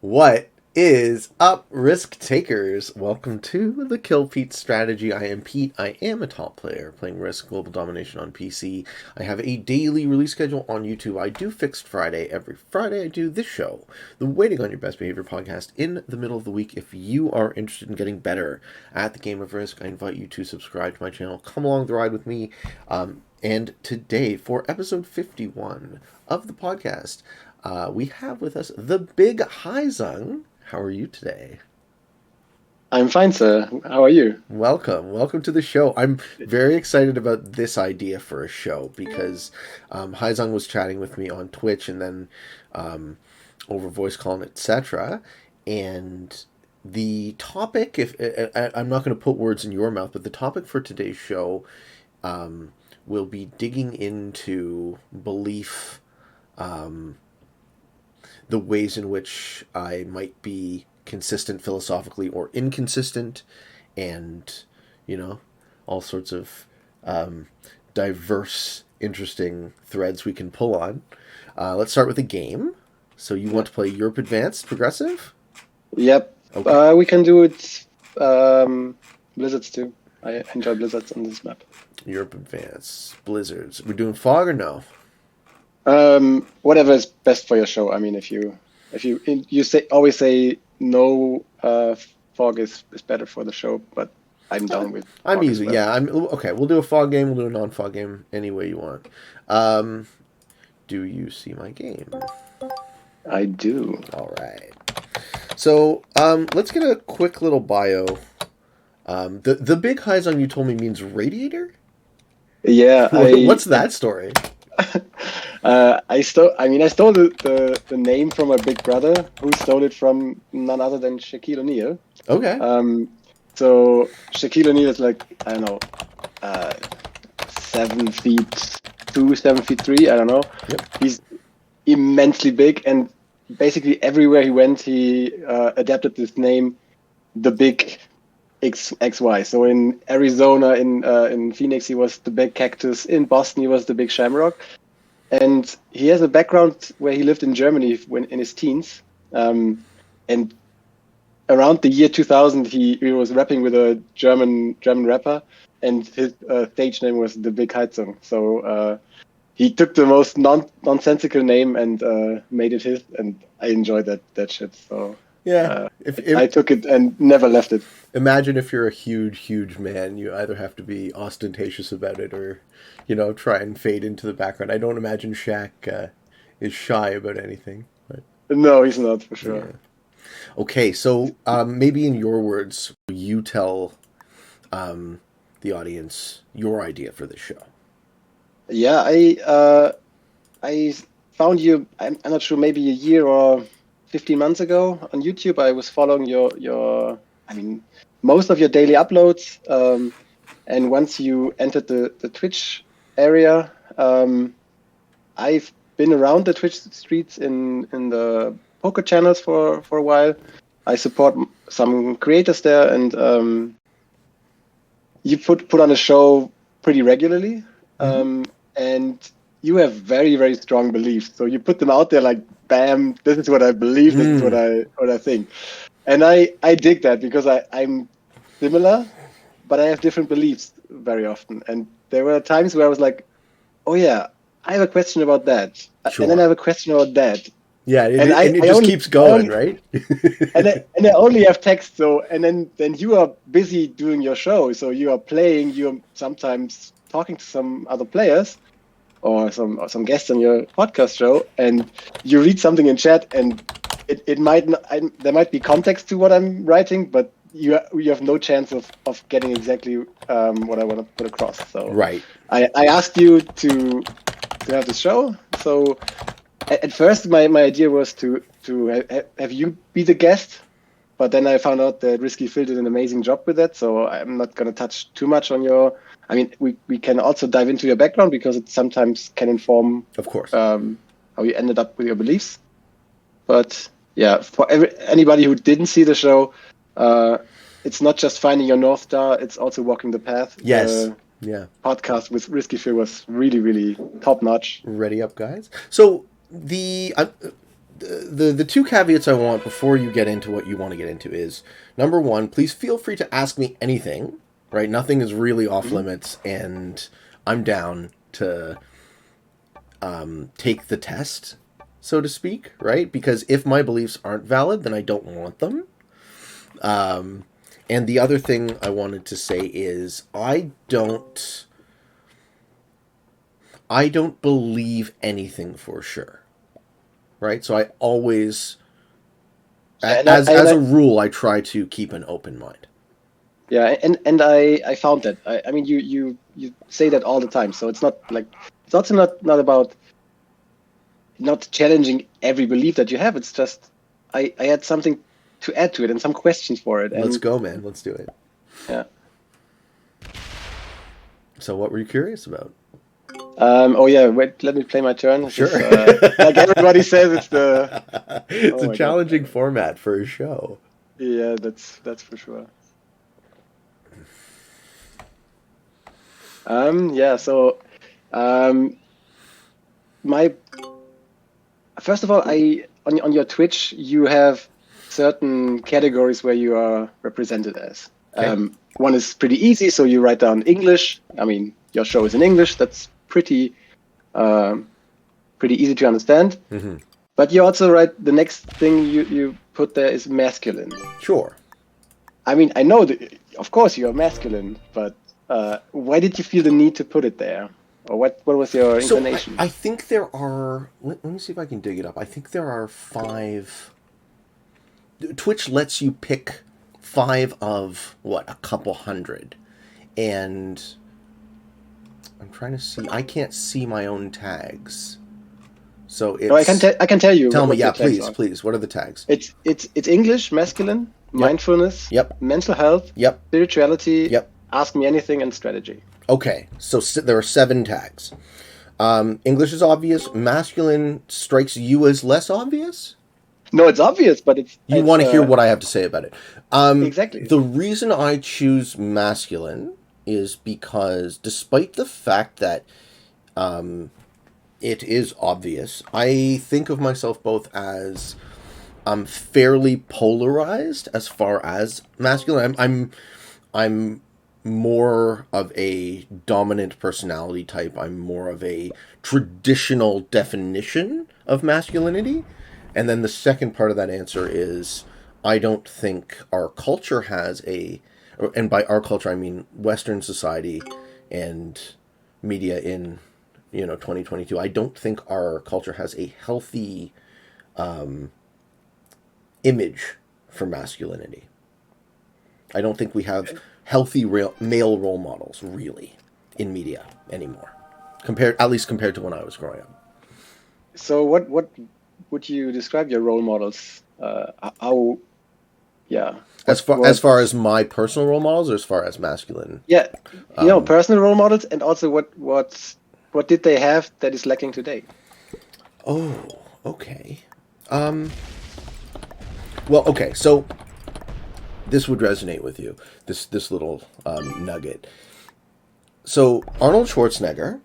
What is up, risk takers? Welcome to the Kill Pete strategy. I am Pete. I am a top player playing Risk Global Domination on PC. I have a daily release schedule on YouTube. I do Fixed Friday. Every Friday I do this show, the Waiting on Your Best Behavior podcast, in the middle of the week. If you are interested in getting better at the game of Risk, I invite you to subscribe to my channel. Come along the ride with me. And today, for episode 51 of the podcast, we have with us the Big Heizung. How are you today? I'm fine, sir. How are you? Welcome to the show. I'm very excited about this idea for a show because Heizung was chatting with me on Twitch and then over voice call and etc. And the topic, I'm not going to put words in your mouth, but the topic for today's show will be digging into belief, the ways in which I might be consistent philosophically or inconsistent, and, all sorts of diverse, interesting threads we can pull on. Let's start with a game. So you want to play Europe Advanced Progressive? Yep. Okay. We can do it Blizzards too. I enjoy Blizzards on this map. Europe Advanced Blizzards. We're doing fog or no? Whatever is best for your show. I mean, if you always say no, fog is better for the show, but I'm down with. I'm easy. Well. Yeah, I'm okay. We'll do a fog game. We'll do a non-fog game any way you want. Do you see my game? I do. All right. So let's get a quick little bio. The Big Heizung you told me means radiator. Yeah. What's that story? I stole the name from my big brother, who stole it from none other than Shaquille O'Neal. Okay. So Shaquille O'Neal is like, I don't know, 7'2", 7'3", I don't know. Yep. He's immensely big, and basically everywhere he went, he adapted this name, the Big XY. So in Arizona, in Phoenix, he was the big cactus. In Boston, he was the big shamrock. And he has a background where he lived in Germany when in his teens. And around the year 2000, he was rapping with a German rapper, and his stage name was the Big Heizung. So he took the most nonsensical name and made it his, and I enjoyed that shit. So yeah, if I took it and never left it. Imagine if you're a huge man, you either have to be ostentatious about it or, try and fade into the background. I don't imagine Shaq is shy about anything. But, no, he's not, for sure. Yeah. Okay, so maybe in your words, you tell the audience your idea for this show. Yeah, I found you, I'm not sure, maybe a year or 15 months ago on YouTube. I was following your most of your daily uploads, and once you entered the Twitch area, I've been around the Twitch streets in the poker channels for a while. I support some creators there, and you put on a show pretty regularly, and you have very, very strong beliefs. So you put them out there like, bam, this is what I believe, this is what I think. And I dig that because I'm similar, but I have different beliefs very often. And there were times where I was like, oh yeah, I have a question about that. Sure. And then I have a question about that. Yeah, and it just keeps going, right? and I only have text, and then you are busy doing your show. So you are playing, you're sometimes talking to some other players or some guests on your podcast show, and you read something in chat, and it might not, there might be context to what I'm writing, but you have no chance of getting exactly what I want to put across. So right. I asked you to have the show. So at first my idea was to have you be the guest, but then I found out that Risky Phil did an amazing job with that. So I'm not going to touch too much on your. I mean, we can also dive into your background because it sometimes can inform, of course, how you ended up with your beliefs. But yeah, for anybody who didn't see the show, it's not just finding your North Star, it's also walking the path. Yes. Podcast with Risky Phil was really, really top notch. Ready up, guys. So the two caveats I want before you get into what you want to get into is, number one, please feel free to ask me anything, right? Nothing is really off limits, and I'm down to take the test, so to speak, right? Because if my beliefs aren't valid, then I don't want them. And the other thing I wanted to say is I don't believe anything for sure. Right? So I always, as a rule, I try to keep an open mind. Yeah, and I found that. I mean, you say that all the time. So it's not like, it's also not about not challenging every belief that you have. It's just, I had something to add to it and some questions for it. And, let's go, man. Let's do it. Yeah. So what were you curious about? Oh yeah, wait, let me play my turn. Sure. Like everybody says, it's a challenging format for a show. Yeah, that's for sure. So my first of all, on your Twitch, you have certain categories where you are represented as. Okay. One is pretty easy, so you write down English. I mean, your show is in English. That's pretty easy to understand. Mm-hmm. But you also write, the next thing you put there is masculine. Are. I mean, I know that, of course, you're masculine, but why did you feel the need to put it there? Or what was your inclination? I think there are, let me see if I can dig it up. I think there are 5. Twitch lets you pick 5 of, a couple hundred. And I'm trying to see, I can't see my own tags. So it's... No, I can tell you. Tell me, yeah, please. What are the tags? It's English, masculine, mindfulness, mental health, spirituality, ask me anything, and strategy. Okay, so there are 7 tags. English is obvious. Masculine strikes you as less obvious? No, it's obvious, but you want to hear what I have to say about it. Exactly. The reason I choose masculine is because, despite the fact that it is obvious, I think of myself both as fairly polarized as far as masculine. I'm more of a dominant personality type. I'm more of a traditional definition of masculinity. And then the second part of that answer is, I don't think our culture has and by our culture I mean Western society and media in 2022. I don't think our culture has a healthy image for masculinity. I don't think we have healthy male role models really in media anymore, at least compared to when I was growing up. So what would you describe your role models? How? Yeah. As far as my personal role models, or as far as masculine? Yeah, personal role models, and also what did they have that is lacking today? Oh, okay. Well, okay. So this would resonate with you. This little nugget. So Arnold Schwarzenegger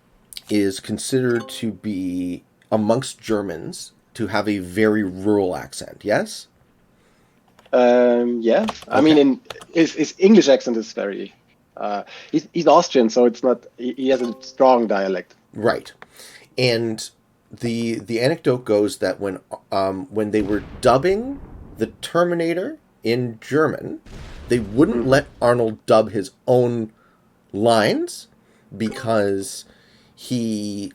is considered to be, amongst Germans, to have a very rural accent. Yes. Yeah. Okay. I mean, his English accent is very. He's Austrian, so it's not. He has a strong dialect. Right, and the anecdote goes that when they were dubbing the Terminator in German, they wouldn't let Arnold dub his own lines because because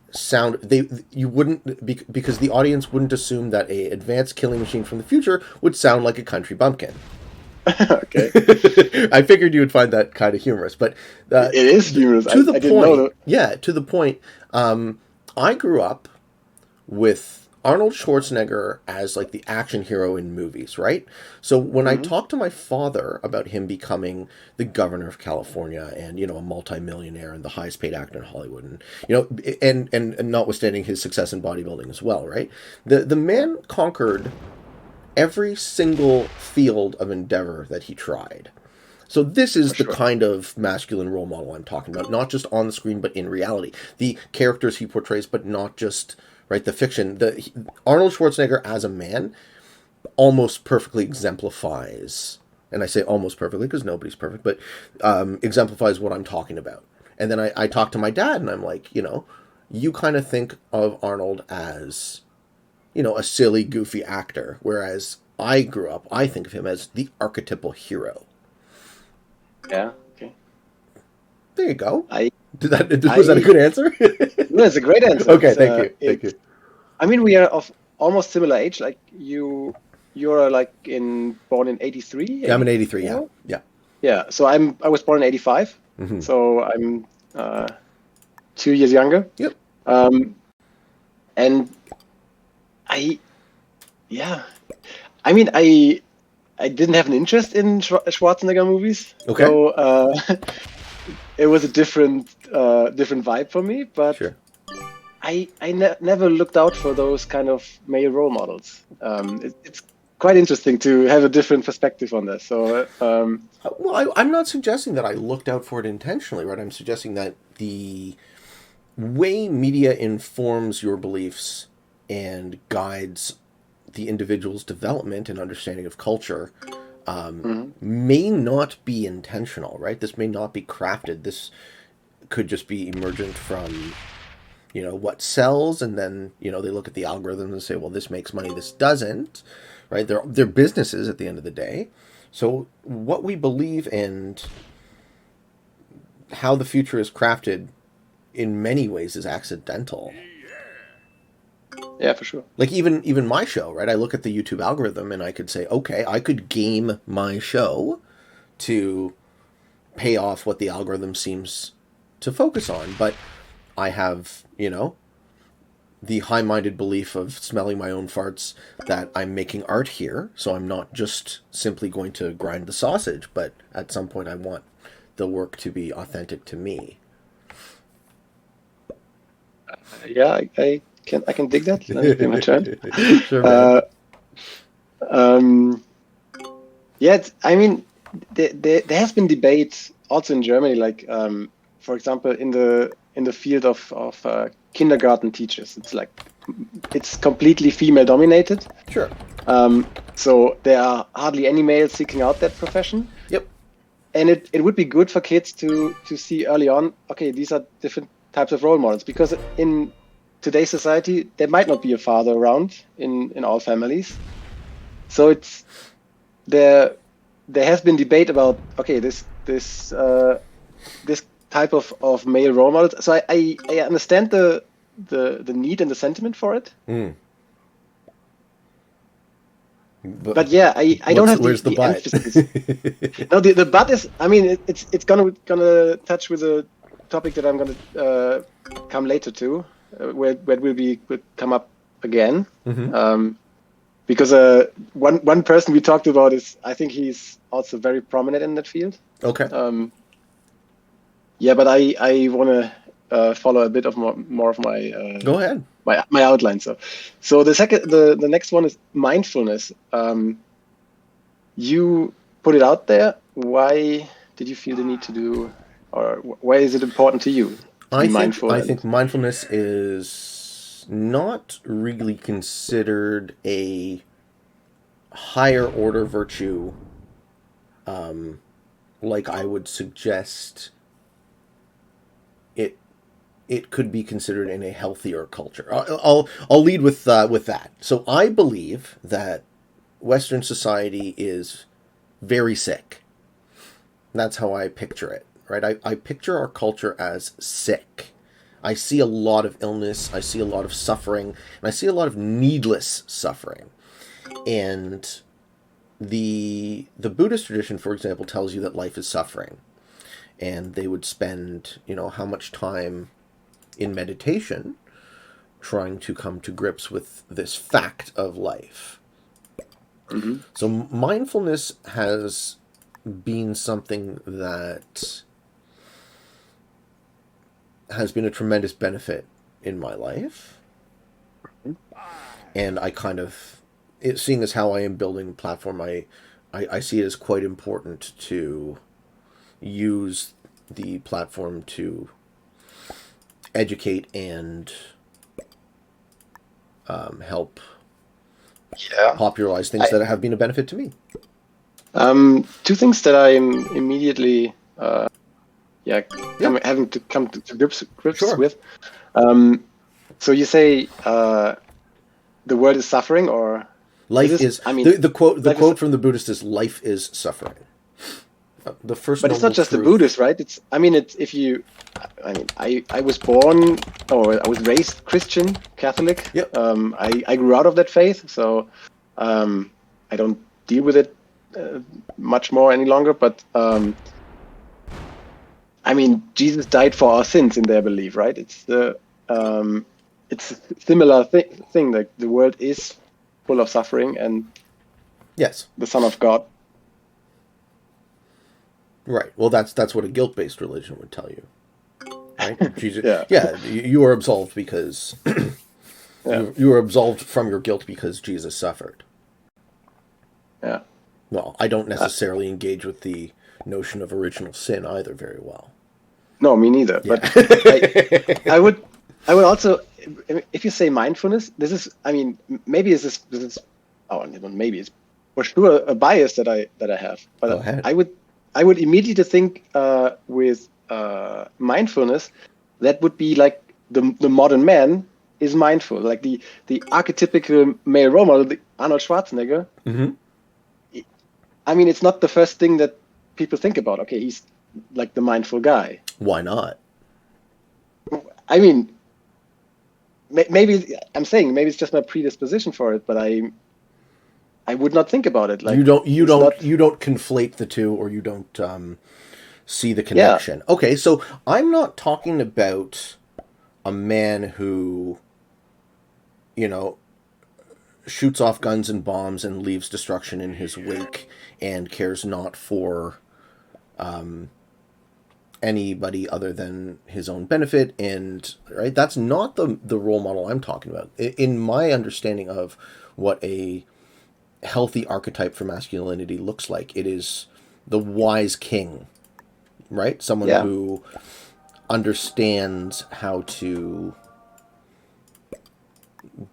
the audience wouldn't assume that a advanced killing machine from the future would sound like a country bumpkin. Okay. I figured you would find that kind of humorous, but it is humorous. I didn't know that. Yeah, to the point. I grew up with Arnold Schwarzenegger as like the action hero in movies, right? So when I talked to my father about him becoming the governor of California and, a multimillionaire and the highest paid actor in Hollywood, and, and notwithstanding his success in bodybuilding as well, right? The man conquered every single field of endeavor that he tried. So this is the kind of masculine role model I'm talking about, not just on the screen, but in reality. The characters he portrays, but not just right? The fiction, Arnold Schwarzenegger as a man almost perfectly exemplifies, and I say almost perfectly because nobody's perfect, but exemplifies what I'm talking about. And then I talk to my dad, and I'm like, you kind of think of Arnold as, a silly, goofy actor, whereas I grew up, I think of him as the archetypal hero. Yeah. Okay. There you go. I Was that a good answer? No, it's a great answer. Okay, thank you. Thank you. I mean, we are of almost similar age. Like you're like born in 83. Yeah, I'm in 83. Yeah, yeah. Yeah. So I was born in 85. Mm-hmm. So I'm 2 years younger. Yep. And I mean, I didn't have an interest in Schwarzenegger movies. Okay. So it was a different vibe for me. But sure. I never looked out for those kind of male role models. It's quite interesting to have a different perspective on this. So, well, I'm not suggesting that I looked out for it intentionally, right? I'm suggesting that the way media informs your beliefs and guides the individual's development and understanding of culture may not be intentional, right? This may not be crafted. This could just be emergent from what sells, and then they look at the algorithms and say, well, this makes money, this doesn't, right? They're businesses at the end of the day. So what we believe and how the future is crafted in many ways is accidental. Yeah, for sure. Like even my show, right? I look at the YouTube algorithm and I could say, okay, I could game my show to pay off what the algorithm seems to focus on, but I have, the high-minded belief of smelling my own farts that I'm making art here, so I'm not just simply going to grind the sausage, but at some point I want the work to be authentic to me. Yeah, I can dig that. Let me give my turn. Sure, yeah, I mean, there has been debate also in Germany, like for example, in the field of kindergarten teachers. It's completely female dominated. Sure. So there are hardly any males seeking out that profession. Yep. And it would be good for kids to see early on, okay, these are different types of role models, because in today's society there might not be a father around in all families. So there has been debate about, okay, this type of male role models. So I understand the need and the sentiment for it. But yeah, I don't have the emphasis. No, the but is, I mean, it's gonna touch with a topic that I'm gonna come later to, where it will come up again. Because one person we talked about I think he's also very prominent in that field. Okay. Yeah, but I want to follow a bit of more of my go ahead, my outline. So the next one is mindfulness. You put it out there. Why did you feel the need to do, or why is it important to you to be mindful? I think mindfulness is not really considered a higher order virtue, like I would suggest it could be considered in a healthier culture. I'll lead with that. So I believe that Western society is very sick. That's how I picture it, right? I picture our culture as sick. I see a lot of illness, I see a lot of suffering, and I see a lot of needless suffering. And the Buddhist tradition, for example, tells you that life is suffering. And they would spend, how much time in meditation trying to come to grips with this fact of life. Mm-hmm. So mindfulness has been something that has been a tremendous benefit in my life. And I kind of, seeing as how I am building a platform, I see it as quite important to use the platform to educate and help Yeah. popularize things that have been a benefit to me. Two things that I'm immediately having to come to grips Sure. with. So you say the world is suffering, or life is. I mean, the quote from the Buddhist is, "Life is suffering." The first. But it's not just the Buddhist, right? It's. I mean, it's if you. I mean, I was born, or I was raised Christian, Catholic. Yep. I grew out of that faith, so I don't deal with it much more any longer. But I mean, Jesus died for our sins in their belief, right? It's it's a similar thing. Like the world is full of suffering, and yes, the Son of God. Right. Well, that's what a guilt-based religion would tell you, right? Jesus, you are absolved because you are absolved from your guilt because Jesus suffered. Yeah. Well, I don't necessarily engage with the notion of original sin either very well. No, me neither. Yeah. But I would also, if you say mindfulness, this is, I mean, maybe this is maybe it's for sure a bias that I have. But I would immediately think with mindfulness, that would be like the modern man is mindful, like the archetypical male role model, the Arnold Schwarzenegger. Mm-hmm. I mean, it's not the first thing that people think about. Okay, he's like the mindful guy. Why not? I mean, maybe I'm saying maybe it's just my predisposition for it, but I would not think about it. Like you don't conflate the two, or you don't see the connection. Yeah. Okay, so I'm not talking about a man who, shoots off guns and bombs and leaves destruction in his wake and cares not for anybody other than his own benefit, and right, that's not the role model I'm talking about. In my understanding of what a healthy archetype for masculinity looks like, it is the wise king, right? Someone who understands how to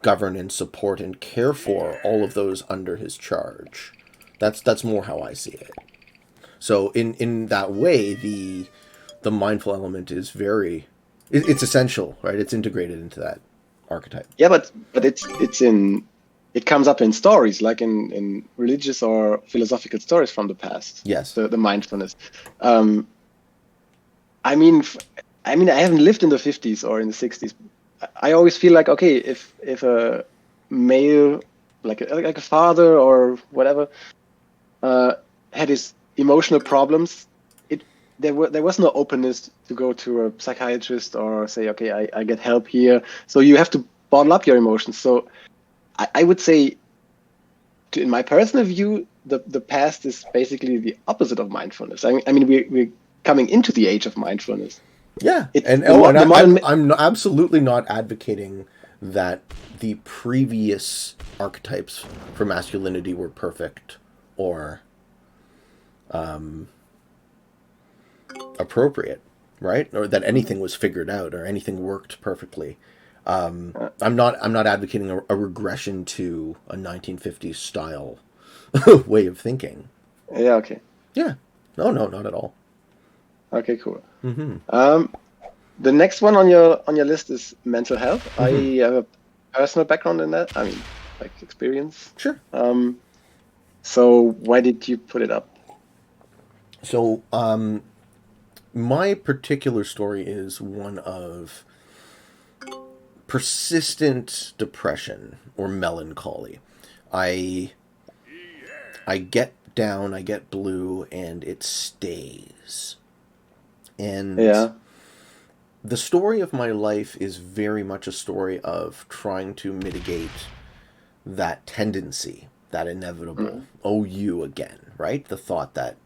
govern and support and care for all of those under his charge. That's more how I see it. So in that way, the mindful element is it's essential, right? It's integrated into that archetype. Yeah, but it comes up in stories, like in religious or philosophical stories from the past. Yes. The mindfulness. I mean, I haven't lived in the 50s or in the 60s. I always feel like, okay, if a male, like a father or whatever, had his emotional problems, there was no openness to go to a psychiatrist or say, okay, I get help here. So you have to bottle up your emotions. So I would say, in my personal view, the past is basically the opposite of mindfulness. I mean, we're coming into the age of mindfulness. Yeah, I'm absolutely not advocating that the previous archetypes for masculinity were perfect or appropriate, right? Or that anything was figured out or anything worked perfectly. I'm not advocating a regression to a 1950s style way of thinking. Yeah. Okay. Yeah. No, not at all. Okay. Cool. Mm-hmm. The next one on your list is mental health. Mm-hmm. I have a personal background in that. I mean, like experience. Sure. So why did you put it up? So, my particular story is one of persistent depression or melancholy. I get down, I get blue, and it stays. And the story of my life is very much a story of trying to mitigate that tendency, that inevitable, oh, you again, right? The thought that,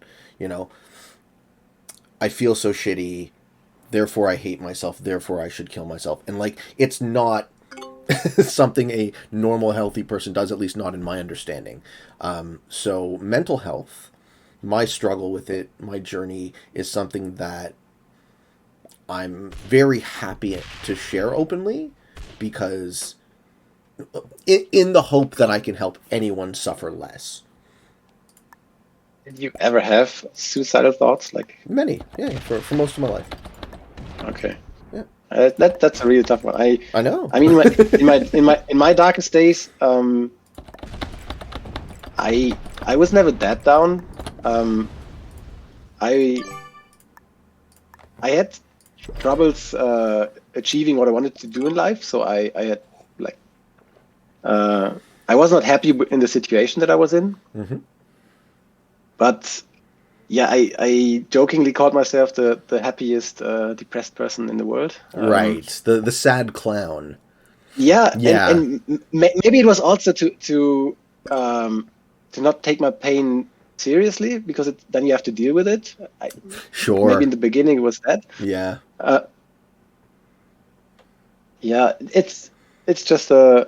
I feel so shitty, therefore I hate myself, therefore I should kill myself. And like, it's not something a normal, healthy person does, at least not in my understanding. So mental health, my struggle with it, my journey, is something that I'm very happy to share openly, because in the hope that I can help anyone suffer less. Did you ever have suicidal thoughts? Like Many, yeah, for most of my life. okay, Yeah. That's a really tough one. I know. I mean, in my darkest days, I was never that down. I had troubles achieving what I wanted to do in life, so I had like I was not happy in the situation that I was in. Mm-hmm. But yeah, I jokingly called myself the happiest depressed person in the world. Right, the sad clown. Yeah, Yeah. and maybe it was also to not take my pain seriously, because then you have to deal with it. Sure. Maybe in the beginning it was that. Yeah. Yeah, it's just a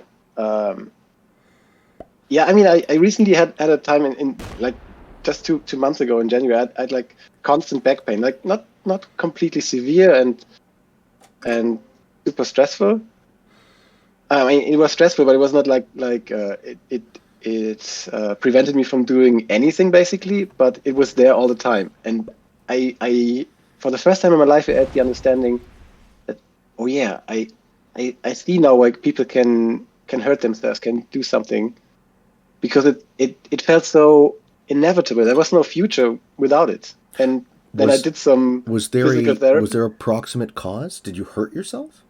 yeah. I mean, I recently had a time in like just two months ago in January. I had like constant back pain, like not completely severe and super stressful. I mean, it was stressful, but it was not like it prevented me from doing anything basically. But it was there all the time, and I for the first time in my life I had the understanding that, oh yeah, I see now why people can hurt themselves, can do something, because it felt so inevitable. There was no future without it. And then I did some physical therapy. Was there a proximate cause? Did you hurt yourself?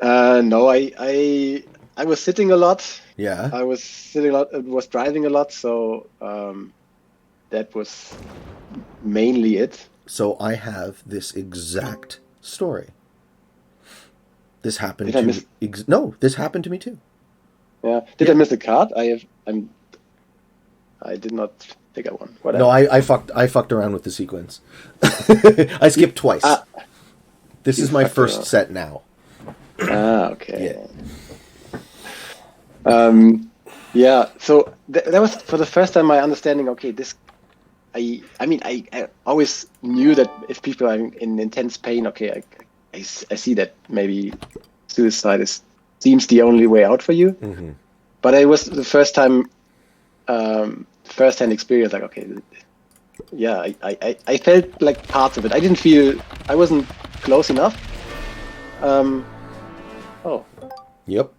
No, I was sitting a lot. Yeah. I was sitting a lot. I was driving a lot, so that was mainly it. So I have this exact story. This happened Did I to miss? No, this happened to me too. Yeah. Did I miss a card? I did not pick up one. Whatever. No, I fucked around with the sequence. I skipped twice. This is my first set now. Okay. Yeah. Yeah. So that was for the first time my understanding. Okay, this. I mean, I always knew that if people are in intense pain, okay, I see that maybe suicide seems the only way out for you. Mm-hmm. But it was the first time, first-hand experience. Like, okay, yeah, I felt like parts of it. I wasn't close enough. Oh. Yep.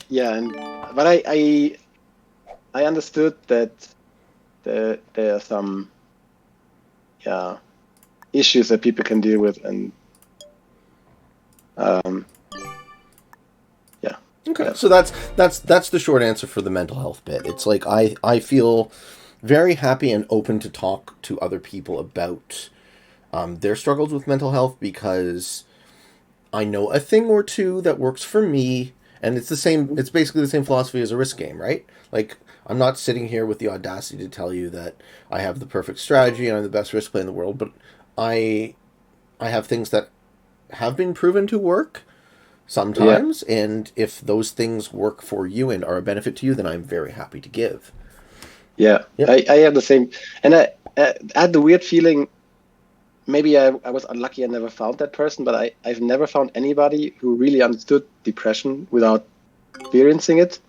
Yeah, but I understood that there are some issues that people can deal with, and yeah. Okay, so that's the short answer for the mental health bit. It's like I feel very happy and open to talk to other people about their struggles with mental health, because I know a thing or two that works for me, and it's basically the same philosophy as a risk game, right? Like, I'm not sitting here with the audacity to tell you that I have the perfect strategy and I'm the best risk play in the world, but I have things that have been proven to work sometimes, and if those things work for you and are a benefit to you, then I'm very happy to give. Yeah, yep. I have the same, and I had the weird feeling. Maybe I was unlucky and never found that person, but I've never found anybody who really understood depression without experiencing it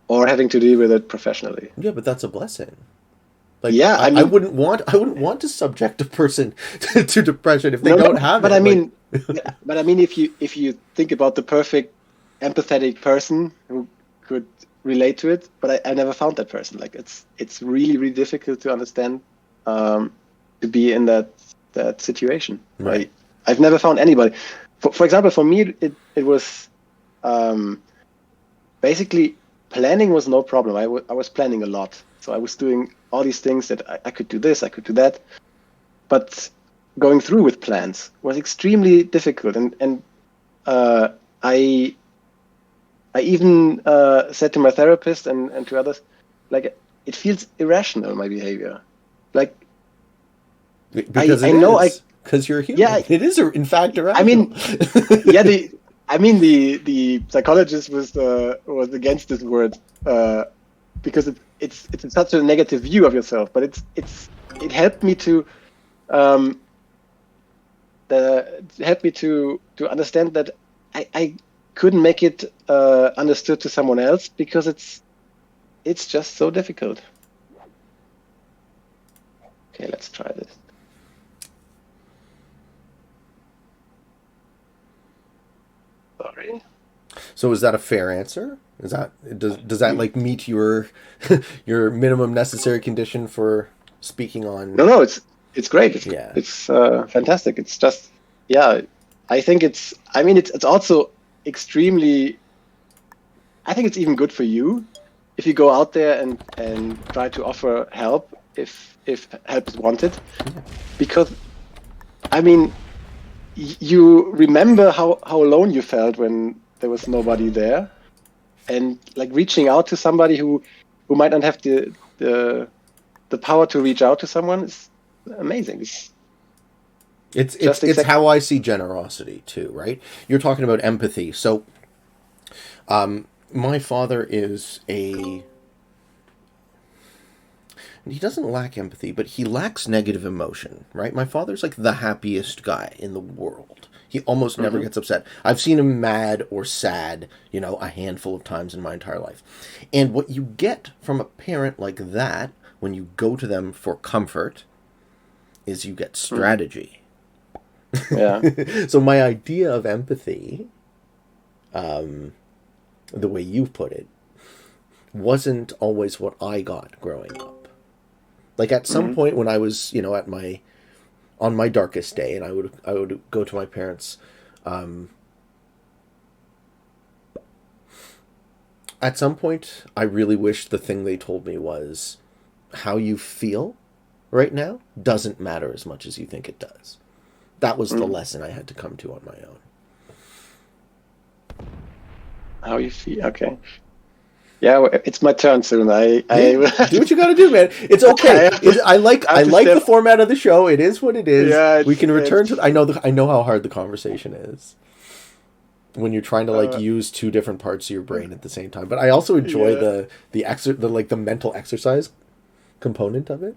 or having to deal with it professionally. Yeah, but that's a blessing. Like, yeah, I wouldn't want to subject a person to depression if they don't have but it. I mean, but I mean, if you think about the perfect empathetic person who could relate to it, but I never found that person. Like, it's really, really difficult to understand, to be in that situation. Right. I've never found anybody. For example, for me, it was basically planning was no problem. I was planning a lot, so I was doing all these things that I could do this, I could do that, but going through with plans was extremely difficult. And I even said to my therapist and to others, like, it feels irrational, my behavior. Like, because because you're human. Yeah, it is in fact irrational. I mean, yeah, the psychologist was against this word because it's such a negative view of yourself. But it helped me to that helped me to understand that I couldn't make it understood to someone else because it's just so difficult. Okay, let's try this. Sorry. So is that a fair answer? Is that does that like meet your your minimum necessary condition for speaking on? No, it's great. Yeah. It's fantastic. It's just, yeah, I think it's also extremely, I think it's even good for you if you go out there and try to offer help if help is wanted, because I mean, you remember how alone you felt when there was nobody there, and like reaching out to somebody who might not have the power to reach out to someone is amazing. It's how I see generosity too, right? You're talking about empathy. So, my father is he doesn't lack empathy, but he lacks negative emotion, right? My father's like the happiest guy in the world. He almost never gets upset. I've seen him mad or sad, a handful of times in my entire life. And what you get from a parent like that when you go to them for comfort is you get strategy. Yeah. So my idea of empathy, the way you've put it, wasn't always what I got growing up. Like at some point when I was, on my darkest day, and I would go to my parents. At some point, I really wish the thing they told me was, how you feel right now doesn't matter as much as you think it does. That was the lesson I had to come to on my own. How you feel? Okay. Yeah, it's my turn soon. Do what you got to do, man. It's okay. I like the format of the show. It is what it is. Yeah, we can return to. I know how hard the conversation is when you're trying to use two different parts of your brain at the same time. But I also enjoy the mental exercise component of it.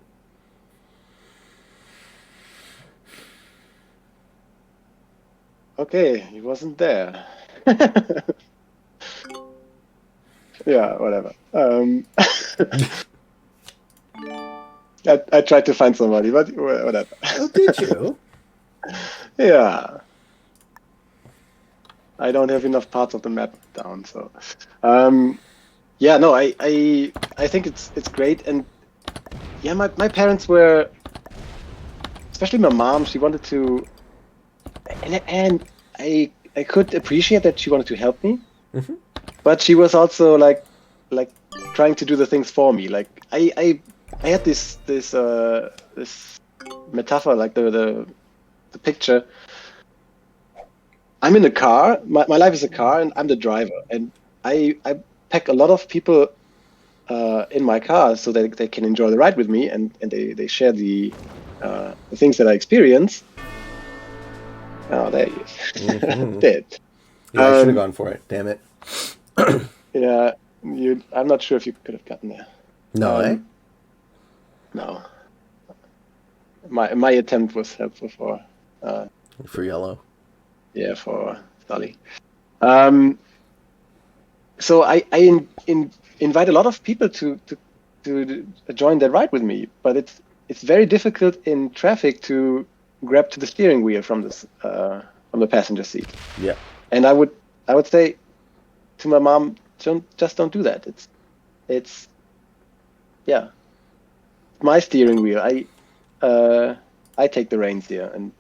Okay, he wasn't there. Yeah, whatever. I tried to find somebody, but whatever. Oh, did you? Yeah. I don't have enough parts of the map down, so. Yeah, no, I think it's great, and yeah, my parents were, especially my mom. She wanted to, and I could appreciate that she wanted to help me. Mm-hmm. But she was also like trying to do the things for me. Like I had this metaphor, like the picture. I'm in a car. My life is a car, and I'm the driver. And I pack a lot of people in my car so that they can enjoy the ride with me, and they share the things that I experience. Oh, there he is. Mm-hmm. Dead. Yeah, I should have gone for it. Damn it. Yeah, I'm not sure if you could have gotten there. No, No. My attempt was helpful for yellow. Yeah, for Sully. So I invite a lot of people to join that ride with me, but it's very difficult in traffic to grab to the steering wheel from the passenger seat. Yeah. And I would say to my mom, don't do that. It's yeah, my steering wheel. I take the reins here, and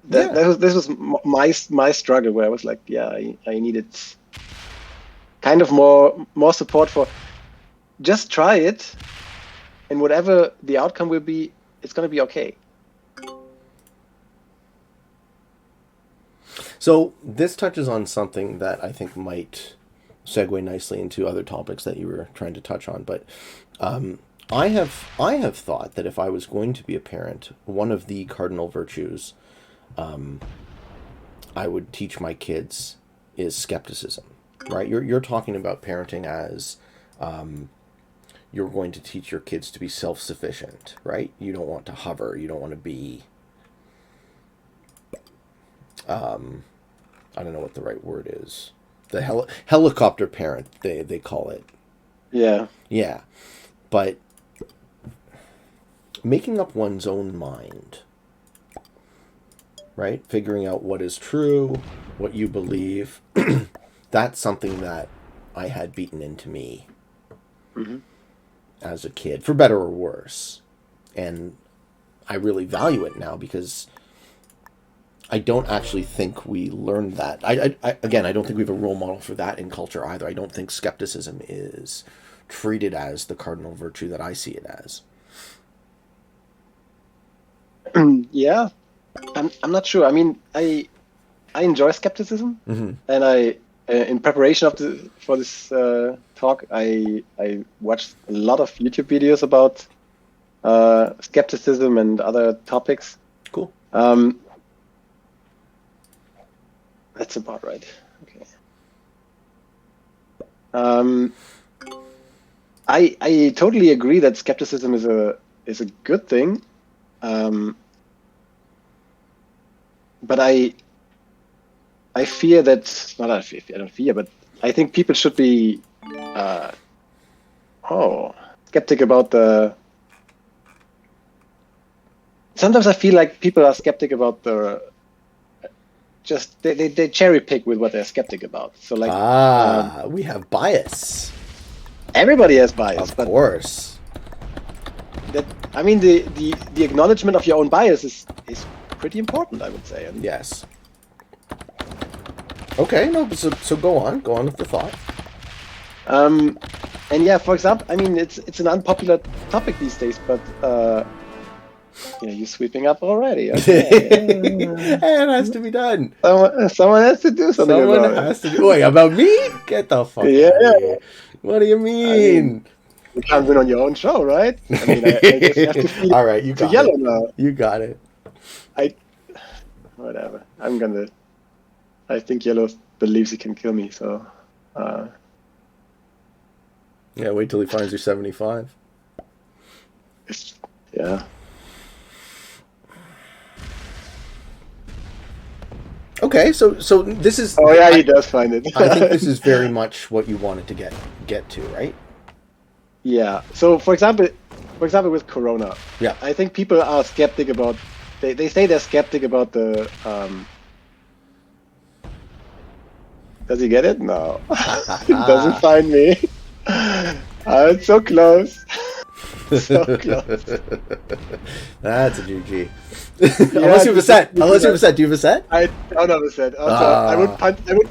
this was my struggle, where I was like, yeah, I needed kind of more support for just try it, and whatever the outcome will be, it's going to be okay. So this touches on something that I think might segue nicely into other topics that you were trying to touch on. But I have thought that if I was going to be a parent, one of the cardinal virtues I would teach my kids is skepticism. Right? You're talking about parenting as you're going to teach your kids to be self-sufficient, right? You don't want to hover. You don't want to be, I don't know what the right word is. The helicopter parent, they call it. Yeah. Yeah. But making up one's own mind, right? Figuring out what is true, what you believe, that's something that I had beaten into me as a kid, for better or worse. And I really value it now because I don't actually think we learned that. Again, I don't think we have a role model for that in culture either. I don't think skepticism is treated as the cardinal virtue that I see it as. Yeah, I'm not sure. I mean, I enjoy skepticism, and I in preparation for this talk, I watched a lot of YouTube videos about skepticism and other topics. Cool. That's about right. Okay. I totally agree that skepticism is a good thing. But I fear that, not I don't fear, but I think people should be skeptic about the. Sometimes I feel like people are skeptic about the. Just they cherry pick with what they're skeptic about. So like we have bias. Everybody has bias, of course. That I mean the acknowledgement of your own bias is pretty important, I would say. And yes. Okay, no, so go on with the thought. And yeah, for example, I mean it's an unpopular topic these days, but you're sweeping up already. Okay. It has to be done. Someone has to do something. Someone has to do. Wait, about me? Get the fuck out of here. What do you mean? You can't win on your own show, right? I mean, I guess you have to feed all right, you got yellow it. now. You got it. Whatever. I think Yellow believes he can kill me, so. Yeah, wait till he finds you 75. Yeah. Okay, so this is. Oh yeah, he does find it. I think this is very much what you wanted to get to, right? Yeah. So for example with Corona. Yeah. I think people are skeptic about. They say they're skeptic about the. Does he get it? No. He doesn't find me. It's so close. So close. That's a GG. Unless you have a set. Do you have a set? I don't have a set. I would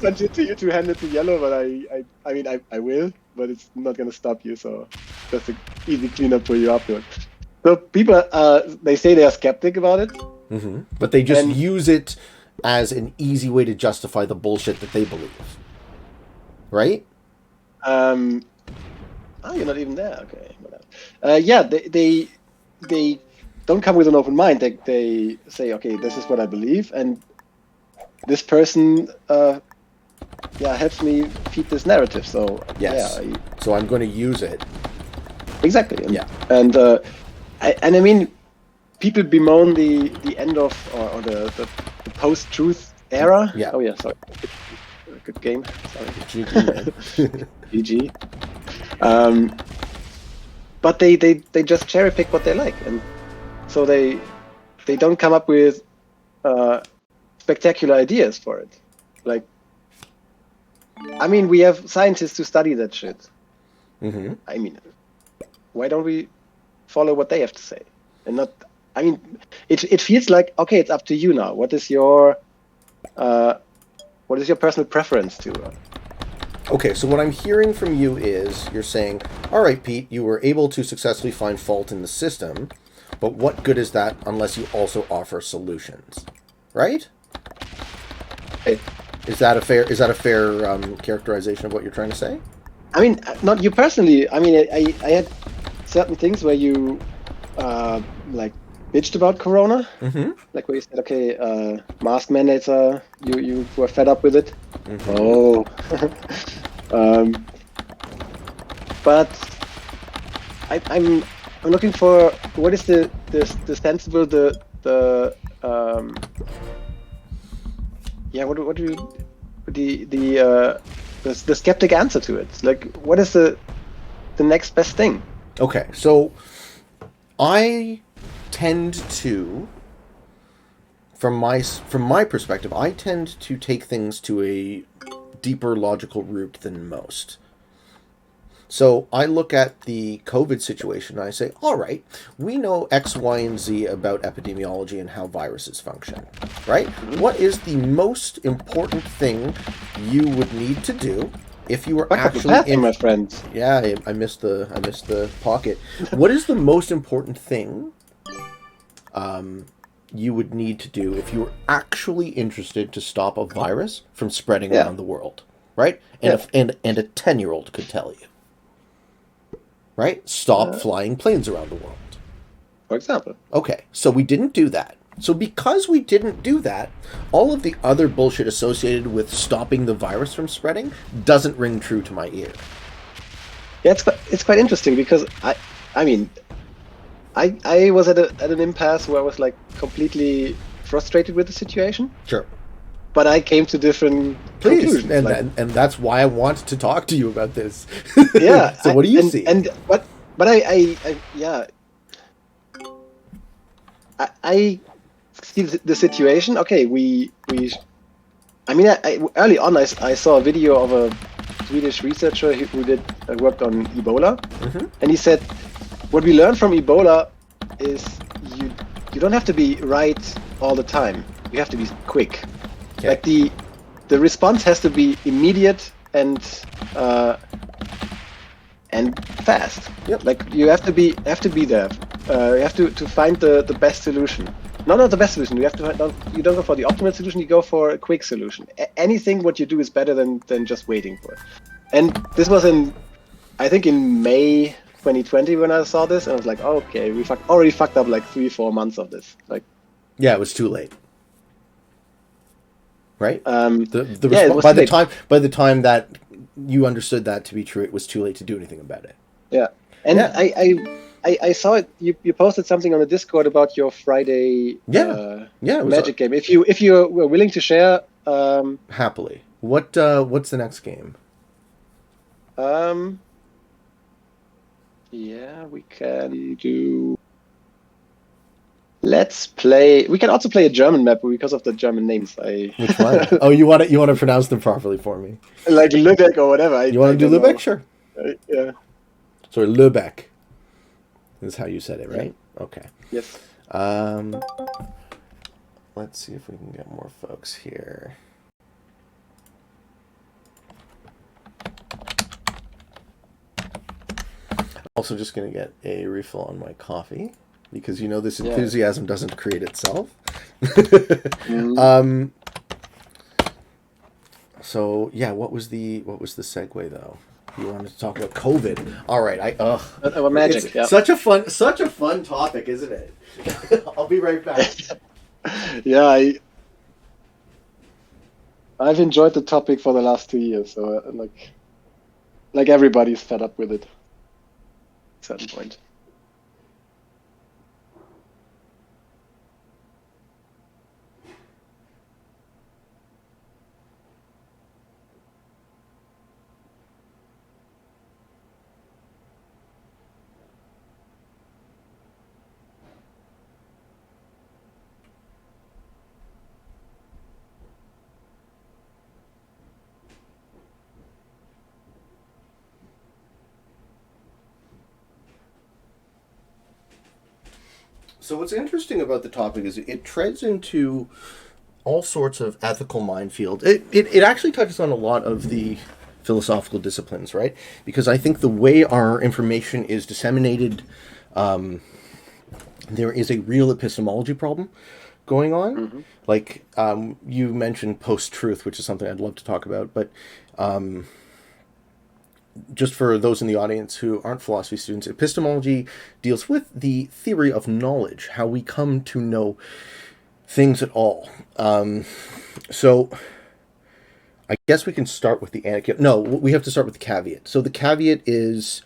punch it to you two-handed to Yellow, but I mean I will, but it's not gonna stop you. So that's an easy cleanup for you afterwards. So people, they say they are skeptic about it, but they just use it as an easy way to justify the bullshit that they believe, right? Oh, you're not even there. Okay. Yeah, they don't come with an open mind. They say, okay, this is what I believe, and this person, helps me feed this narrative. So yes. Yeah, so I'm going to use it. Exactly. Yeah. And I mean, people bemoan the end of or the post-truth era. Yeah. Oh yeah. Sorry. Good game. Sorry. GG. GG. But they just cherry pick what they like, and so they don't come up with spectacular ideas for it. Like, I mean, we have scientists who study that shit. I mean, why don't we follow what they have to say and not? I mean, it feels like, okay, it's up to you now. What is your personal preference to? Okay, so what I'm hearing from you is you're saying, all right, Pete, you were able to successfully find fault in the system, but what good is that unless you also offer solutions, right? Is that a fair characterization of what you're trying to say? I mean, not you personally. I mean, I had certain things where you like bitched about Corona, like where you said, okay, mask mandates are you were fed up with it. Oh, but I'm looking for what is the sensible what do you the skeptic answer to it? Like, what is the next best thing? Okay, so I tend to, from my perspective, I tend to take things to a deeper logical root than most. So I look at the COVID situation and I say, all right, we know X, Y, and Z about epidemiology and how viruses function, right? Mm-hmm. What is the most important thing you would need to do if you were actually my friend? Yeah, I missed the pocket. What is the most important thing you would need to do if you were actually interested to stop a virus from spreading around the world, right? And and a 10-year-old could tell you. Right? Stop flying planes around the world. For example. Okay, so we didn't do that. So because we didn't do that, all of the other bullshit associated with stopping the virus from spreading doesn't ring true to my ear. Yeah, it's quite interesting because I mean, I was at an impasse where I was like completely frustrated with the situation. Sure. But I came to different conclusions. And that's why I want to talk to you about this. Yeah. So what do you see? But I see the situation. Okay, I mean, early on I saw a video of a Swedish researcher who worked on Ebola, mm-hmm. and he said, what we learned from Ebola is you don't have to be right all the time. You have to be quick. Okay. Like the response has to be immediate and fast. Yep. Like you have to be there. You have to find the best solution. No, not the best solution. You don't go for the optimal solution. You go for a quick solution. Anything what you do is better than just waiting for it. And this was I think in May 2020 when I saw this, and I was like, oh, okay, we already fucked up like 3-4 months of this. Like, yeah, it was too late. Right? By the time that you understood that to be true, it was too late to do anything about it. Yeah, and I saw it. You posted something on the Discord about your Friday Magic game. If you were willing to share, happily. What's the next game? Yeah, we can do. Let's play. We can also play a German map because of the German names. Which one? Oh, you want to pronounce them properly for me? Like Lübeck or whatever. You want to do Lübeck? Sure. Yeah. Sorry, Lübeck is how you said it, right? Yeah. Okay. Yes. Let's see if we can get more folks here. Also, just going to get a refill on my coffee. Because this enthusiasm doesn't create itself. So yeah, what was the segue though? You wanted to talk about COVID. All right, magic. Yeah. Such a fun topic, isn't it? I'll be right back. Yeah, I've enjoyed the topic for the last 2 years. So like everybody's fed up with it. At a certain point. So what's interesting about the topic is it treads into all sorts of ethical minefield. It actually touches on a lot of the philosophical disciplines, right? Because I think the way our information is disseminated, there is a real epistemology problem going on. Mm-hmm. Like you mentioned post-truth, which is something I'd love to talk about, but just for those in the audience who aren't philosophy students, epistemology deals with the theory of knowledge, how we come to know things at all. So I guess we can start with the anecdote. No, we have to start with the caveat. So the caveat is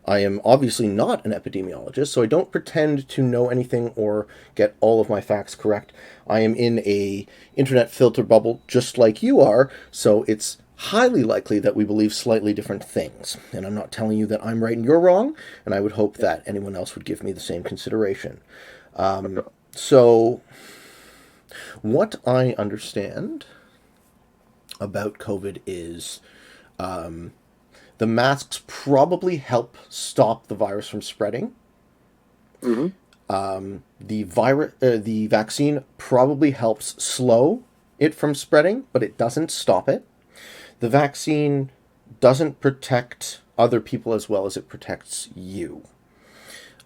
I am obviously not an epidemiologist, so I don't pretend to know anything or get all of my facts correct. I am in a internet filter bubble just like you are, so it's highly likely that we believe slightly different things. And I'm not telling you that I'm right and you're wrong, and I would hope that anyone else would give me the same consideration. So, what I understand about COVID is the masks probably help stop the virus from spreading. The vaccine probably helps slow it from spreading, but it doesn't stop it. The vaccine doesn't protect other people as well as it protects you.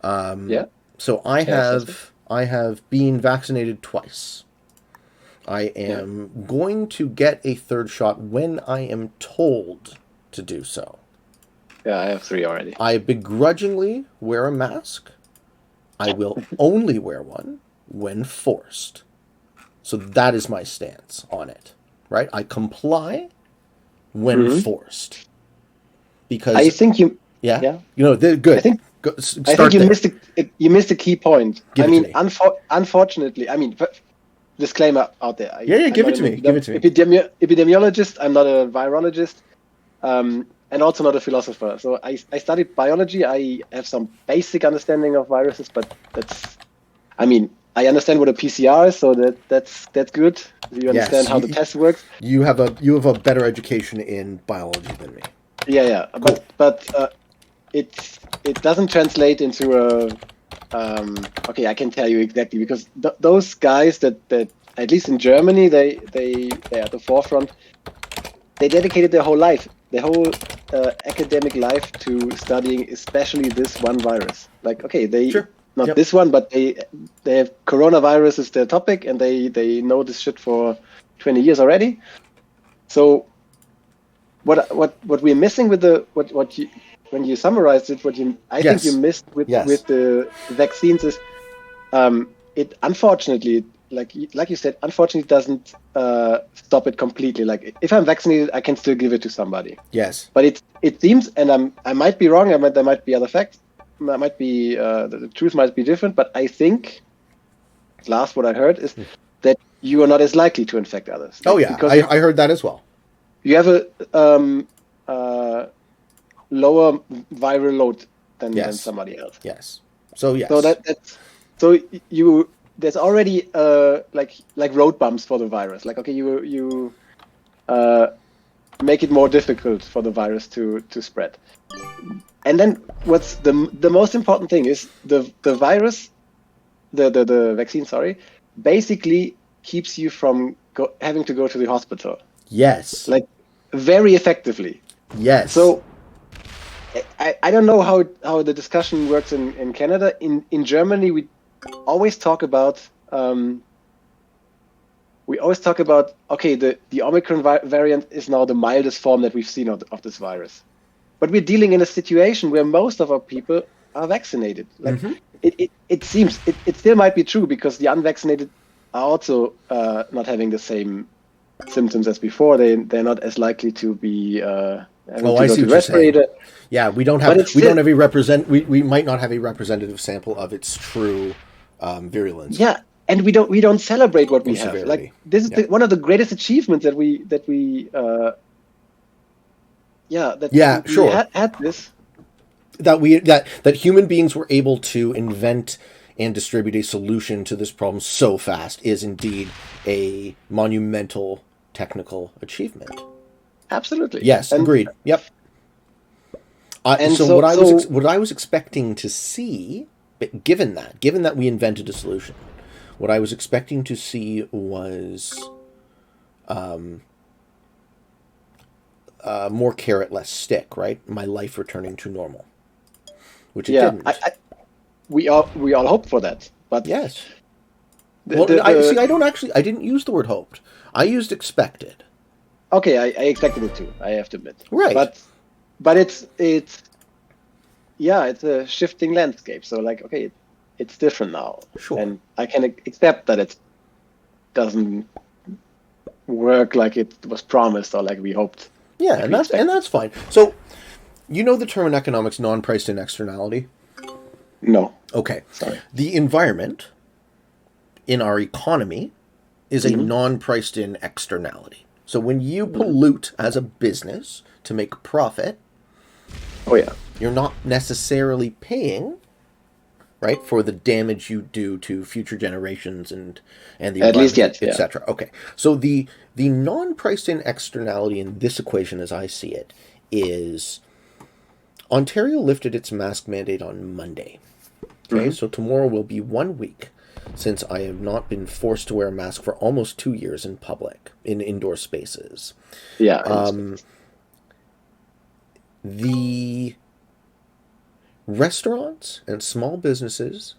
So I have been vaccinated twice. I am going to get a third shot when I am told to do so. Yeah, I have 3 already. I begrudgingly wear a mask. I will only wear one when forced. So that is my stance on it, right? I comply when forced. Because I think you... Yeah? You know, they're good. I think you missed a key point. Unfortunately, disclaimer out there. Give it to me. Epidemiologist, I'm not a virologist, and also not a philosopher. So I studied biology. I have some basic understanding of viruses, but I understand what a PCR is, so that's good. You understand how the test works. You have a better education in biology than me. Yeah. Cool. But it doesn't translate into a. I can tell you exactly, because those guys that at least in Germany they are at the forefront. They dedicated their whole life, their whole academic life to studying especially this one virus. This one, but they have coronavirus is their topic, and they know this shit for 20 years already. So what we're missing with when you summarized it, I think you missed with the vaccines is it unfortunately, like you said, unfortunately doesn't stop it completely. Like if I'm vaccinated, I can still give it to somebody. Yes. But it seems, and I might be wrong. There might be other facts. That might be the truth might be different. But I think, last what I heard is that you are not as likely to infect others. Because I heard that as well. You have a lower viral load than somebody else. Yes. So yes. So there's already like road bumps for the virus. Like you make it more difficult for the virus to spread. And then what's the most important thing is the virus, the vaccine, basically keeps you from having to go to the hospital. Yes. Like very effectively. Yes. So I don't know how the discussion works in Canada. In Germany, we always talk about the Omicron variant is now the mildest form that we've seen of this virus. But we're dealing in a situation where most of our people are vaccinated. Like it seems it still might be true, because the unvaccinated are also not having the same symptoms as before. They're not as likely to be I see what you're saying. Yeah, we don't have we might not have a representative sample of its true virulence. Yeah, and we don't celebrate what we have. Like this is one of the greatest achievements that we had this. That human beings were able to invent and distribute a solution to this problem so fast is indeed a monumental technical achievement. Absolutely. Yes, agreed. Yep. What I was expecting to see, given that we invented a solution, what I was expecting to see was more carrot, less stick, right? My life returning to normal, which it didn't. We all hope for that, but yes. I didn't use the word hoped. I used expected. Okay, I expected it too. I have to admit. Right. But it's a shifting landscape. So it's different now. Sure. And I can accept that it doesn't work like it was promised or like we hoped. Yeah, and that's fine. So You know the term in economics, non-priced in externality? No. Okay. Sorry. The environment in our economy is a non-priced in externality. So when you pollute as a business to make profit, Oh yeah. you're not necessarily paying, right, for the damage you do to future generations and the At least environment, yet, yeah. etc. Okay. So the non-priced in externality in this equation, as I see it, is Ontario lifted its mask mandate on Monday. Okay, so tomorrow will be 1 week since I have not been forced to wear a mask for almost 2 years in public, in indoor spaces. Yeah. The restaurants and small businesses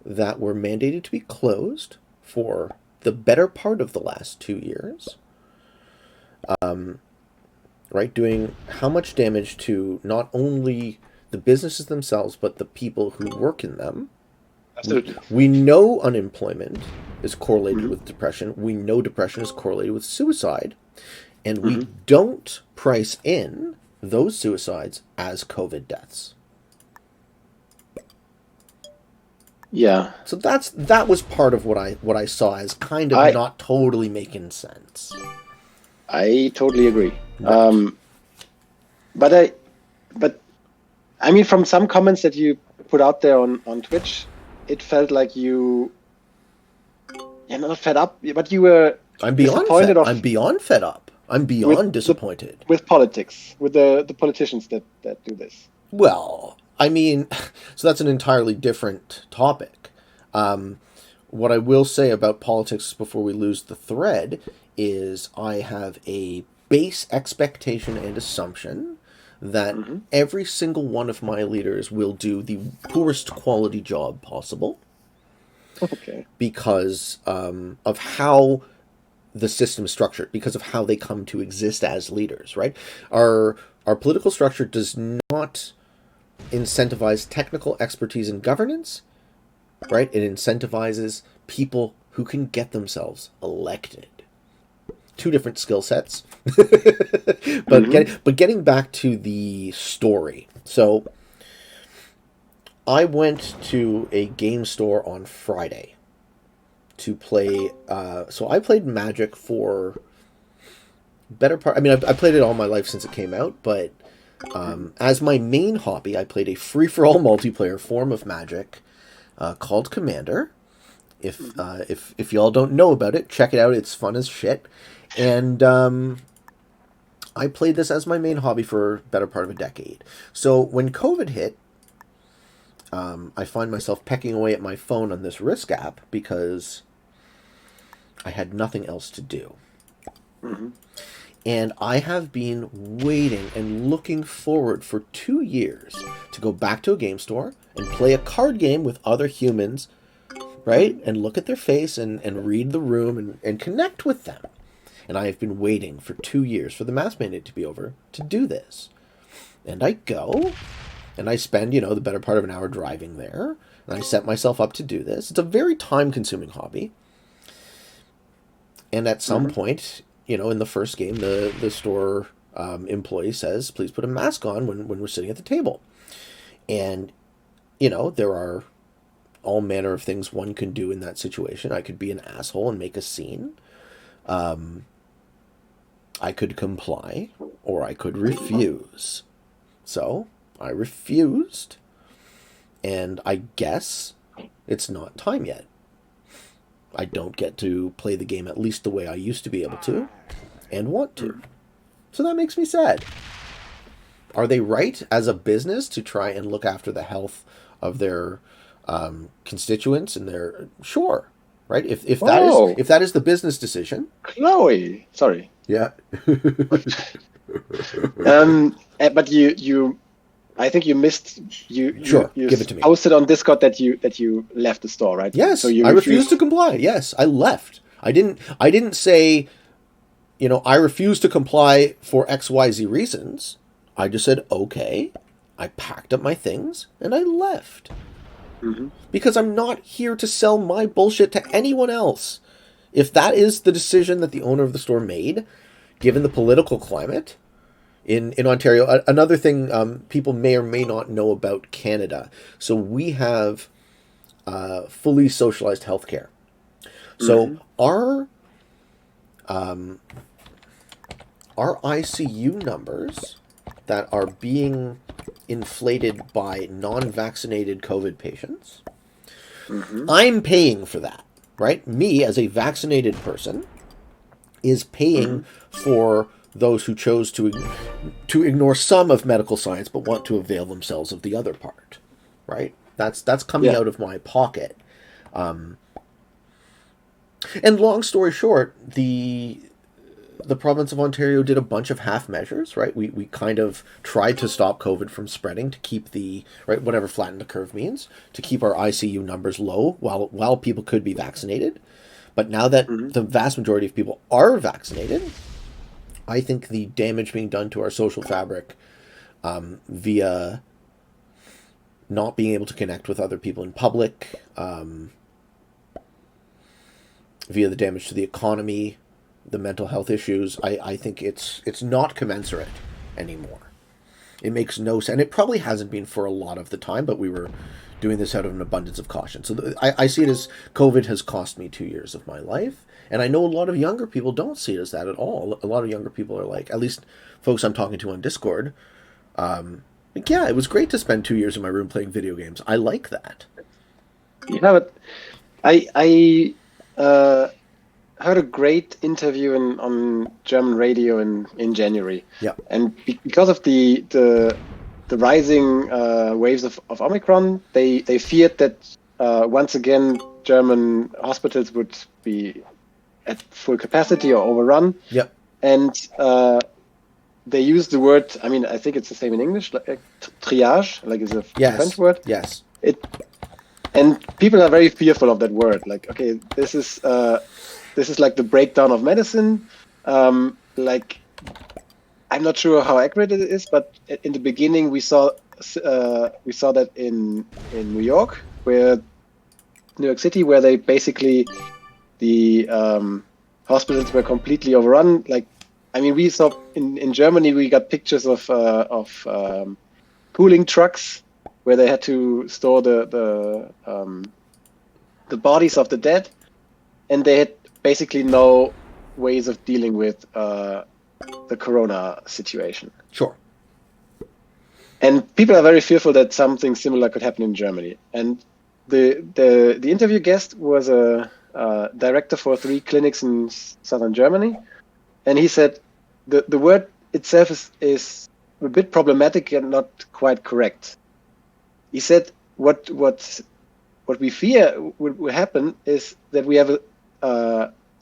that were mandated to be closed for the better part of the last 2 years, right, doing how much damage to not only the businesses themselves, but the people who work in them. Absolutely. We know unemployment is correlated with depression. We know depression is correlated with suicide. And we don't price in those suicides as COVID deaths. Yeah. So that was part of what I saw as kind of not totally making sense. I totally agree. Right. But I mean, from some comments that you put out there on Twitch, it felt like you're not fed up, but you were disappointed. I'm beyond fed up. I'm beyond disappointed. With politics, with the politicians that do this. Well, I mean, so that's an entirely different topic. What I will say about politics before we lose the thread is I have a base expectation and assumption that every single one of my leaders will do the poorest quality job possible. Okay. Because of how the system is structured, because of how they come to exist as leaders, right? Our political structure does not incentivize technical expertise in governance, right? It incentivizes people who can get themselves elected. Two different skill sets. But getting back to the story. So I went to a game store on Friday to play. So I played Magic for better part. I mean, I played it all my life since it came out, but as my main hobby, I played a free-for-all multiplayer form of Magic called Commander. If y'all don't know about it, check it out. It's fun as shit. And I played this as my main hobby for a better part of a decade. So when COVID hit, I find myself pecking away at my phone on this Risk app because I had nothing else to do. And I have been waiting and looking forward for 2 years to go back to a game store and play a card game with other humans, right? And look at their face and read the room and connect with them. And I have been waiting for 2 years for the mask mandate to be over to do this. And I go, and I spend, the better part of an hour driving there, and I set myself up to do this. It's a very time-consuming hobby. And at some point, in the first game, the store employee says, please put a mask on when we're sitting at the table. And, there are all manner of things one can do in that situation. I could be an asshole and make a scene. I could comply, or I could refuse. So I refused, and I guess it's not time yet. I don't get to play the game at least the way I used to be able to, and want to. So that makes me sad. Are they right as a business to try and look after the health of their constituents and their... Sure, right? If that is the business decision. Chloe, sorry. Yeah. But you I think you missed you give it to me. Posted on Discord that you left the store, right? Yes, so you I refused to comply. Yes, I left. I didn't say, I refuse to comply for XYZ reasons. I just said, okay. I packed up my things and I left. Because I'm not here to sell my bullshit to anyone else. If that is the decision that the owner of the store made, given the political climate, in Ontario. Another thing people may or may not know about Canada. So we have fully socialized healthcare. So our ICU numbers that are being inflated by non-vaccinated COVID patients, I'm paying for that, right? Me, as a vaccinated person, is paying for those who chose to ignore some of medical science but want to avail themselves of the other part, right? That's coming out of my pocket. And long story short, the province of Ontario did a bunch of half measures, right? We kind of tried to stop COVID from spreading, to keep the, right, whatever flatten the curve means, to keep our ICU numbers low while people could be vaccinated. But now that the vast majority of people are vaccinated, I think the damage being done to our social fabric via not being able to connect with other people in public, via the damage to the economy, the mental health issues, I think it's not commensurate anymore. It makes no sense. And it probably hasn't been for a lot of the time, but we were doing this out of an abundance of caution. So I see it as COVID has cost me 2 years of my life. And I know a lot of younger people don't see it as that at all. A lot of younger people are like, at least folks I'm talking to on Discord, like, yeah, it was great to spend 2 years in my room playing video games. I like that. Yeah, but I heard a great interview on German radio in January. Yeah. And because of the rising waves of Omicron, they feared that once again German hospitals would be at full capacity or overrun. Yep. And they use the word, I mean, I think it's the same in English, like triage, like it's a French word. Yes. And people are very fearful of that word. Like, okay, this is like the breakdown of medicine. Like, I'm not sure how accurate it is, but in the beginning we saw that in New York, New York City, where they basically the hospitals were completely overrun. Like, I mean, we saw in Germany, we got pictures of pooling trucks where they had to store the bodies of the dead, and they had basically no ways of dealing with the corona situation. Sure. And people are very fearful that something similar could happen in Germany. And the interview guest was a director for 3 clinics in southern Germany, and he said the word itself is a bit problematic and not quite correct. He said what we fear will happen is that we have a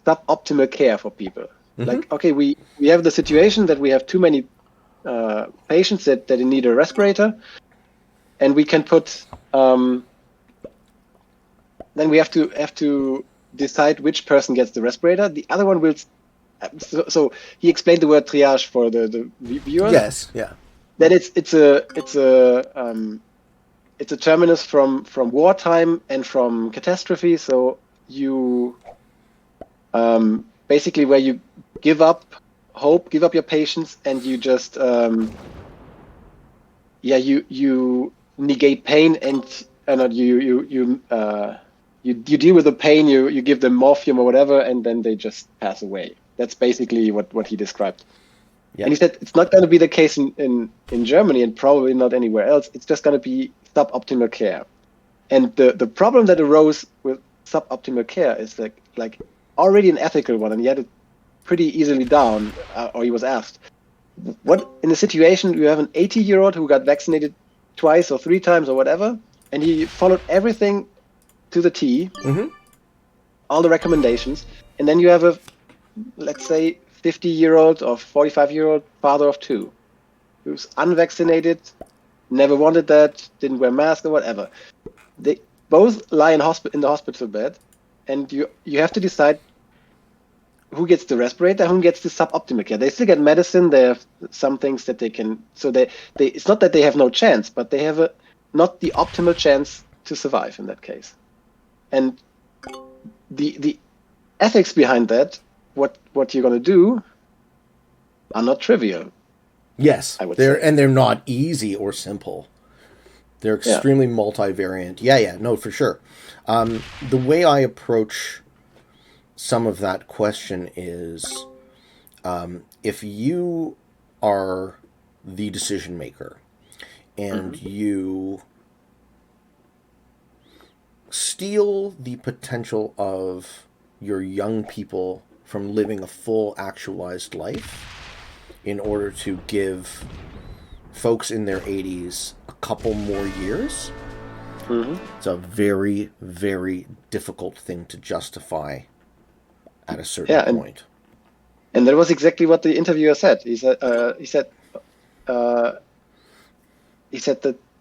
suboptimal care for people. Like, okay, we have the situation that we have too many patients that need a respirator, and we can put then we have to decide which person gets the respirator. The other one will. So he explained the word triage for the viewers. Yes. Yeah. That it's a terminus from wartime and from catastrophe. So you basically where you give up hope, give up your patience, and you just you negate pain and you deal with the pain. You give them morphium or whatever, and then they just pass away. That's basically what he described. Yeah. And he said it's not going to be the case in Germany, and probably not anywhere else. It's just going to be suboptimal care. And the problem that arose with suboptimal care is like already an ethical one, and he had it pretty easily down, or he was asked, what in a situation you have an 80-year-old who got vaccinated twice or 3 times or whatever, and he followed everything to the T, all the recommendations, and then you have a, let's say, 50-year-old or 45-year-old father of 2 who's unvaccinated, never wanted that, didn't wear mask or whatever. They both lie in the hospital bed, and you have to decide who gets the respirator, who gets the suboptimal care. They still get medicine. They have some things that they can. So they it's not that they have no chance, but they have not the optimal chance to survive in that case. And the ethics behind that, what you're going to do, are not trivial. Yes, I would say. and they're not easy or simple. They're extremely multivariant. Yeah, no, for sure. The way I approach some of that question is, if you are the decision maker and you steal the potential of your young people from living a full actualized life in order to give folks in their 80s a couple more years, it's a very, very difficult thing to justify at a certain point. And that was exactly what the interviewer said. He said that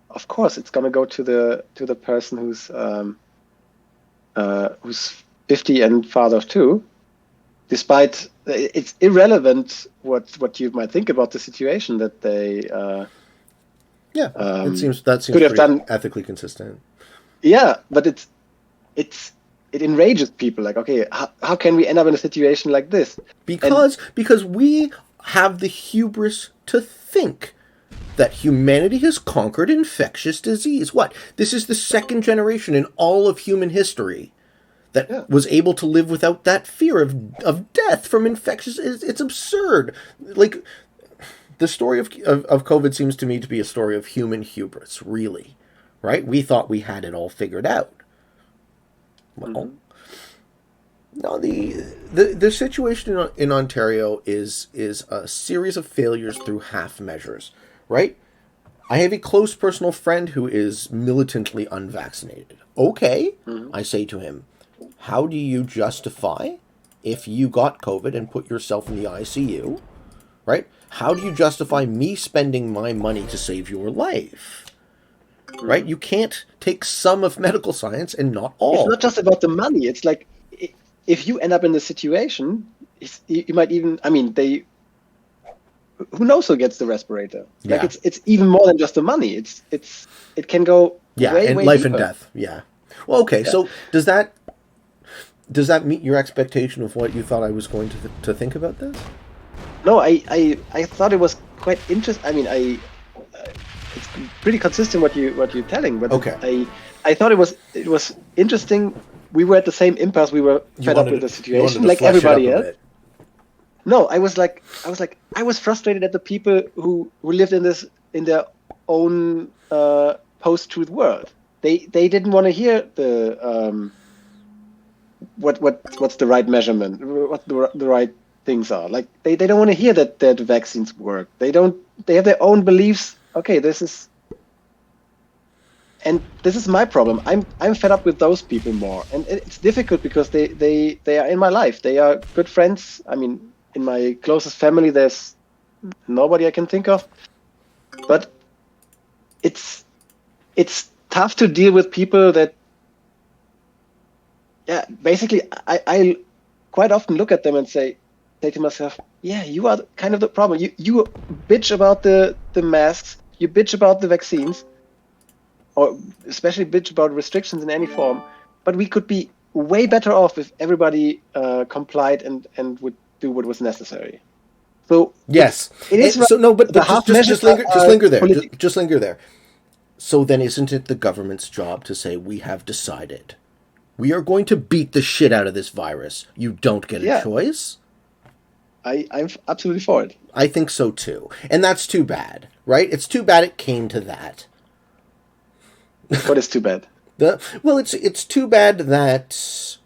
of course it's going to go to the person who's 50 and father of two, despite it's irrelevant what you might think about the situation that they it seems could have done ethically consistent. Yeah, but it enrages people. Like, okay, how can we end up in a situation like this? Because we have the hubris to think that humanity has conquered infectious disease. What? This is the second generation in all of human history that was able to live without that fear of death from infectious. It's absurd. Like, the story of COVID seems to me to be a story of human hubris, really. Right? We thought we had it all figured out. Well, no, the situation in Ontario is a series of failures through half measures, right? I have a close personal friend who is militantly unvaccinated. Okay, I say to him, how do you justify if you got COVID and put yourself in the ICU, right? How do you justify me spending my money to save your life? Right? You can't take some of medical science and not all. It's not just about the money. It's like, if you end up in the situation, you might even, who knows who gets the resprespirator? Like, it's even more than just the money. It can go way life deeper. And death. Yeah. Well, okay. Yeah. So does that meet your expectation of what you thought I was going to think about this? No, I thought it was quite interesting. It's pretty consistent what you're telling, but okay. I thought it was interesting. We were at the same impasse. We were fed up with the situation, like everybody else. No, I was frustrated at the people who lived in their own post-truth world. They didn't want to hear the what's the right measurement, what the right things are. Like, they don't want to hear that the vaccines work. They have their own beliefs. Okay, this is my problem. I'm fed up with those people more, and it's difficult because they are in my life. They are good friends. In my closest family, there's nobody I can think of. But it's tough to deal with people that, basically, I quite often look at them and say to myself, you are kind of the problem. You bitch about the masks, you bitch about the vaccines, or especially bitch about restrictions in any form, but we could be way better off if everybody complied and would do what was necessary. So yes, it is. So no, but just linger there. Just linger there. So then, isn't it the government's job to say, we have decided we are going to beat the shit out of this virus? You don't get a choice. I'm absolutely for it. I think so too, and that's too bad, right? It's too bad it came to that. What is too bad? It's too bad that.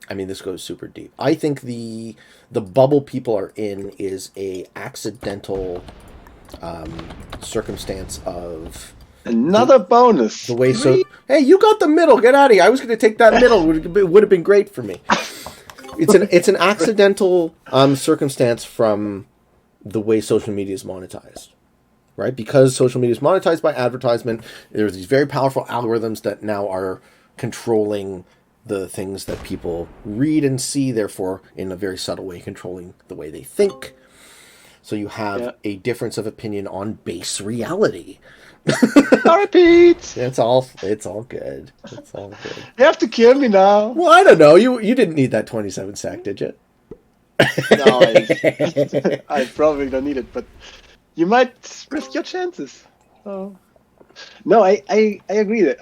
This goes super deep. I think the bubble people are in is a accidental circumstance of another bonus. The way hey, you got the middle. Get out of here. I was going to take that middle. It would have been great for me. It's an accidental circumstance from the way social media is monetized. Right? Because social media is monetized by advertisement, there's these very powerful algorithms that now are controlling the things that people read and see, therefore, in a very subtle way, controlling the way they think. So you have a difference of opinion on base reality. Sorry, Pete. It's all good. It's all good. You have to kill me now. Well, I don't know. You didn't need that 27 sec, did you? No, I probably don't need it, but you might risk your chances. Oh. No, I agree that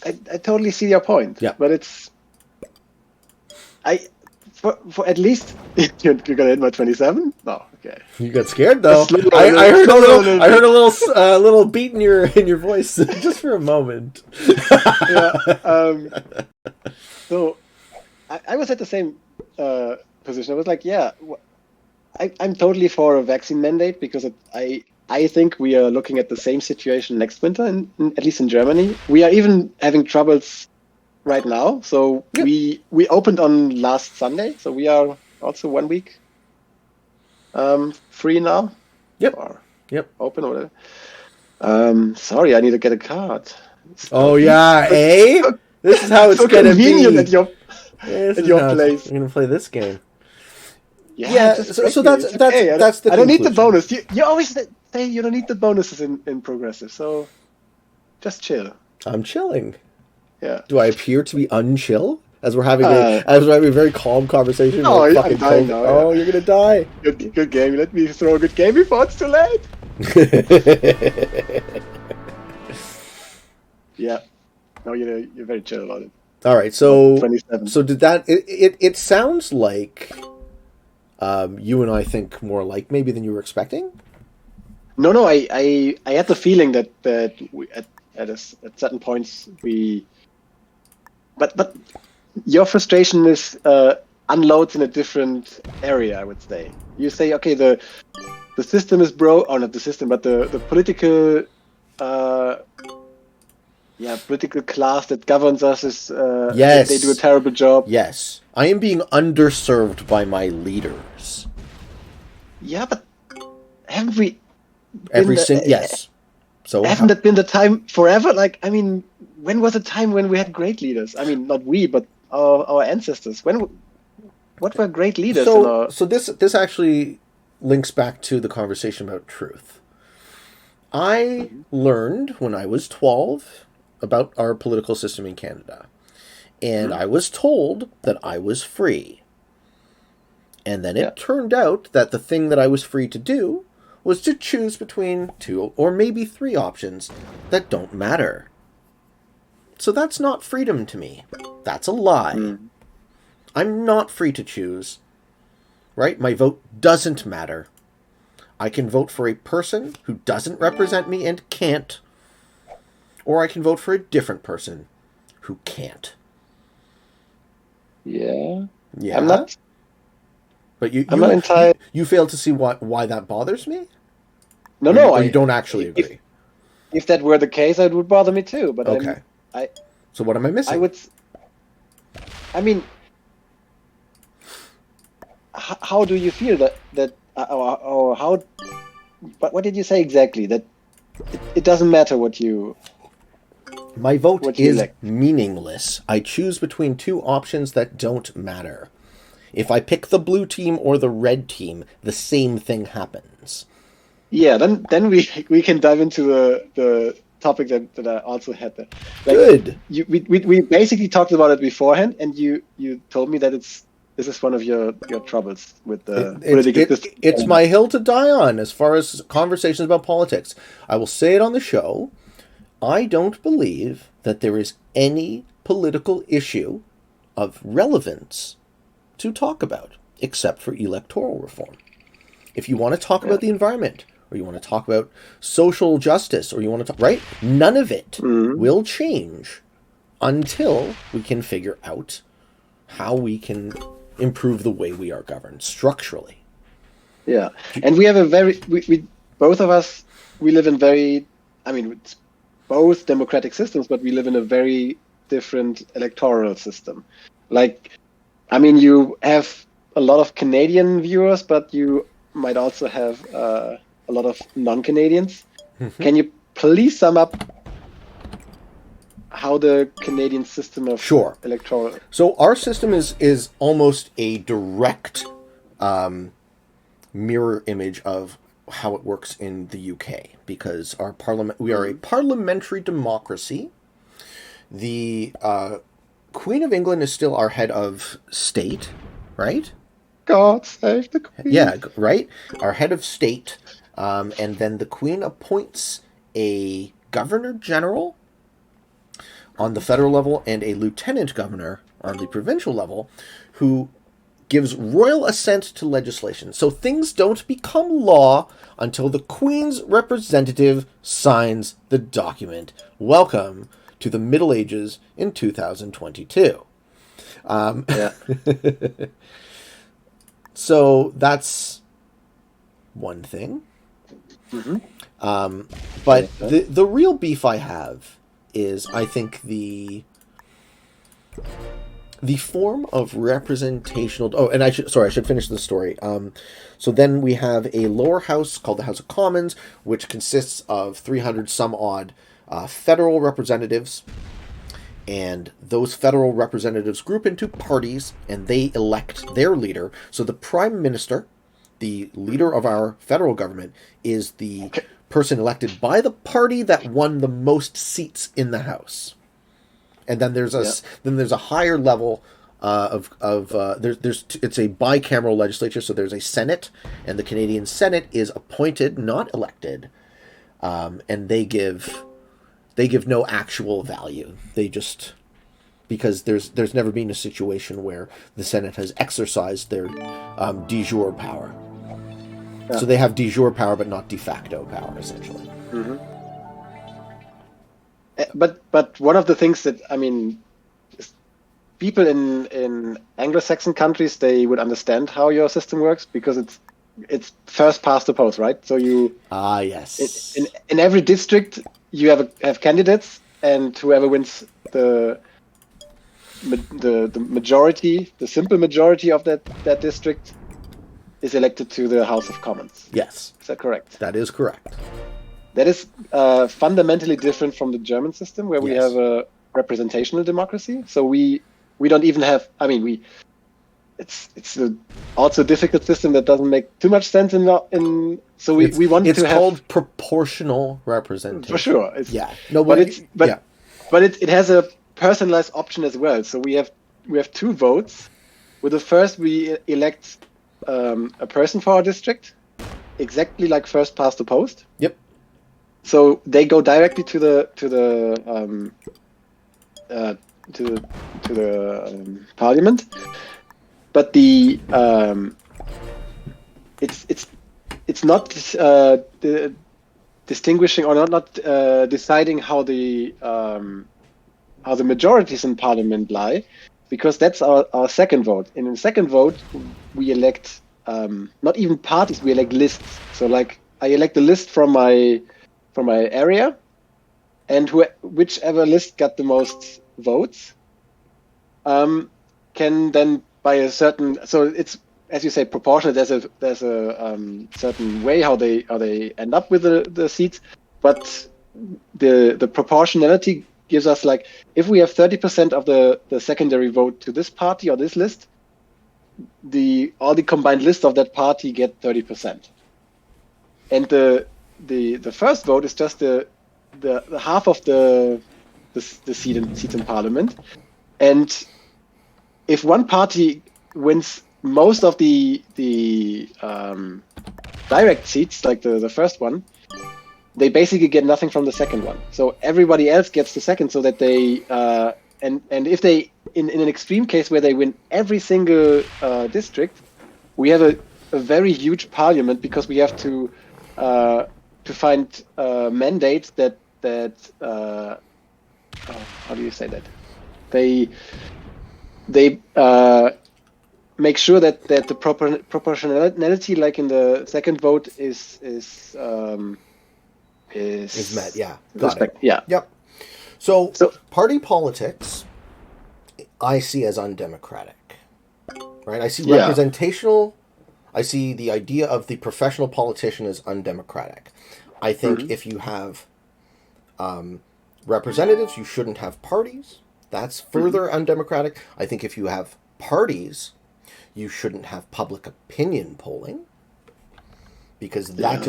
I totally see your point. Yeah. But it's for at least you're gonna hit my 27? No, okay. You got scared though. Slow I heard a little. little I heard a little beat in your voice just for a moment. Yeah. So I was at the same position. I was like, yeah, I'm totally for a vaccine mandate because I think we are looking at the same situation next winter, at least in Germany. We are even having troubles right now. So Yep. we opened on last Sunday. So we are also 1 week free now. Yep. Or Yep. open or whatever. Sorry, I need to get a card. Oh yeah, eh? This is how it's so gonna convenient be. at your place. We're gonna play this game. Yeah, so that's okay. that's the I don't need the conclusion. bonus. You always say you don't need the bonuses in progressive, so just chill. I'm chilling. Yeah. Do I appear to be unchill as we're having a very calm conversation? No, about I'm fucking dying COVID? now, Oh, yeah. you're gonna die. Good game. Let me throw a good game before it's too late. Yeah. No, you're very chill about it. All right, so 27. So did that? It sounds like you and I think more alike maybe than you were expecting. No. I had the feeling that we, at certain points we. But your frustration is unloads in a different area, I would say. You say, okay, the system is or not the system, but the political political class that governs us is Yes. they do a terrible job. Yes, I am being underserved by my leaders. Yeah, but haven't we Yes. So haven't it been the time forever? Like, I mean, when was a time when we had great leaders? I mean, not we, but our ancestors. What were great leaders? So this actually links back to the conversation about truth. I learned when I was 12 about our political system in Canada, and I was told that I was free. And then it turned out that the thing that I was free to do was to choose between 2 or maybe 3 options that don't matter. So that's not freedom to me. That's a lie. I'm not free to choose. Right? My vote doesn't matter. I can vote for a person who doesn't represent me and can't. Or I can vote for a different person who can't. Yeah. Yeah. I'm not. But I'm not entirely. You fail to see why that bothers me? No, you don't actually agree. If that were the case, it would bother me too. But okay. So what am I missing? I mean, how do you feel or how? What did you say exactly? That it doesn't matter what you. My vote what you is elect. meaningless. I choose between 2 options that don't matter. If I pick the blue team or the red team, the same thing happens. Yeah, then we can dive into the topic that I also had there. Like, Good. We basically talked about it beforehand, and you told me that this is one of your troubles with the political. It's my hill to die on as far as conversations about politics. I will say it on the show. I don't believe that there is any political issue of relevance to talk about, except for electoral reform. If you want to talk about the environment, or you want to talk about social justice, or you want to talk, right? None of it will change until we can figure out how we can improve the way we are governed structurally. Yeah, and we have we both of us, we live in it's both democratic systems, but we live in a very different electoral system. Like, I mean, you have a lot of Canadian viewers, but you might also have a lot of non-Canadians. Can you please sum up how the Canadian system of electoral? So our system is almost a direct mirror image of how it works in the UK, because we are a parliamentary democracy. The Queen of England is still our head of state, right? God save the Queen. Yeah, right? Our head of state. And then the Queen appoints a governor general on the federal level and a lieutenant governor on the provincial level who gives royal assent to legislation. So things don't become law until the Queen's representative signs the document. Welcome to the Middle Ages in 2022. Yeah. So that's one thing. But the real beef I have is, I think, the form of representational. Oh, and I should finish the story. So then we have a lower house called the House of Commons, which consists of 300 some odd federal representatives, and those federal representatives group into parties, and they elect their leader. So the Prime Minister, the leader of our federal government, is the person elected by the party that won the most seats in the House. And then there's a higher level it's a bicameral legislature. So there's a Senate, and the Canadian Senate is appointed, not elected, and they give no actual value. They just, because there's never been a situation where the Senate has exercised their de jure power. Yeah. So they have de jure power, but not de facto power, essentially. Mm-hmm. But one of the things that, I mean, people in Anglo-Saxon countries, they would understand how your system works, because it's first past the post, right? So you yes. In every district you have candidates, and whoever wins the majority, the simple majority of that district, is elected to the House of Commons. Yes. Is that correct? That is correct. That is fundamentally different from the German system, where we have a representational democracy. So we don't even have. I mean, it's also a difficult system that doesn't make too much sense in. So we want to have. It's called proportional representation. For sure. But it has a personalized option as well. So we have two votes. With the first, we elect a person for our district, exactly like first past the post. Yep. So they go directly to the parliament, but it's not distinguishing or not deciding how the majorities in parliament lie, because that's our second vote. And in the second vote, we elect not even parties, we elect lists. So like I elect a list from my area, and whichever list got the most votes can then, by a certain, so it's, as you say, proportional. There's a certain way how they end up with the seats, but the proportionality gives us, like, if we have 30% of the secondary vote to this party or this list, all the combined lists of that party get 30%, and the first vote is just the half of the seats in parliament. And if one party wins most of the direct seats, like the first one, they basically get nothing from the second one. So everybody else gets the second, so that they and if they in an extreme case where they win every single district, we have a very huge parliament, because we have to find mandates that how do you say that? They make sure that the proportionality, like in the second vote, is met. Yeah. Got it. Yeah. Yep. So party politics, I see as undemocratic, right? I see representational. I see the idea of the professional politician as undemocratic. I think if you have representatives, you shouldn't have parties. That's further undemocratic. I think if you have parties, you shouldn't have public opinion polling, because that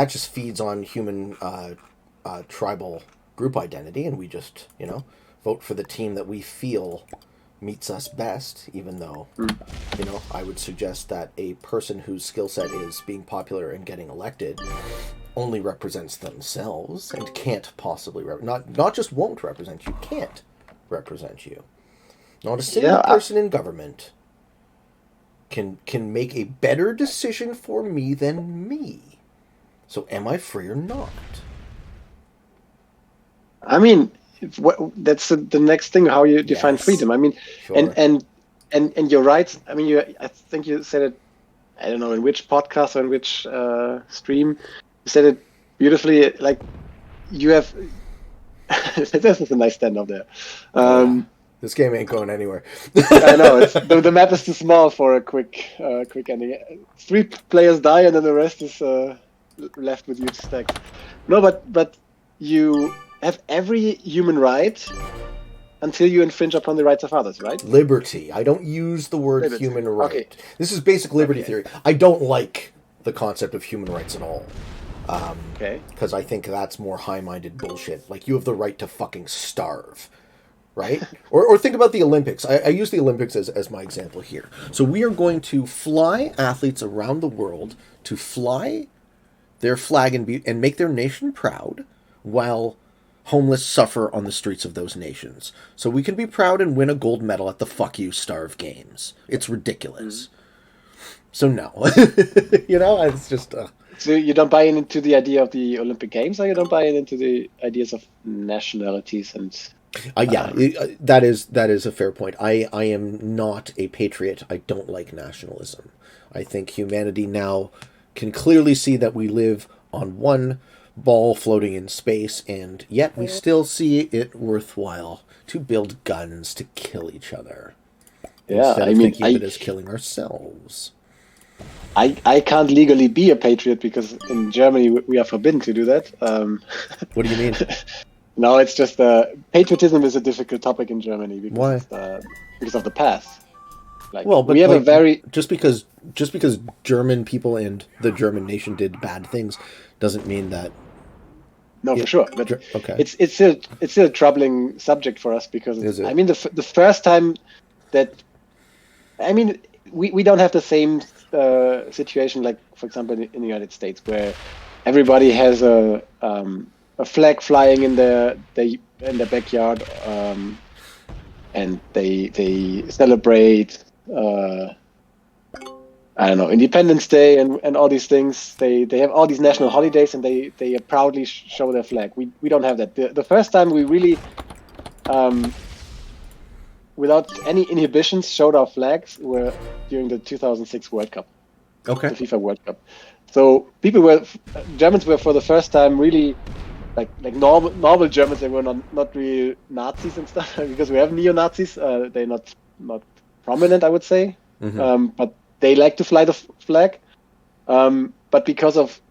just feeds on human tribal group identity, and we just vote for the team that we feel meets us best, even though, I would suggest that a person whose skill set is being popular and getting elected only represents themselves and can't possibly not just won't represent you, can't represent you. Not a single person in government can make a better decision for me than me. So am I free or not? I mean, that's the next thing, how you define freedom. I mean, sure. and you're right. I mean, I think you said it, I don't know in which podcast or in which stream, you said it beautifully. Like, you have, this is a nice stand-up there. This game ain't going anywhere. I know, the map is too small for a quick ending. 3 players die and then the rest is left with huge stacks. No, but you have every human right until you infringe upon the rights of others, right? Liberty. I don't use the word human right. Okay. This is basic liberty theory. I don't like the concept of human rights at all. Because I think that's more high-minded bullshit. Like, you have the right to fucking starve. Right? or think about the Olympics. I use the Olympics as my example here. So we are going to fly athletes around the world to fly their flag and make their nation proud while homeless suffer on the streets of those nations. So we can be proud and win a gold medal at the Fuck You Starve Games. It's ridiculous. So no. It's just... So you don't buy into the idea of the Olympic Games, or you don't buy into the ideas of nationalities and... that is a fair point. I am not a patriot. I don't like nationalism. I think humanity now can clearly see that we live on one ball floating in space, and yet we still see it worthwhile to build guns to kill each other. Instead of thinking of it as killing ourselves. I can't legally be a patriot because in Germany we are forbidden to do that. What do you mean? No, it's just patriotism is a difficult topic in Germany because because of the past. Like, but we have just because German people and the German nation did bad things doesn't mean that. No, for sure. But it's still a troubling subject for us because I mean the first time that we don't have the same situation like, for example, in the United States, where everybody has a flag flying in their backyard, and they celebrate I don't know, Independence Day and all these things. They have all these national holidays and they proudly show their flag. We don't have that. The first time we really without any inhibitions showed our flags were during the 2006 World Cup. Okay. The FIFA World Cup. So Germans were for the first time really like normal Germans. They were not really Nazis and stuff because we have neo-Nazis. They're not prominent, I would say. Mm-hmm. But they like to fly the flag. But because of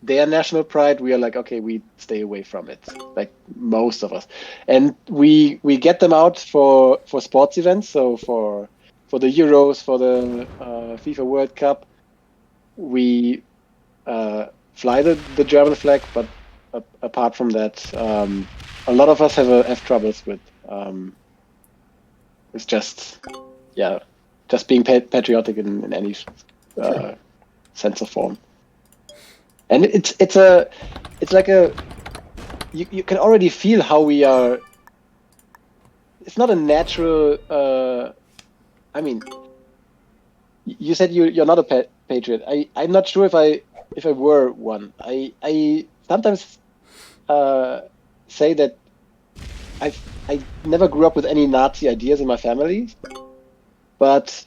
their national pride, we are like, okay, we stay away from it, like most of us. And we get them out for sports events. So for the Euros, for the FIFA World Cup, we fly the German flag. But apart from that, a lot of us have troubles with it's just being patriotic in any sense of form. And it's like you can already feel how we are. It's not a natural. I mean, you said you're not a patriot. I'm not sure if I were one. I sometimes say that I never grew up with any Nazi ideas in my family, but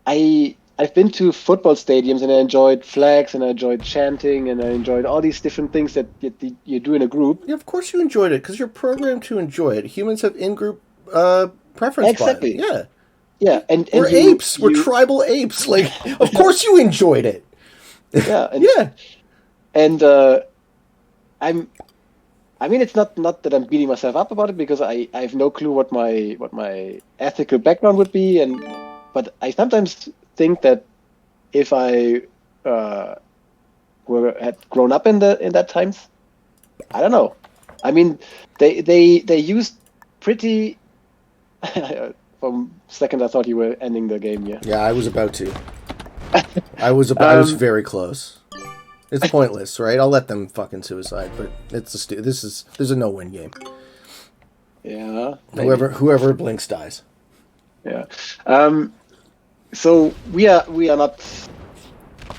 I've been to football stadiums and I enjoyed flags and I enjoyed chanting and I enjoyed all these different things that you do in a group. Yeah, of course you enjoyed it because you're programmed to enjoy it. Humans have in-group preference. Exactly. By it. Yeah. And we're apes. We're tribal apes. Like, of course you enjoyed it. Yeah. And I mean, it's not that I'm beating myself up about it because I have no clue what my ethical background would be, but I sometimes think that if I had grown up in that times, I don't know. I mean, they used pretty from second I thought you were ending the game. Yeah. Yeah, I was about to. I was very close. It's pointless, right? I'll let them fucking suicide, but there's a no-win game. Yeah. Maybe. Whoever blinks dies. Yeah. So we are not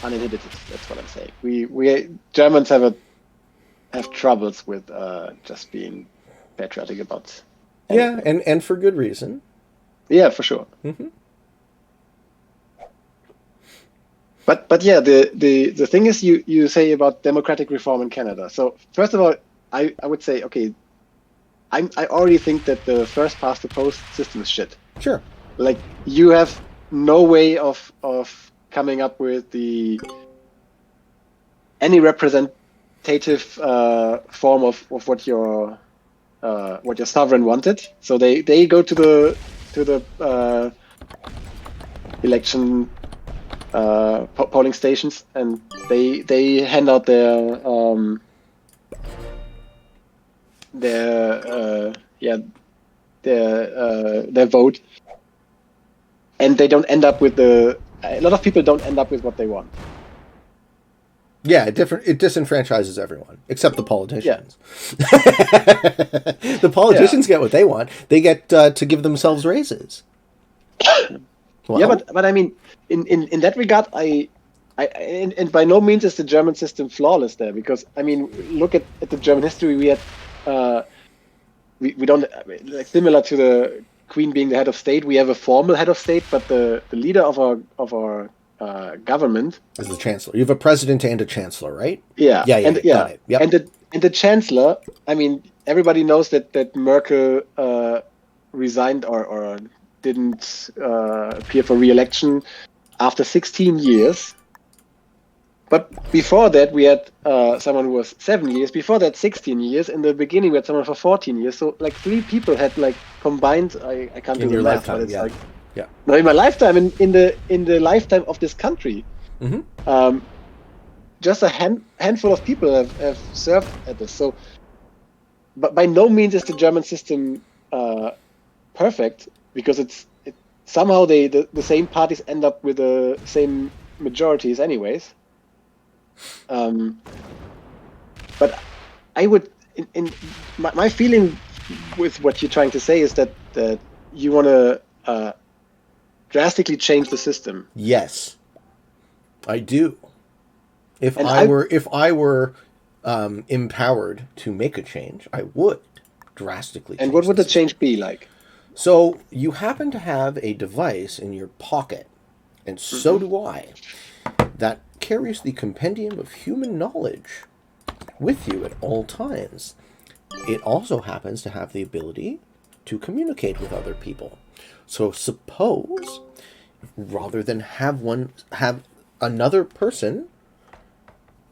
uninhibited. That's what I'm saying. We Germans have troubles with just being patriotic about anything. Yeah, and for good reason. Yeah, for sure. Mm-hmm. But yeah, the thing is, you say about democratic reform in Canada. So first of all, I would say, okay, I already think that the first past the post system is shit. Sure. Like, you have no way of coming up with any representative form of what your sovereign wanted. So they go to the election polling stations, and they hand out their vote, and they don't end up with a lot of people don't end up with what they want. Yeah, it disenfranchises everyone except the politicians. Yeah. The politicians get what they want. They get to give themselves raises. Well, yeah, but I mean, in that regard, and by no means is the German system flawless there, because I mean, look at the German history. We had we don't, like, similar to the Queen being the head of state. We have a formal head of state, but the leader of our government is the chancellor. You have a president and a chancellor, right? Yeah, yeah. Got it. Yep. And the chancellor. I mean, everybody knows that Merkel resigned or didn't appear for re-election after 16 years. But before that, we had someone who was 7 years. Before that, 16 years. In the beginning, we had someone for 14 years. So, like, 3 people had, like, combined. I can't do the math, but it's like, yeah. No, in my lifetime, in the lifetime of this country, just a handful of people have served at this. So, but by no means is the German system perfect, because somehow the same parties end up with the same majorities anyways. But I would, in my feeling with what you're trying to say is that you want to drastically change the system. Yes, I do. If I were empowered to make a change, I would drastically. And what would the change be like? So you happen to have a device in your pocket, and so do I, that carries the compendium of human knowledge with you at all times. It also happens to have the ability to communicate with other people. So suppose, rather than have another person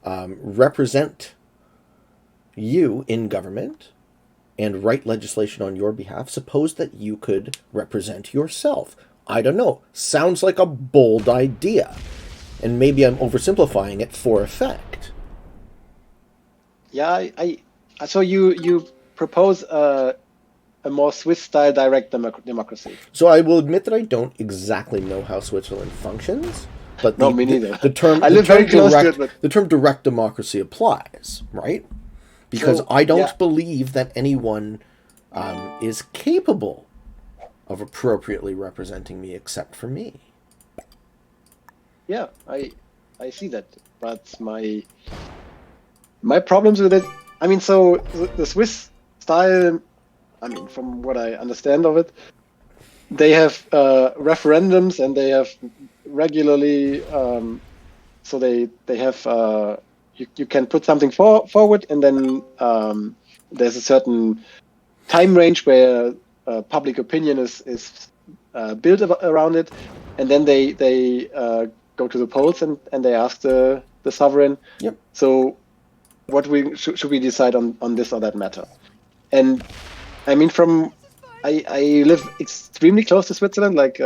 represent you in government and write legislation on your behalf, suppose that you could represent yourself. I don't know. Sounds like a bold idea. And maybe I'm oversimplifying it for effect. Yeah, so you propose a more Swiss-style direct democracy. So I will admit that I don't exactly know how Switzerland functions, but no, me neither. The term direct democracy applies, right? Because I don't believe that anyone is capable of appropriately representing me except for me. Yeah, I see that, but my problems with it. I mean, so the Swiss style. I mean, from what I understand of it, they have referendums, and they have regularly. So they have you can put something forward, and then there's a certain time range where public opinion is built around it, and then they go to the polls and they ask the sovereign. Yep. So what should we decide on this or that matter? And I mean, I live extremely close to Switzerland. Like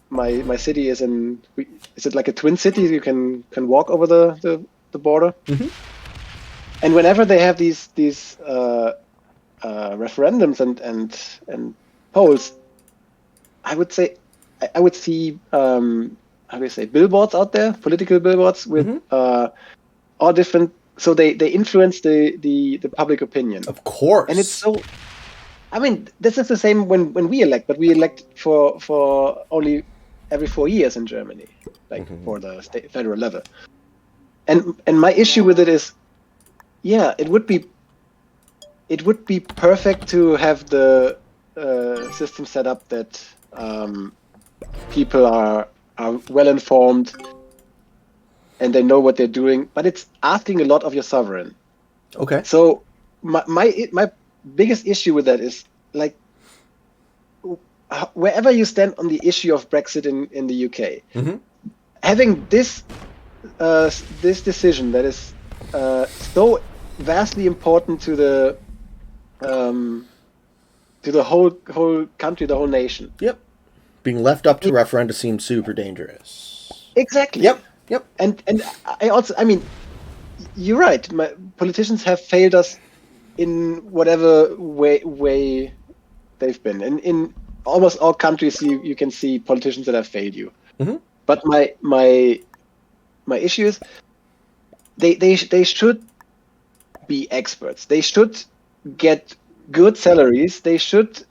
my city is it like a twin city? You can walk over the border. Mm-hmm. And whenever they have these referendums and polls, I would say I would see how do you say, billboards out there, political billboards with all different. So they influence the public opinion. Of course. And it's so. I mean, this is the same when we elect, but we elect for only every 4 years in Germany, like for the federal level. And my issue with it is, yeah, it would be perfect to have the system set up that people are well informed and they know what they're doing, but it's asking a lot of your sovereign. Okay. So my biggest issue with that is, like, wherever you stand on the issue of Brexit in the UK, having this decision that is so vastly important to the whole country, the whole nation. Yep. Being left up to referenda seems super dangerous. Exactly. Yep. And I mean, you're right. Politicians have failed us in whatever way they've been. In almost all countries, you can see politicians that have failed you. But my issue is they should be experts. They should get good salaries. They should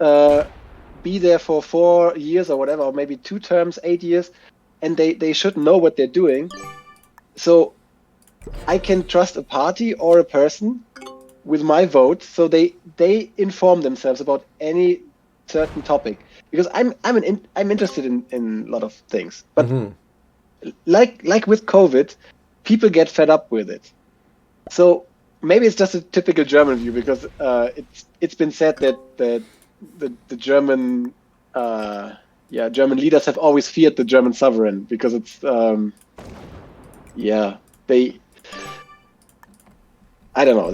be there for 4 years or whatever, or maybe 2 terms, 8 years, and they should know what they're doing. So I can trust a party or a person with my vote, so they inform themselves about any certain topic, because I'm interested in a lot of things, but like with COVID, people get fed up with it. So maybe it's just a typical German view, because it's been said that the German German leaders have always feared the German sovereign, because it's I don't know.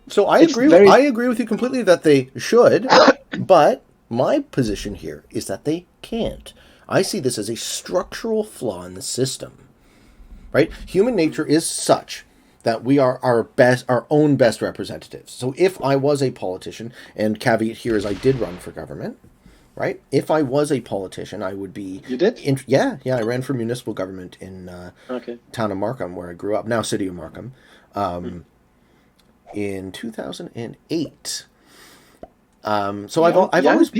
So I agree with you completely that they should, but my position here is that they can't. I see this as a structural flaw in the system. Right? Human nature is such that we are our own best representatives. So if I was a politician, and caveat here is I did run for government, right? If I was a politician, I would be... You did? Yeah, I ran for municipal government in town of Markham, where I grew up, now city of Markham, in 2008. So I've always...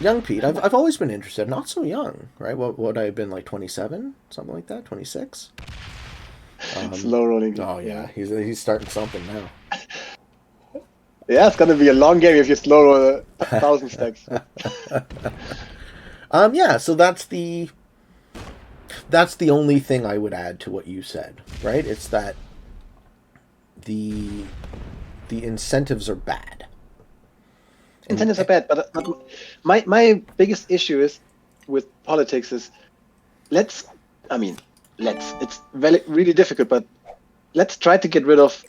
Young Pete. I've always been interested. Not so young, right? What would I have been, like 27? Something like that? 26? Slow rolling. Oh yeah, he's starting something now. Yeah, it's gonna be a long game if you slow roll 1,000 stacks. So that's the only thing I would add to what you said, right? It's that the incentives are bad. Incentives are bad, but my biggest issue is with politics is it's really difficult, but let's try to get rid of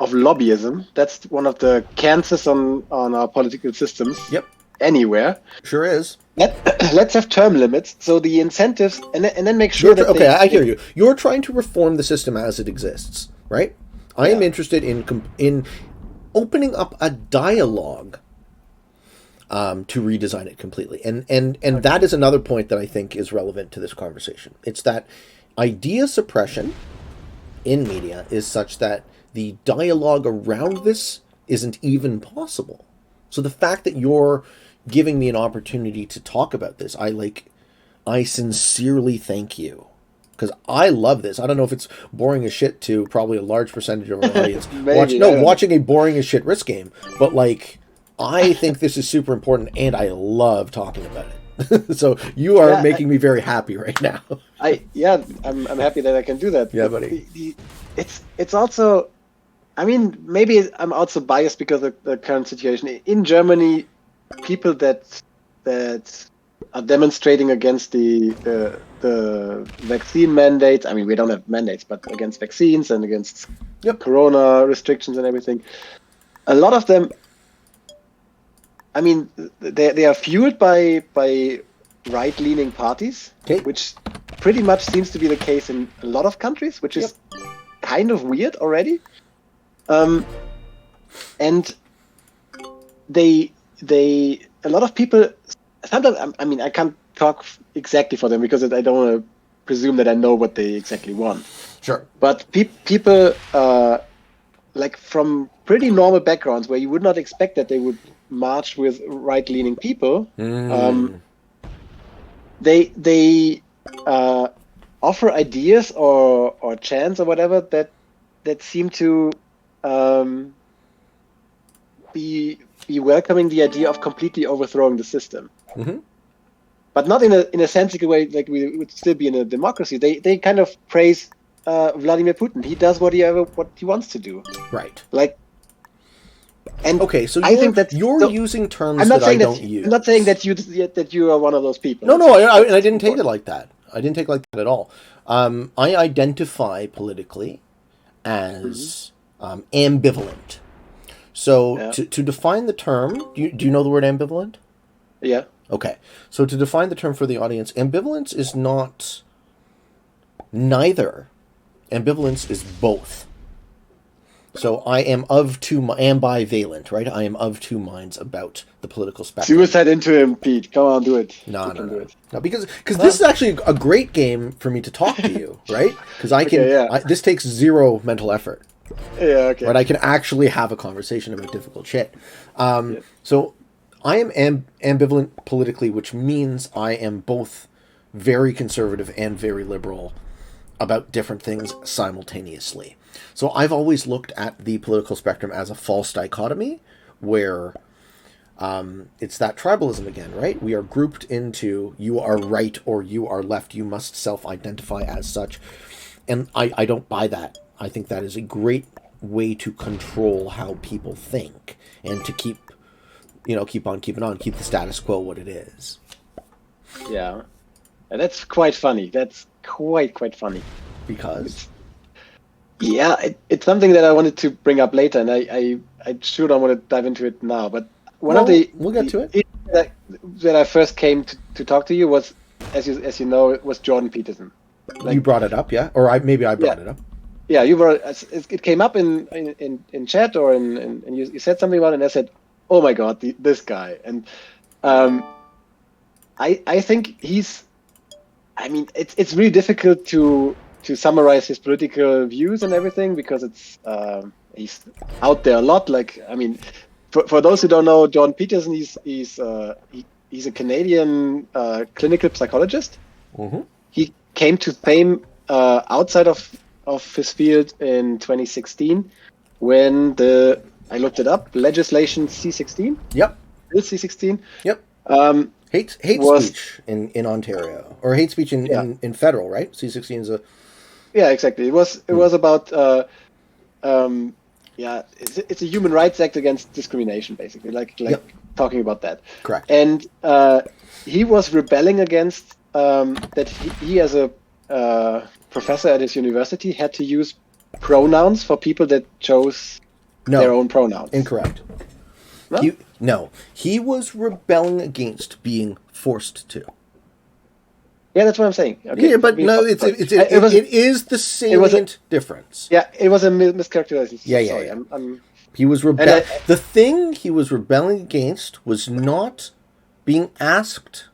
lobbyism. That's one of the cancers on our political systems. Yep. Anywhere. Sure is. Let's have term limits, so the incentives, and then make sure I hear you. You're trying to reform the system as it exists, right? I am interested in opening up a dialogue to redesign it completely. And that is another point that I think is relevant to this conversation. It's that idea suppression in media is such that the dialogue around this isn't even possible. So the fact that you're giving me an opportunity to talk about this, I sincerely thank you. Because I love this. I don't know if it's boring as shit to probably a large percentage of our audience. Watching a boring as shit risk game. But I think this is super important, and I love talking about it. So you are making me very happy right now. I'm happy that I can do that. Yeah, buddy. It's also, maybe I'm also biased because of the current situation in Germany. People that are demonstrating against the vaccine mandates. We don't have mandates, but against vaccines and against Corona restrictions and everything. A lot of them. They are fueled by right-leaning parties, which pretty much seems to be the case in a lot of countries, which is kind of weird already. And they a lot of people, sometimes, I mean, I can't talk exactly for them because I don't want to presume that I know what they exactly want. Sure. But people, like from pretty normal backgrounds where you would not expect that they would march with right-leaning people, they offer ideas or chants or whatever that seem to be welcoming the idea of completely overthrowing the system. Mm-hmm. But not in a sensical way, like we would still be in a democracy. They kind of praise Vladimir Putin. He does what he wants to do. Right. Like, and okay, so I think that you're using terms that I don't use. I'm not saying that you are one of those people. No, I didn't take it like that. I didn't take it like that at all. I identify politically as ambivalent. So to define the term, do you know the word ambivalent? Yeah. Okay. So to define the term for the audience, ambivalence is not neither. Ambivalence is both. So I am ambivalent, right? I am of two minds about the political spectrum. Suicide into him, Pete. Come on, do it. No, because this is actually a great game for me to talk to you, right? Because I can. This takes zero mental effort. Yeah. Okay. Right. I can actually have a conversation about difficult shit. So I am ambivalent politically, which means I am both very conservative and very liberal about different things simultaneously. So I've always looked at the political spectrum as a false dichotomy where it's that tribalism again, right? We are grouped into you are right or you are left. You must self-identify as such. And I don't buy that. I think that is a great way to control how people think and to keep on keeping on, keep the status quo what it is. Yeah. And that's quite funny. That's quite funny. Because? It's something that I wanted to bring up later, and I sure don't want to dive into it now. But we'll get to it. That I first came to talk to you was, as you know, it was Jordan Peterson. Like, you brought it up, yeah? Or I brought it up. Yeah, you brought it came up in chat or and you said something about it, and I said, oh my God, this guy. And I think he's, I mean, it's really difficult to summarize his political views and everything because it's he's out there a lot. Like, I mean, for those who don't know, Jordan Peterson, he's a Canadian clinical psychologist. Mm-hmm. He came to fame outside of his field in 2016 when I looked it up, legislation C16. Yep. Bill C16. Yep. Hate speech in Ontario, or hate speech in federal, right? C16 is a. Yeah, exactly. It was about it's a human rights act against discrimination, basically, like talking about that. Correct. And he was rebelling against that he as a professor at his university had to use pronouns for people that chose their own pronouns. Incorrect. No? He was rebelling against being forced to. Yeah, that's what I'm saying. Okay. Yeah, but no, it is the salient difference. Yeah, it was a mischaracterization. Yeah. Sorry, he was the thing he was rebelling against was not being asked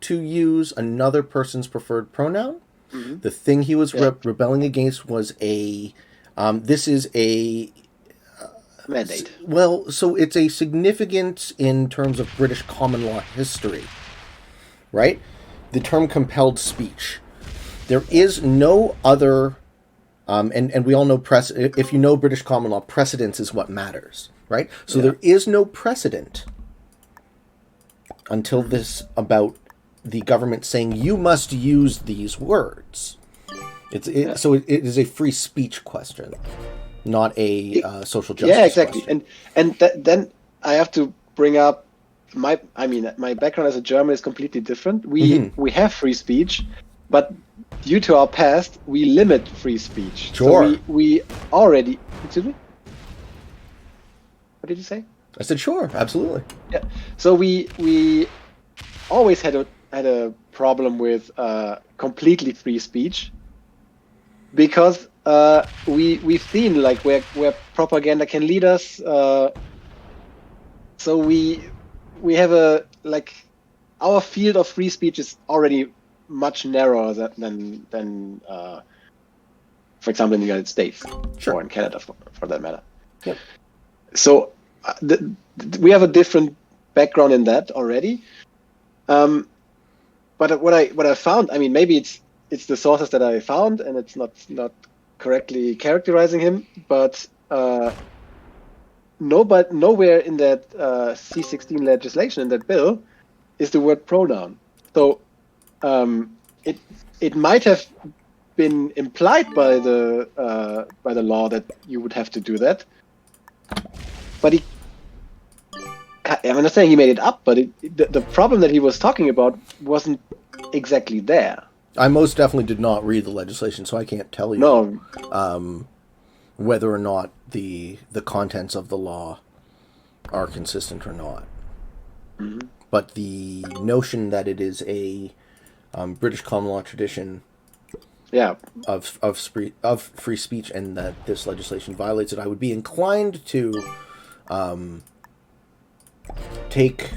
to use another person's preferred pronoun. Mm-hmm. The thing he was rebelling against was this is a mandate. Well, so it's a significance in terms of British common law history, right? The term compelled speech. There is no other, and we all know if you know British common law, precedence is what matters, right? So there is no precedent until this about the government saying you must use these words. So it is a free speech question, not a social justice. Yeah, exactly. Question. And then I have to bring up my background as a German is completely different. We have free speech, but due to our past, we limit free speech. Sure. So we already. Excuse me. What did you say? I said sure, absolutely. Yeah. So we always had a problem with completely free speech because we've seen like where propaganda can lead us. So we have a our field of free speech is already much narrower than for example, in the United States or in Canada, for that matter. Yep. So we have a different background in that already. But what I found, I mean, maybe it's the sources that I found, and it's not correctly characterizing him, but nowhere in that C-16 legislation, in that bill, is the word pronoun. So it might have been implied by the law that you would have to do that, but I'm not saying he made it up, but the problem that he was talking about wasn't exactly there. I most definitely did not read the legislation, so I can't tell you whether or not the contents of the law are consistent or not. Mm-hmm. But the notion that it is a British common law tradition of free speech and that this legislation violates it, I would be inclined to take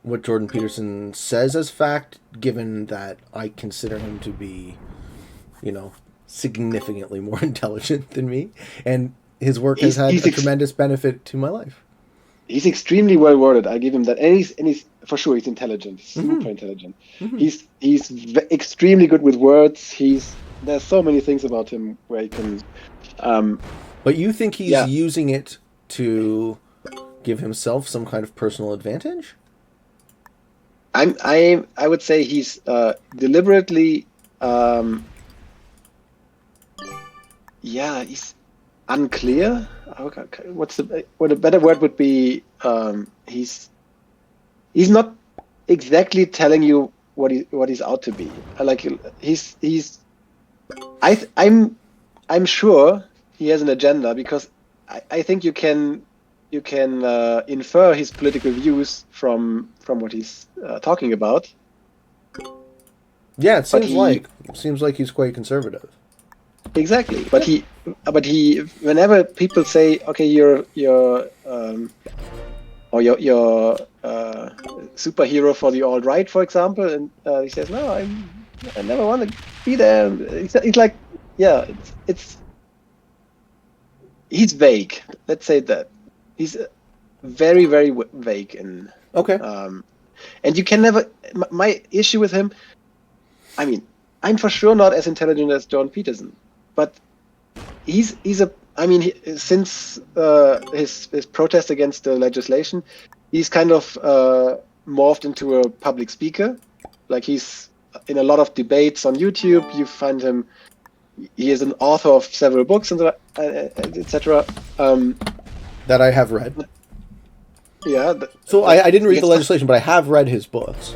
what Jordan Peterson says as fact, given that I consider him to be, significantly more intelligent than me, and his work has had a tremendous benefit to my life. He's extremely well worded. I give him that, and he's for sure he's intelligent, super intelligent. Mm-hmm. He's extremely good with words. There's so many things about him where he can. But you think he's using it to give himself some kind of personal advantage? I would say he's deliberately. He's unclear. What a better word would be? He's not exactly telling you what he's out to be. I'm sure he has an agenda, because I think you can infer his political views from what he's talking about. Yeah, it seems like he's quite conservative. Exactly, but he whenever people say, okay, you're superhero for the alt-right, for example, and he says, no, I never want to be there. It's like, he's vague. Let's say that he's very, very vague, and and you can never. My issue with him, I mean, I'm for sure not as intelligent as Jordan Peterson, but since his protest against the legislation, he's kind of morphed into a public speaker. Like, he's in a lot of debates on YouTube. You find him. He is an author of several books, and etc. That I have read. Yeah. So I didn't read the legislation, but I have read his books.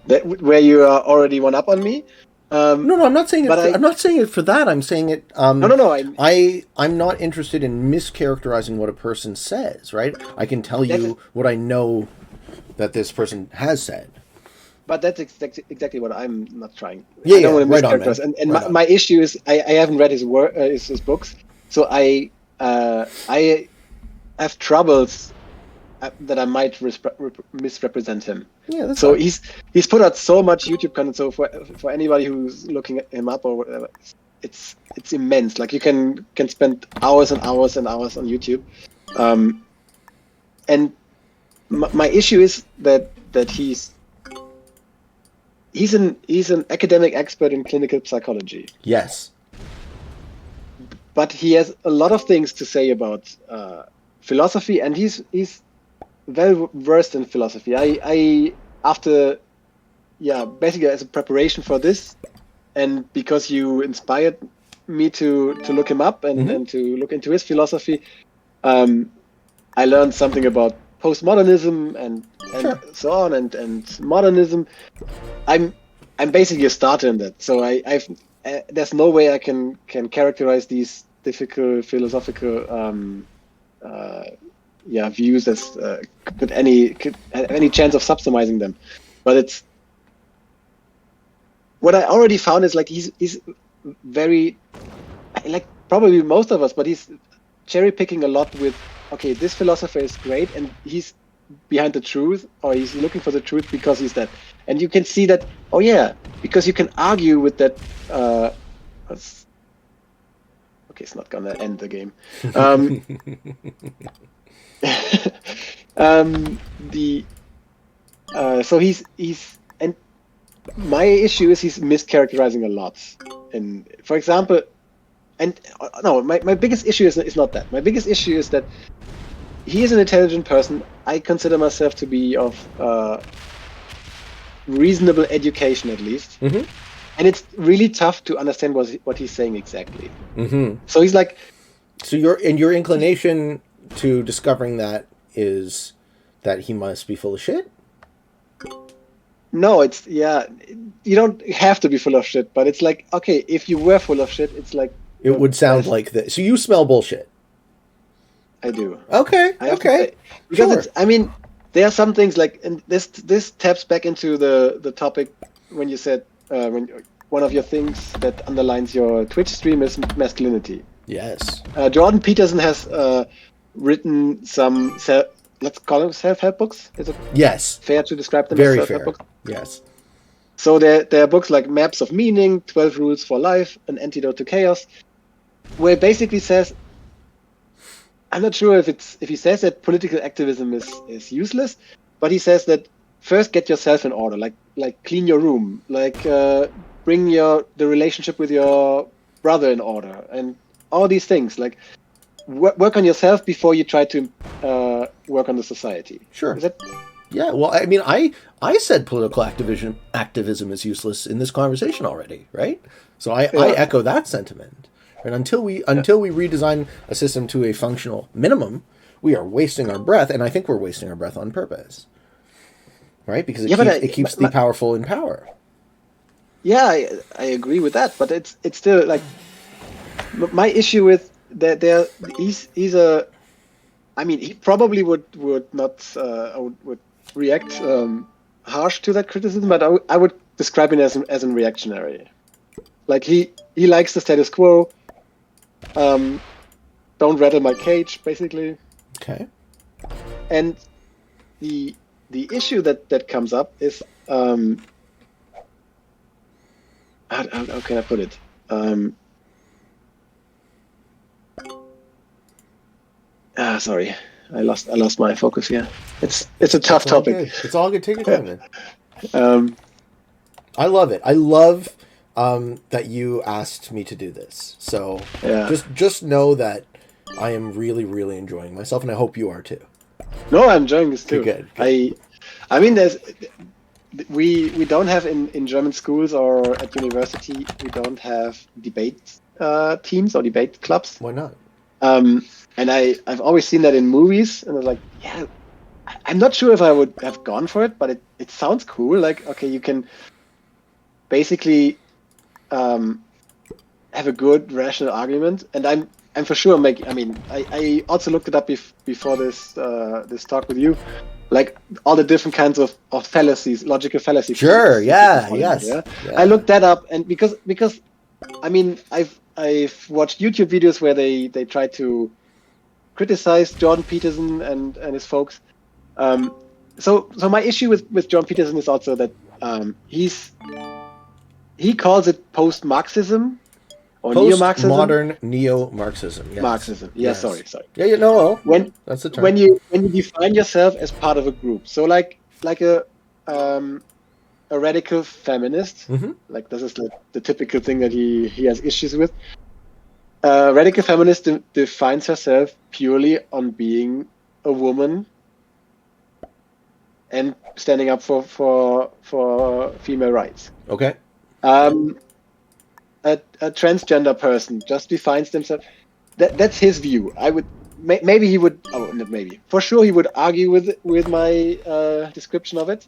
Where you are already one up on me. No, I'm not saying it. I'm not saying it for that. I'm saying it. No. I'm not interested in mischaracterizing what a person says. Right? I can tell you what I know that this person has said. But that's exactly what I'm not trying. Yeah, I don't want to mischaracterize. Right and my issue is I haven't read his books, so I have troubles that I might misrepresent him. Yeah, that's so fine. He's put out so much YouTube content. So for anybody who's looking him up or whatever, it's immense. Like, you can spend hours and hours and hours on YouTube. And my issue is that he's an academic expert in clinical psychology. Yes. But he has a lot of things to say about philosophy, and he's well versed in philosophy. Basically as a preparation for this, and because you inspired me to look him up and to look into his philosophy, I learned something about postmodernism and so on, and modernism. I'm basically a starter in that, so there's no way I can characterize these difficult philosophical views as could have any chance of subsumizing them. But it's what I already found is, like, he's very, like probably most of us, but he's cherry picking a lot with, okay, this philosopher is great, and he's behind the truth, or he's looking for the truth because he's that. And you can see that, oh yeah, because you can argue with that. Okay, it's not gonna end the game. So he's and my issue is he's mischaracterizing a lot. And for example, and no, my biggest issue is not that. My biggest issue is that he is an intelligent person. I consider myself to be of reasonable education, at least. Mm-hmm. And it's really tough to understand what he's saying exactly. Mm-hmm. So he's like... So your inclination to discovering that is that he must be full of shit? No, it's... Yeah, you don't have to be full of shit, but it's like, okay, if you were full of shit, it's like... It would sound like this. So you smell bullshit? I do. Okay, okay. Because sure. it's... I mean, there are some things like... And this taps back into the topic when you said... when one of your things that underlines your Twitch stream is masculinity. Yes. Jordan Peterson has written some, let's call them self-help books. Is it fair to describe them Very as self-help fair. books? Yes. So there are books like Maps of Meaning, 12 Rules for Life, An Antidote to Chaos, where it basically says, I'm not sure if he says that political activism is useless, but he says that first get yourself in order, like clean your room, like bring the relationship with your brother in order, and all these things. Like work on yourself before you try to work on the society. Sure. Is that... Yeah. Well, I mean, I said political activism is useless in this conversation already, right? So I echo that sentiment. And until we redesign a system to a functional minimum, we are wasting our breath, and I think we're wasting our breath on purpose. Right? Because it keeps the powerful in power. Yeah, I agree with that, but it's still like my issue with that. He's a. I mean, he probably would not would react harsh to that criticism, but I would describe him as a reactionary. Like he likes the status quo. Don't rattle my cage, basically. Okay. And the issue that comes up is how can I put it? Sorry, I lost my focus here. It's a tough topic. Good. It's all good. Take your time, man. I love it. I love that you asked me to do this. So just know that I am really, really enjoying myself, and I hope you are too. No, I'm enjoying this too. Good. I mean, we don't have in German schools or at university, we don't have debate teams or debate clubs. Why not? And I've always seen that in movies, and I was like, yeah, I'm not sure if I would have gone for it, but it sounds cool. Like, okay, you can basically have a good rational argument, and I'm for sure making. I mean, I also looked it up before this talk with you, like all the different kinds of fallacies, logical fallacies. Sure. Yeah. Yes. Yeah? I looked that up, and because I mean, I've watched YouTube videos where they try to criticize Jordan Peterson and his folks. So my issue with Jordan Peterson is also that he calls it post-Marxism or neo-Marxism. Modern neo-Marxism. Yes. Marxism. Yeah. Yes. Sorry. Yeah. No. Well, that's the term. When you define yourself as part of a group, so like a radical feminist, mm-hmm. like this is like the typical thing that he has issues with. Radical feminist defines herself purely on being a woman and standing up for female rights. Okay. A transgender person just defines themselves. That's his view. I would maybe he would. Oh, not maybe. For sure, he would argue with my description of it.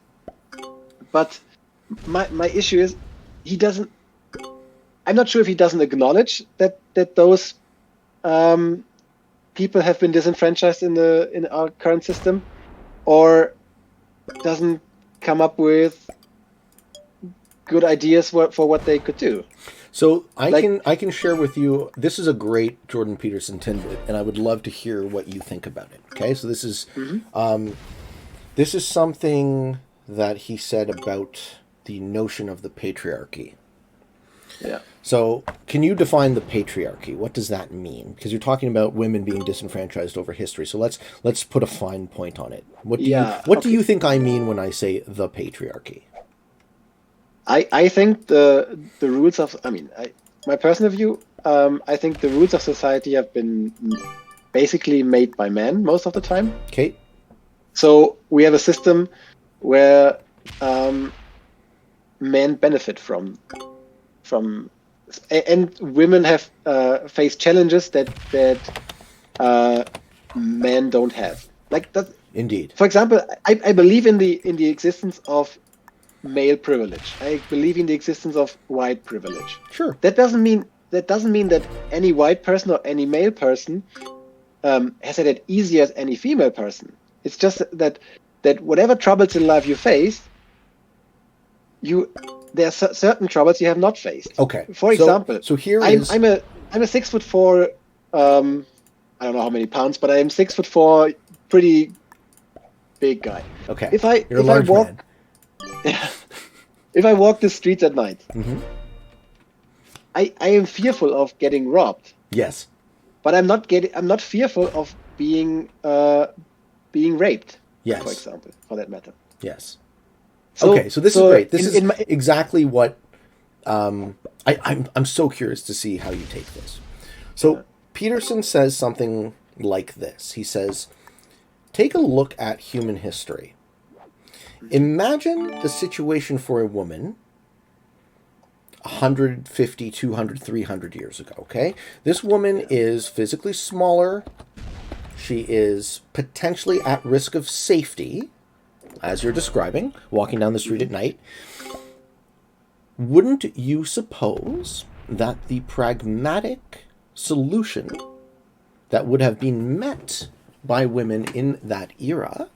But my issue is he doesn't. I'm not sure if he doesn't acknowledge that those people have been disenfranchised in our current system, or doesn't come up with good ideas for what they could do. So I can share with you. This is a great Jordan Peterson tidbit, and I would love to hear what you think about it. Okay, so this is. Mm-hmm. This is something that he said about the notion of the patriarchy. Yeah. So, can you define the patriarchy? What does that mean? Because you're talking about women being disenfranchised over history. So let's put a fine point on it. What do you think I mean when I say the patriarchy? I think the roots of, my personal view, I think the roots of society have been basically made by men most of the time. Okay. So we have a system where men benefit from, and women have faced challenges that men don't have. Like that. Indeed. For example, I believe in the existence of male privilege. I believe in the existence of white privilege. Sure. That doesn't mean that any white person or any male person has had it easier as any female person. It's just that whatever troubles in life you face, there are certain troubles you have not faced. Okay. For example, so here I'm a 6'4". I don't know how many pounds, but I am 6'4", pretty big guy. Okay. If I walk, man. If I walk the streets at night, mm-hmm. I am fearful of getting robbed. Yes. But I'm not fearful of being raped. Yes. For example, for that matter. Yes. So this is great. This is exactly what I'm so curious to see how you take this. So Peterson says something like this. He says, take a look at human history. Imagine the situation for a woman 150, 200, 300 years ago, okay? This woman is physically smaller. She is potentially at risk of safety, as you're describing, walking down the street at night. Wouldn't you suppose that the pragmatic solution that would have been met by women in that era,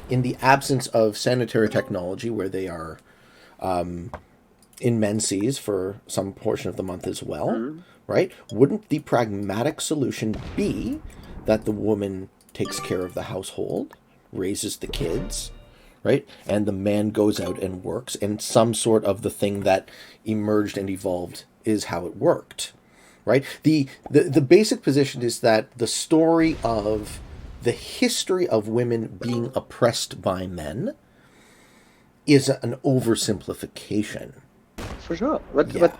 in the absence of sanitary technology where they are in menses for some portion of the month as well, right? Wouldn't the pragmatic solution be that the woman takes care of the household, raises the kids, right? And the man goes out and works, and some sort of the thing that emerged and evolved is how it worked, right? The basic position is that the story of the history of women being oppressed by men is an oversimplification. For sure, but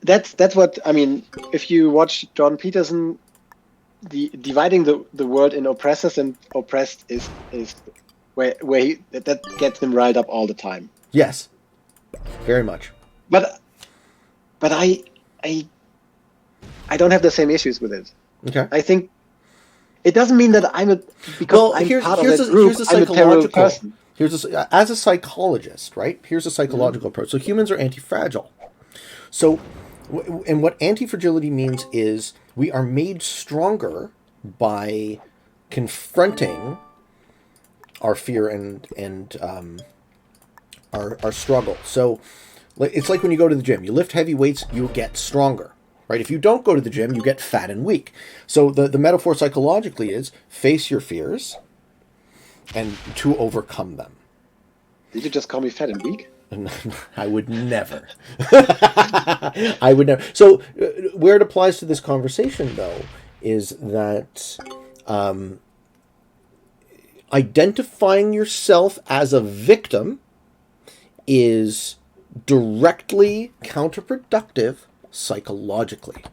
that's what I mean. If you watch John Peterson, dividing the world in oppressors and oppressed is where that gets him riled up all the time. Yes, very much. But I don't have the same issues with it. Okay. I think it doesn't mean that I'm part of that group. I'm a terrible person. As a psychologist, right? Here's a psychological approach. So humans are anti-fragile. So, and what anti-fragility means is we are made stronger by confronting our fear and our struggle. So, it's like when you go to the gym. You lift heavy weights, you get stronger, right? If you don't go to the gym, you get fat and weak. So the metaphor psychologically is face your fears and to overcome them. Did you just call me fat and weak? I would never. I would never. So where it applies to this conversation, though, is that identifying yourself as a victim is directly counterproductive psychologically.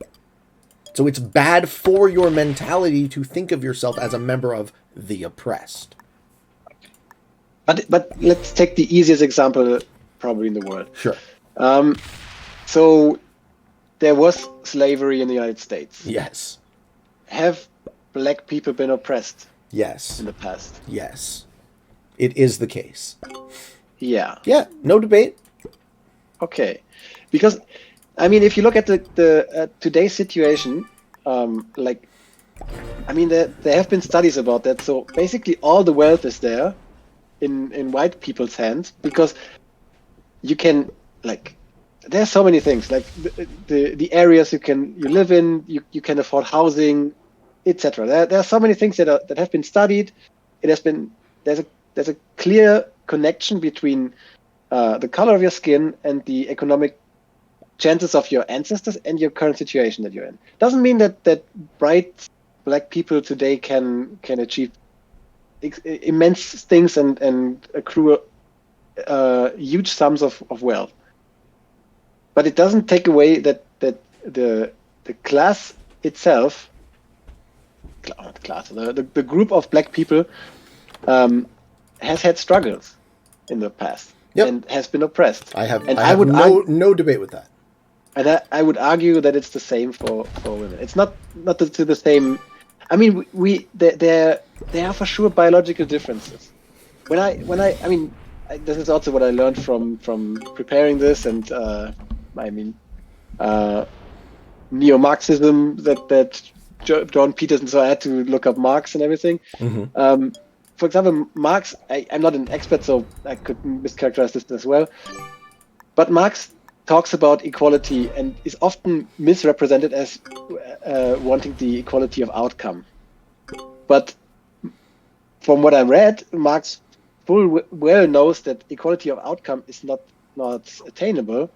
So it's bad for your mentality to think of yourself as a member of the oppressed. But let's take the easiest example probably in the world. Sure. So there was slavery in the United States. Yes. Have black people been oppressed? Yes. In the past? Yes. It is the case. Yeah. Yeah, no debate. Okay. Because, I mean, if you look at the today's situation, there have been studies about that. So basically all the wealth is there in white people's hands, because you can, like, there are so many things, like the areas you live in, you can afford housing, etc. There are so many things that have been studied. There's there's a clear connection between the color of your skin and the economic chances of your ancestors and your current situation that you're in. Doesn't mean that bright black people today can achieve immense things and accrue huge sums of wealth. But it doesn't take away that the class itself, the group of black people has had struggles in the past and has been oppressed. I have no debate with that. And I would argue that it's the same for women. It's not to the same. I mean, there are for sure biological differences. This is also what I learned from preparing this, and neo-Marxism that John Peterson. So I had to look up Marx and everything. Mm-hmm. For example, Marx. I'm not an expert, so I could mischaracterize this as well. But Marx talks about equality and is often misrepresented as wanting the equality of outcome. But from what I read, Marx full well knows that equality of outcome is not attainable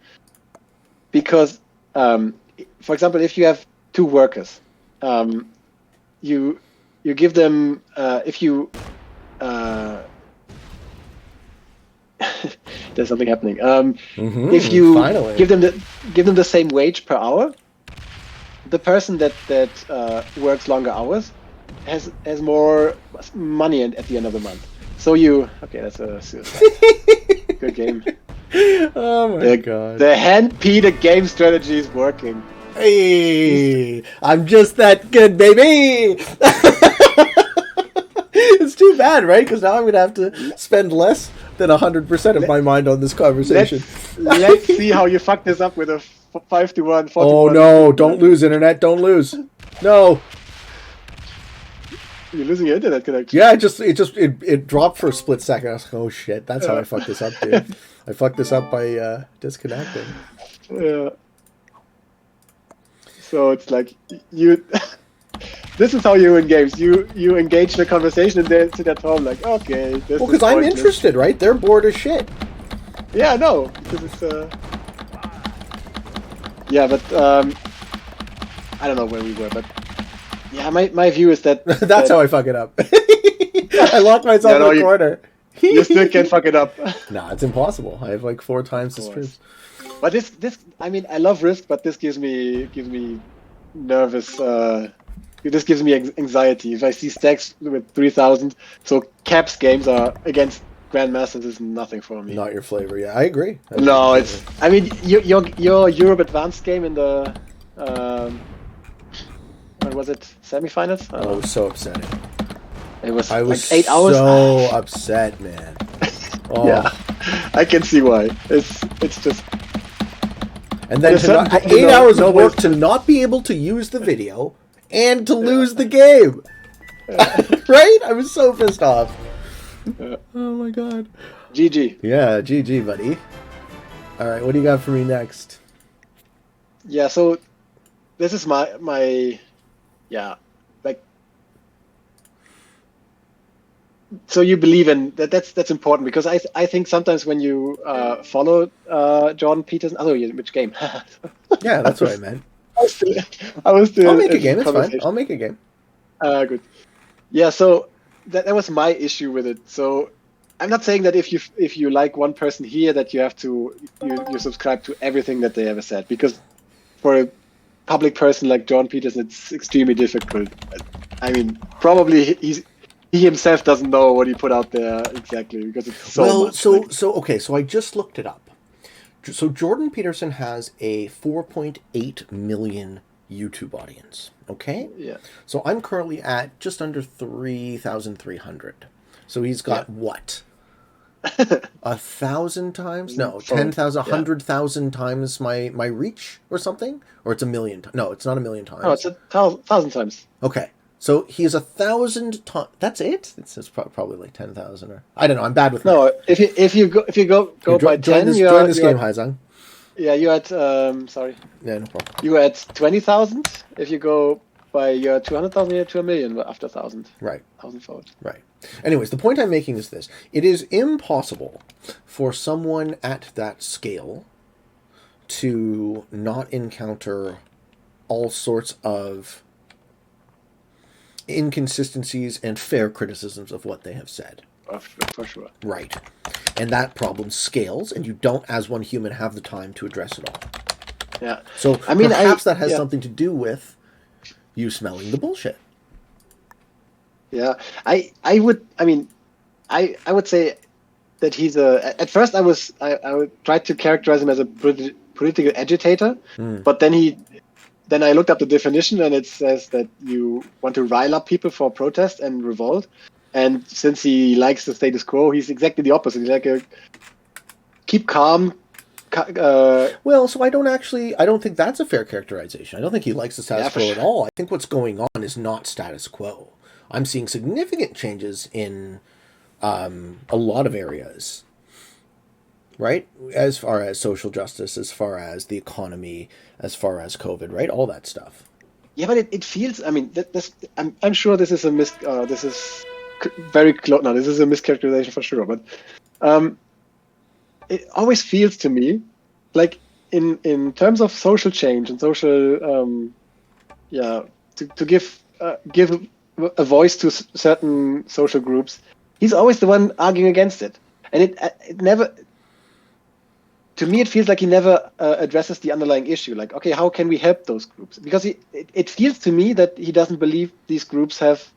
because, for example, if you have two workers, you give them there's something happening. If you give them the same wage per hour, the person that works longer hours has more money at the end of the month. So that's a suicide. Good game. Oh my god. The hand-Peter game strategy is working. Hey, I'm just that good, baby. It's too bad, right? Because now I'm going to have to spend less than 100% of my mind on this conversation. Let's see how you fuck this up with a 5-1, 4-1. Oh no! Don't lose, internet. Don't lose. No. You're losing your internet connection. Yeah, it dropped for a split second. I was like, oh shit, that's how I fucked this up, dude. I fucked this up by disconnecting. Yeah. So it's like you. This is how you win games. You engage the conversation and they sit at home like, okay. Well, because I'm interested, right? They're bored as shit. Yeah, no. Because it's yeah, but I don't know where we were, but yeah, my view is that that's how I fuck it up. I locked myself in the corner. You still can't fuck it up. Nah, it's impossible. I have like 4 times the strength. But this I mean, I love Risk, but this gives me nervous. This gives me anxiety. If I see stacks with 3,000, so caps games are against grandmasters is nothing for me. Not your flavor. Yeah, I agree. No, it's. I mean, your Europe Advanced game in the when was it? Semifinals? Oh, it was so upsetting. I was like 8 hours. So upset, man. Oh. Yeah, I can see why. It's just. And then 8 hours of work to not be able to use the video and to lose the game. Right? I was so pissed off. Oh my god. GG. Yeah, GG, buddy. Alright, what do you got for me next? Yeah, so this is my yeah, like, so you believe in that's important because I think sometimes when you follow Jordan Peterson, which game? Yeah, that's what I meant. I was still I'll make a game, it's fine. I'll make a game. Good. Yeah, so that was my issue with it. So I'm not saying that if you like one person here that you have to you subscribe to everything that they ever said, because for a public person like John Peterson, it's extremely difficult. I mean, probably he himself doesn't know what he put out there exactly because it's so much. So I just looked it up. So Jordan Peterson has a 4.8 million YouTube audience. Okay. Yeah. So I'm currently at just under 3,300. So he's got what? 1,000 times? No, 10,000, 100,000 times my reach or something? Or it's 1,000,000 times? No, it's not 1,000,000 times. Oh, it's 1,000 times. Okay. So he has 1,000 times. That's it? It's probably like 10,000 or I don't know. I'm bad with no. Math. If you go by 10, join this game, Heizung. Yeah, you at sorry. Yeah, no problem. You at 20,000. If you go by your 200,000 to a million after 1,000. Right. 1,000-fold. Right. Anyways, the point I'm making is this. It is impossible for someone at that scale to not encounter all sorts of inconsistencies and fair criticisms of what they have said. For sure. Right. And that problem scales, and you don't, as one human, have the time to address it all. Yeah. So perhaps that has something to do with you smelling the bullshit. Yeah. I would say that he's at first I would try to characterize him as a political agitator, but then I looked up the definition, and it says that you want to rile up people for protest and revolt. And since he likes the status quo, he's exactly the opposite. He's like keep calm. Well, so I don't think that's a fair characterization. I don't think he likes the status quo at all. I think what's going on is not status quo. I'm seeing significant changes in a lot of areas, right? As far as social justice, as far as the economy, as far as COVID, right? All that stuff. Yeah, but it feels. I mean, I'm sure this is this is very close. No, this is a mischaracterization for sure. But it always feels to me like in terms of social change and social, to give a voice to certain social groups, he's always the one arguing against it, and it never. To me, it feels like he never addresses the underlying issue. Like, okay, how can we help those groups? Because it feels to me that he doesn't believe these groups have.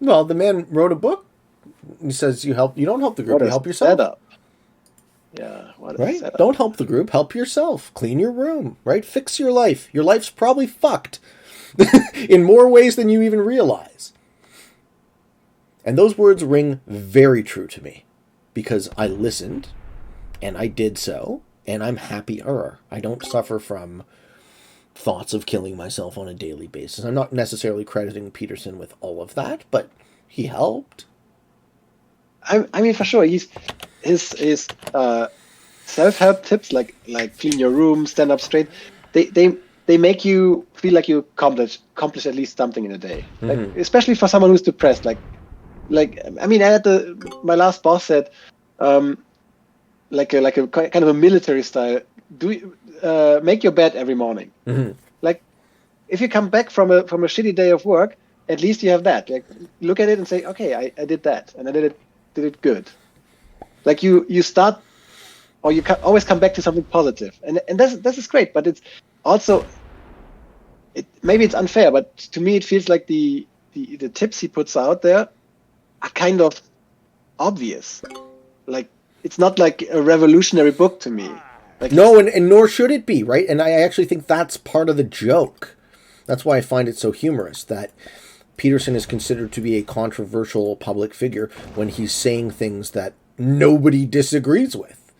Well, the man wrote a book. He says you don't help the group, you help yourself. Setup. Yeah, what right? Setup. Don't help the group, help yourself. Clean your room, right? Fix your life. Your life's probably fucked in more ways than you even realize. And those words ring very true to me because I listened and I did so, and I'm happier. I don't suffer from thoughts of killing myself on a daily basis. I'm not necessarily crediting Peterson with all of that, but he helped. I mean, for sure, his self-help tips like clean your room, stand up straight, they make you feel like you accomplish at least something in a day. Like, especially for someone who's depressed. Like I mean, I had my last boss said, like a kind of a military style. Make your bed every morning. Like, if you come back from a shitty day of work, at least you have that. Like, look at it and say, okay, I did that, and I did it good. Like you start, or you always come back to something positive, and this is great. But it's also, maybe it's unfair, but to me it feels like the tips he puts out there are kind of obvious. Like, it's not like a revolutionary book to me. Like, no, and nor should it be, right? And I actually think that's part of the joke. That's why I find it so humorous that Peterson is considered to be a controversial public figure when he's saying things that nobody disagrees with.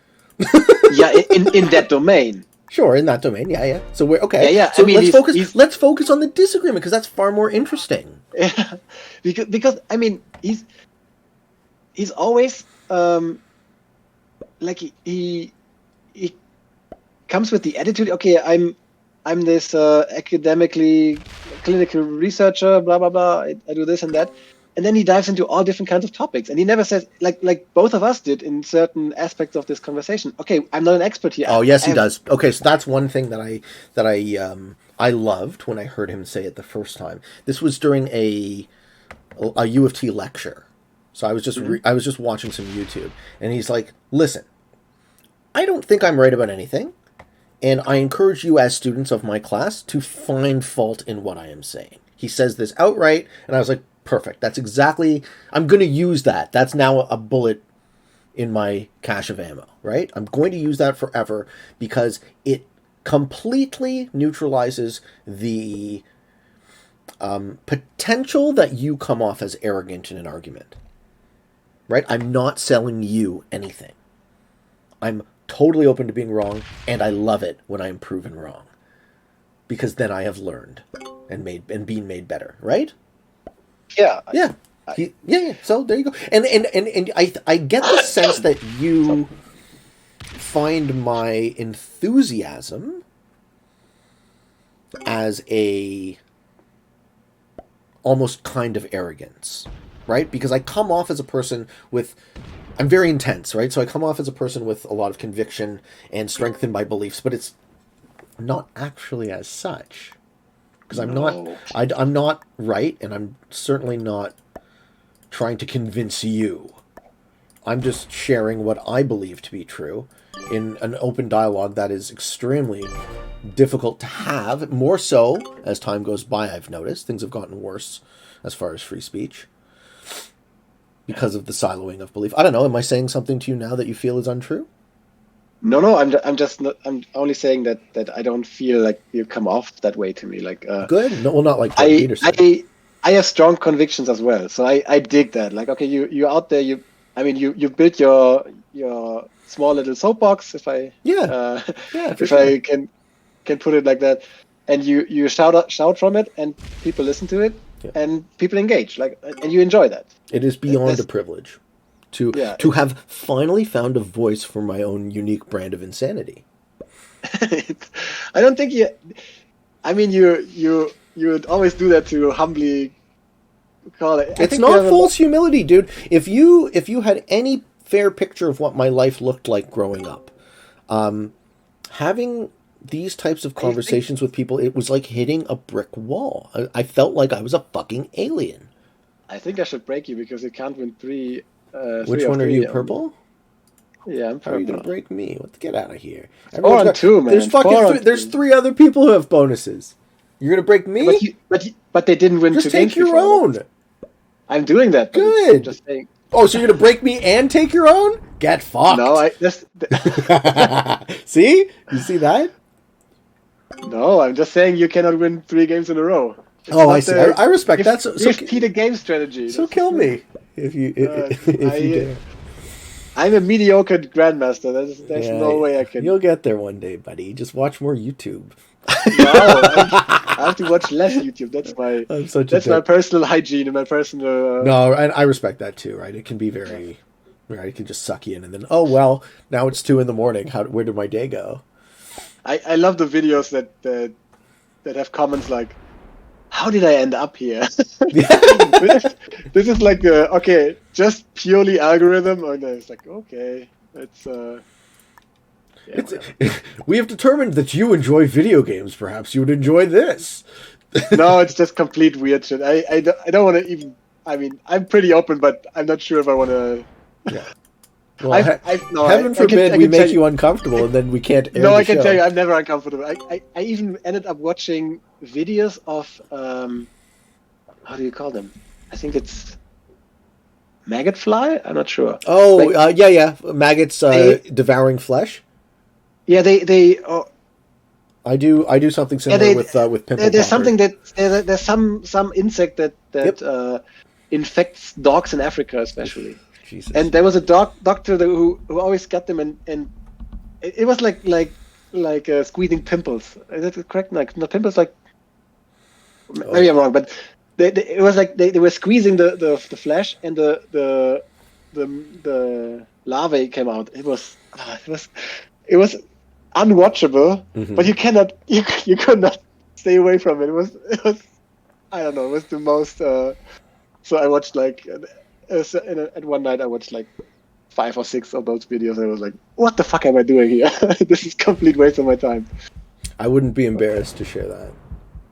Yeah, in that domain. Sure, in that domain, yeah. So we're okay. Yeah. So I mean, let's focus on the disagreement because that's far more interesting. Yeah, because I mean, he's always like he comes with the attitude. Okay, I'm this academically clinical researcher, blah blah blah. I do this and that, and then he dives into all different kinds of topics, and he never says like both of us did in certain aspects of this conversation. Okay, I'm not an expert here. Oh yes, he does. Okay, so that's one thing that I loved when I heard him say it the first time. This was during a U of T lecture, so I was just I was just watching some YouTube, and he's like, "Listen, I don't think I'm right about anything. And I encourage you as students of my class to find fault in what I am saying." He says this outright, and I was like, perfect. That's exactly, I'm going to use that. That's now a bullet in my cache of ammo, right? I'm going to use that forever because it completely neutralizes the potential that you come off as arrogant in an argument, right? I'm not selling you anything. I'm totally open to being wrong, and I love it when I'm proven wrong, because then I have learned and been made better, right? Yeah. Yeah. Yeah. So there you go. And I get the sense that you find my enthusiasm as a almost kind of arrogance, right? Because I come off as a person with, I'm very intense, right? So I come off as a person with a lot of conviction and strengthened by beliefs, but it's not actually as such. Because I'm not right, and I'm certainly not trying to convince you. I'm just sharing what I believe to be true in an open dialogue that is extremely difficult to have. More so as time goes by, I've noticed. Things have gotten worse as far as free speech because of the siloing of belief. I don't know. Am I saying something to you now that you feel is untrue? No. I'm only saying that I don't feel like you come off that way to me. Like good. No, well, not like Peterson. I have strong convictions as well, so I dig that. Like, okay, you're out there. You built your small little soapbox, if I I can put it like that, and you shout from it, and people listen to it, and people engage, like, and you enjoy that. It is beyond a privilege to have finally found a voice for my own unique brand of insanity. I don't think you would always do that to humbly call it. It's not false humility, dude. If you had any fair picture of what my life looked like growing up, having these types of conversations with people, it was like hitting a brick wall. I felt like I was a fucking alien. I think I should break you because you can't win three. Which one are you, purple? Yeah, I'm purple. How are you gonna break me? Get out of here. 4-2, man. There's three other people who have bonuses. You're gonna break me? But they didn't win 2 games. Just take your own. I'm doing that. Good. I'm just saying. Oh, so you're gonna break me and take your own? Get fucked. No, See? You see that? No, I'm just saying you cannot win 3 games in a row. I see. I respect that. So repeat a game strategy. So kill me if you dare. I'm a mediocre grandmaster. There's no way I can. You'll get there one day, buddy. Just watch more YouTube. No, I have to watch less YouTube. That's my personal hygiene and my personal. No, and I respect that too. Right? It can be very. Right? It can just suck you in, and then now it's 2 a.m. Where did my day go? I love the videos that have comments like, how did I end up here? This is like just purely algorithm, and it's like, okay, it's we have determined that you enjoy video games. Perhaps you would enjoy this. No, it's just complete weird shit. I don't want to even. I mean, I'm pretty open, but I'm not sure if I want to. Yeah. Well, heaven forbid we make you uncomfortable, and then we can't air No, the I can show. tell you, I'm never uncomfortable. I even ended up watching videos of how do you call them? I think it's maggot fly. I'm not sure. Oh, maggots devouring flesh. Yeah, they. I do something similar with pimple. There's something there's some insect that infects dogs in Africa, especially. Jesus. And there was a doctor who always got them, and it was like squeezing pimples. Is that correct? Like not pimples, like maybe I'm wrong, but it was like they were squeezing the flesh, and the larvae came out. It was unwatchable, but you could not stay away from it. It was I don't know. It was the most. So I watched at one night I watched 5 or 6 of those videos. And I was like, what the fuck am I doing here? This is complete waste of my time. I wouldn't be embarrassed to share that.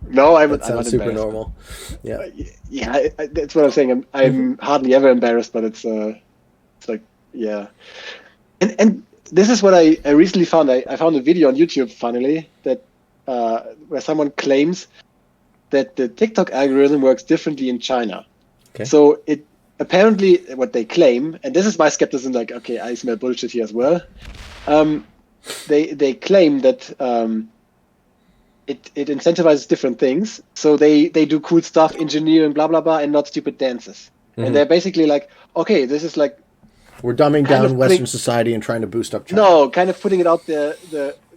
No, I'm not super embarrassed. Normal. Yeah. Yeah, that's what I'm saying. I'm hardly ever embarrassed, but it's like, yeah. And this is what I recently found. I found a video on YouTube, finally, that where someone claims that the TikTok algorithm works differently in China. Okay. So it apparently what they claim, and this is my skepticism, like, okay, I smell bullshit here as well. They claim that it incentivizes different things. So they do cool stuff, engineering, blah blah blah, and not stupid dances. And they're basically like, okay, this is like we're dumbing down Western society and trying to boost up China. No, kind of putting it out there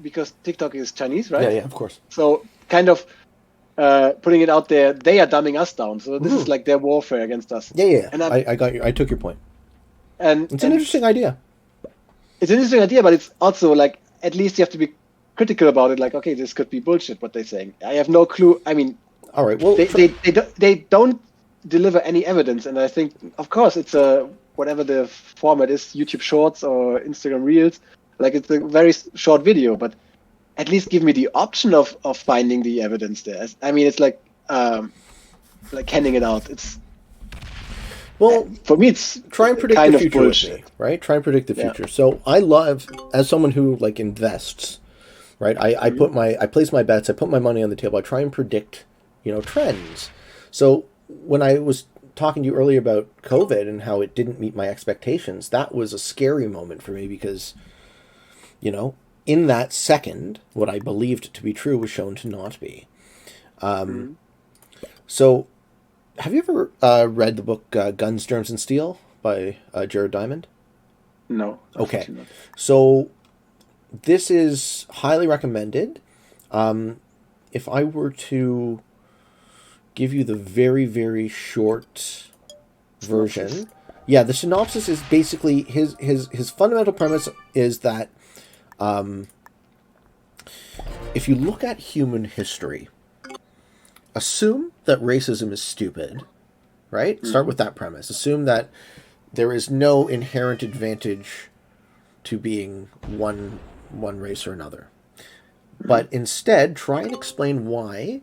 because TikTok is Chinese, right? Yeah, of course. So kind of putting it out there, they are dumbing us down. So this is like their warfare against us. Yeah. And I got you. I took your point. And it's an interesting idea. It's an interesting idea, but it's also like at least you have to be critical about it. Like, okay, this could be bullshit. What they're saying, I have no clue. I mean, all right. Well, they don't deliver any evidence, and I think, of course, it's a whatever the format is, YouTube Shorts or Instagram Reels. Like, it's a very short video, but at least give me the option of finding the evidence there. I mean, it's like handing it out. It's for me, it's try and predict kind the future of bullshit, with me, right? Try and predict the future. So I love, as someone who like invests, right? I place my bets. I put my money on the table. I try and predict, trends. So when I was talking to you earlier about COVID and how it didn't meet my expectations, that was a scary moment for me because, in that second, what I believed to be true was shown to not be. So, have you ever read the book Guns, Germs, and Steel by Jared Diamond? No. Okay. So, this is highly recommended. If I were to give you the very, very short version. Yeah, the synopsis is basically his fundamental premise is that if you look at human history, assume that racism is stupid, right? Mm-hmm. Start with that premise. Assume that there is no inherent advantage to being one race or another. Mm-hmm. But instead, try and explain why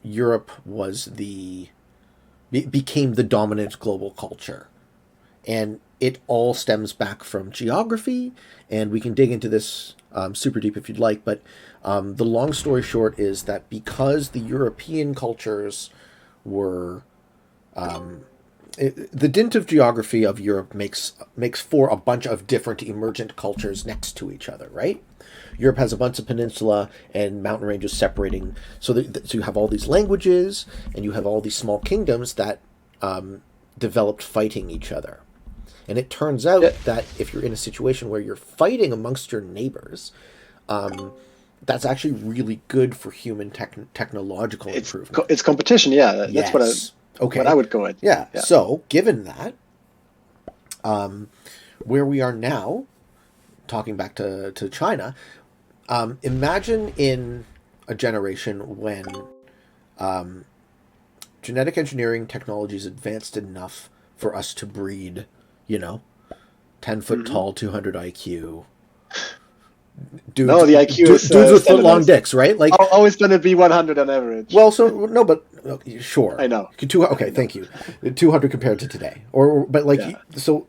Europe became the dominant global culture. And it all stems back from geography, and we can dig into this super deep if you'd like, but the long story short is that because the European cultures were... the dint of geography of Europe makes for a bunch of different emergent cultures next to each other, right? Europe has a bunch of peninsula and mountain ranges separating, so you have all these languages, and you have all these small kingdoms that developed fighting each other. And it turns out that if you're in a situation where you're fighting amongst your neighbors, that's actually really good for human technological improvement. It's competition, yeah. That's what I would go with. Yeah. So, given that, where we are now, talking back to China, imagine in a generation when genetic engineering technology is advanced enough for us to breed, 10-foot tall, 200 IQ. Dudes, no, the IQ is dudes with foot-long dicks, right? Like, always going to be 100 on average. Well, so no, but sure. I know. Okay, thank you. 200 compared to today, so.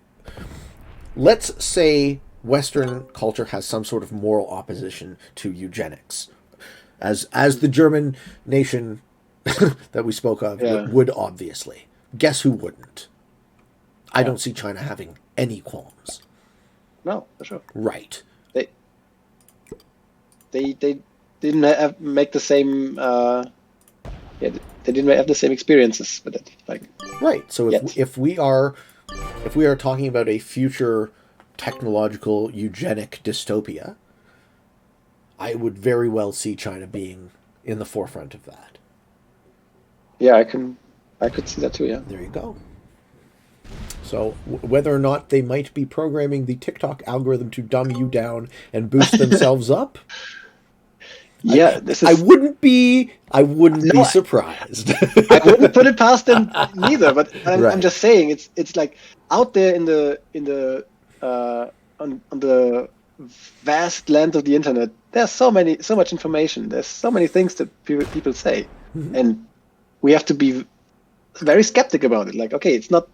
Let's say Western culture has some sort of moral opposition to eugenics, as the German nation that we spoke of would obviously. Guess who wouldn't? I don't see China having any qualms. No, for sure. Right. They didn't make the same. They didn't have the same experiences with it. Right. So if we are talking about a future technological eugenic dystopia, I would very well see China being in the forefront of that. Yeah, I could see that too. Yeah. There you go. So whether or not they might be programming the TikTok algorithm to dumb you down and boost themselves up. Yeah, I wouldn't be surprised. I wouldn't put it past them neither. But I'm just saying, it's like out there on the vast land of the internet. There's so much information. There's so many things that people say, and we have to be very skeptic about it. Like, okay, it's not.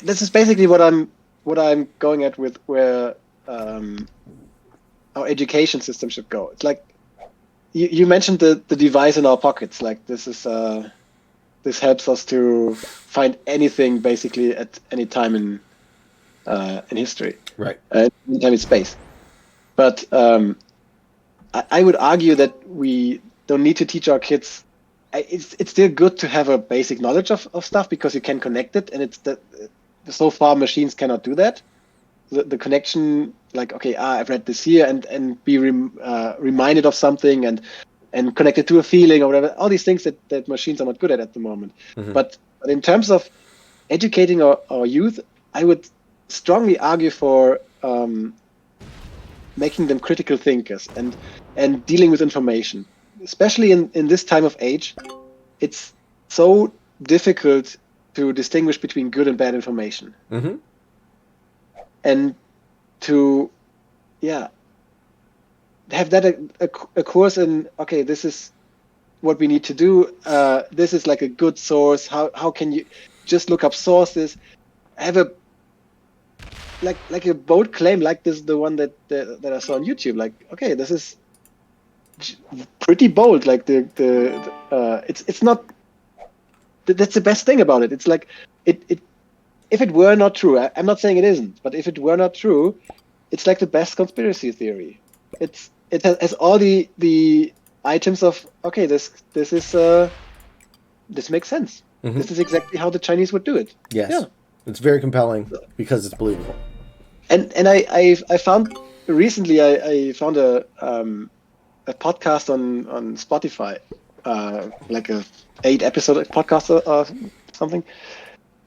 This is basically what I'm going at with where our education system should go. It's like you mentioned the device in our pockets. Like this helps us to find anything basically at any time in history, right? Any time in space. But I would argue that we don't need to teach our kids. It's still good to have a basic knowledge of stuff because you can connect it, and so far machines cannot do that. The connection, like, okay, I've read this here, and be reminded of something, and connect it to a feeling or whatever. All these things that machines are not good at the moment. Mm-hmm. But in terms of educating our youth, I would strongly argue for making them critical thinkers and dealing with information. Especially in this time of age, it's so difficult to distinguish between good and bad information. Mm-hmm. And to, have that a course in, okay, this is what we need to do. This is like a good source. How can you just look up sources? Have a like a bold claim like this, the one that I saw on YouTube. Like, okay, this is pretty bold. Like it's not. That's the best thing about it. It's like it. If it were not true, I'm not saying it isn't, but if it were not true, it's like the best conspiracy theory. It has all the items of, okay, this makes sense. Mm-hmm. This is exactly how the Chinese would do it. Yes. Yeah. It's very compelling because it's believable. And I found recently I found a podcast on Spotify, like a 8-episode podcast or something,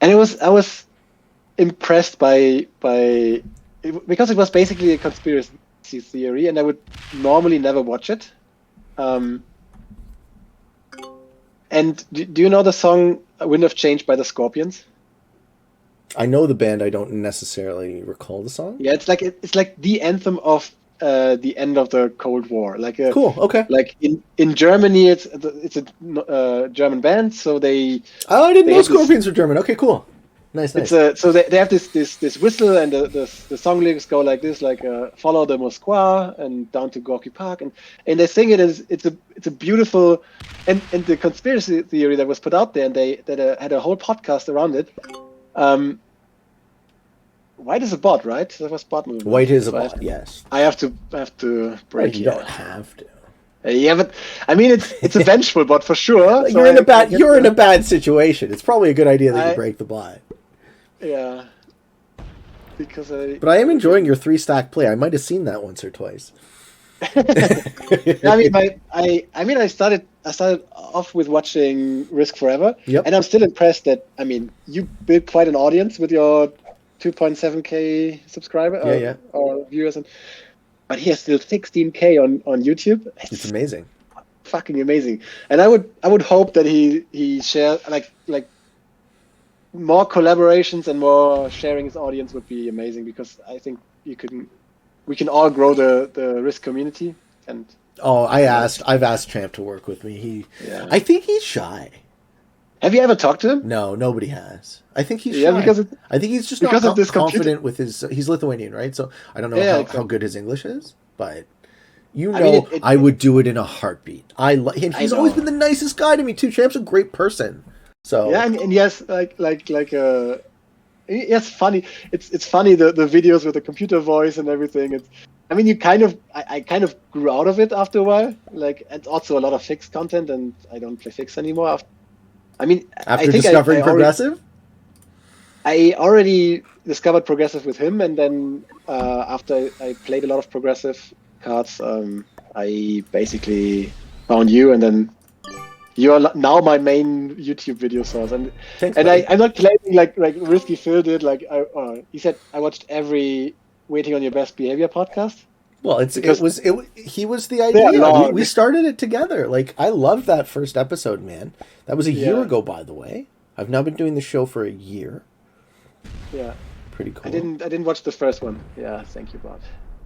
and I was impressed by because it was basically a conspiracy theory, and I would normally never watch it. And do you know the song "Wind of Change" by the Scorpions? I know the band. I don't necessarily recall the song. Yeah, it's like the anthem of the end of the Cold War. Cool. Okay. Like in Germany, it's a German band, so they. Oh, I didn't know Scorpions were German. Okay, cool. Nice. So they have this whistle, and the song lyrics go like this, like follow the Moskwa and down to Gorky Park, and they sing it as it's a beautiful, and the conspiracy theory that was put out there, and they had a whole podcast around it. White is a bot, right? That was bot movement. White is a bot. Yes. I have to break. You don't have to. Yeah, but I mean, it's a vengeful bot for sure. You're in a bad situation. It's probably a good idea that you break the bot. Yeah. Because But I am enjoying your 3-stack play. I might have seen that once or twice. I started off with watching Risk Forever, yep. And I'm still impressed that you built quite an audience with your 2.7K subscriber or viewers, but he has still 16K on YouTube. It's amazing, fucking amazing. And I would hope that he share like more collaborations and more sharing his audience would be amazing, because I think we can all grow the Risk community. And I've asked Tramp to work with me. I think he's shy. Have you ever talked to him? No, nobody has. I think he's shy. Yeah, because I think he's just not confident with his. He's Lithuanian, right? So I don't know how good his English is, but I would do it in a heartbeat. He's always been the nicest guy to me too. Champ's a great person. So yeah, and yes, it's funny. It's funny the videos with the computer voice and everything. I kind of grew out of it after a while. It's also a lot of fixed content, and I don't play fixed anymore. After discovering Progressive? I already discovered Progressive with him, and then after I played a lot of Progressive cards, I basically found you, and then you are now my main YouTube video source. And thanks, I'm not claiming like Risky Phil did. He said I watched every Waiting on Your Best Behaviour podcast. Well, he was the idea. We started it together. I loved that first episode, man. That was a year ago, by the way. I've now been doing the show for a year. Yeah. Pretty cool. I didn't watch the first one. Yeah, thank you, Bob.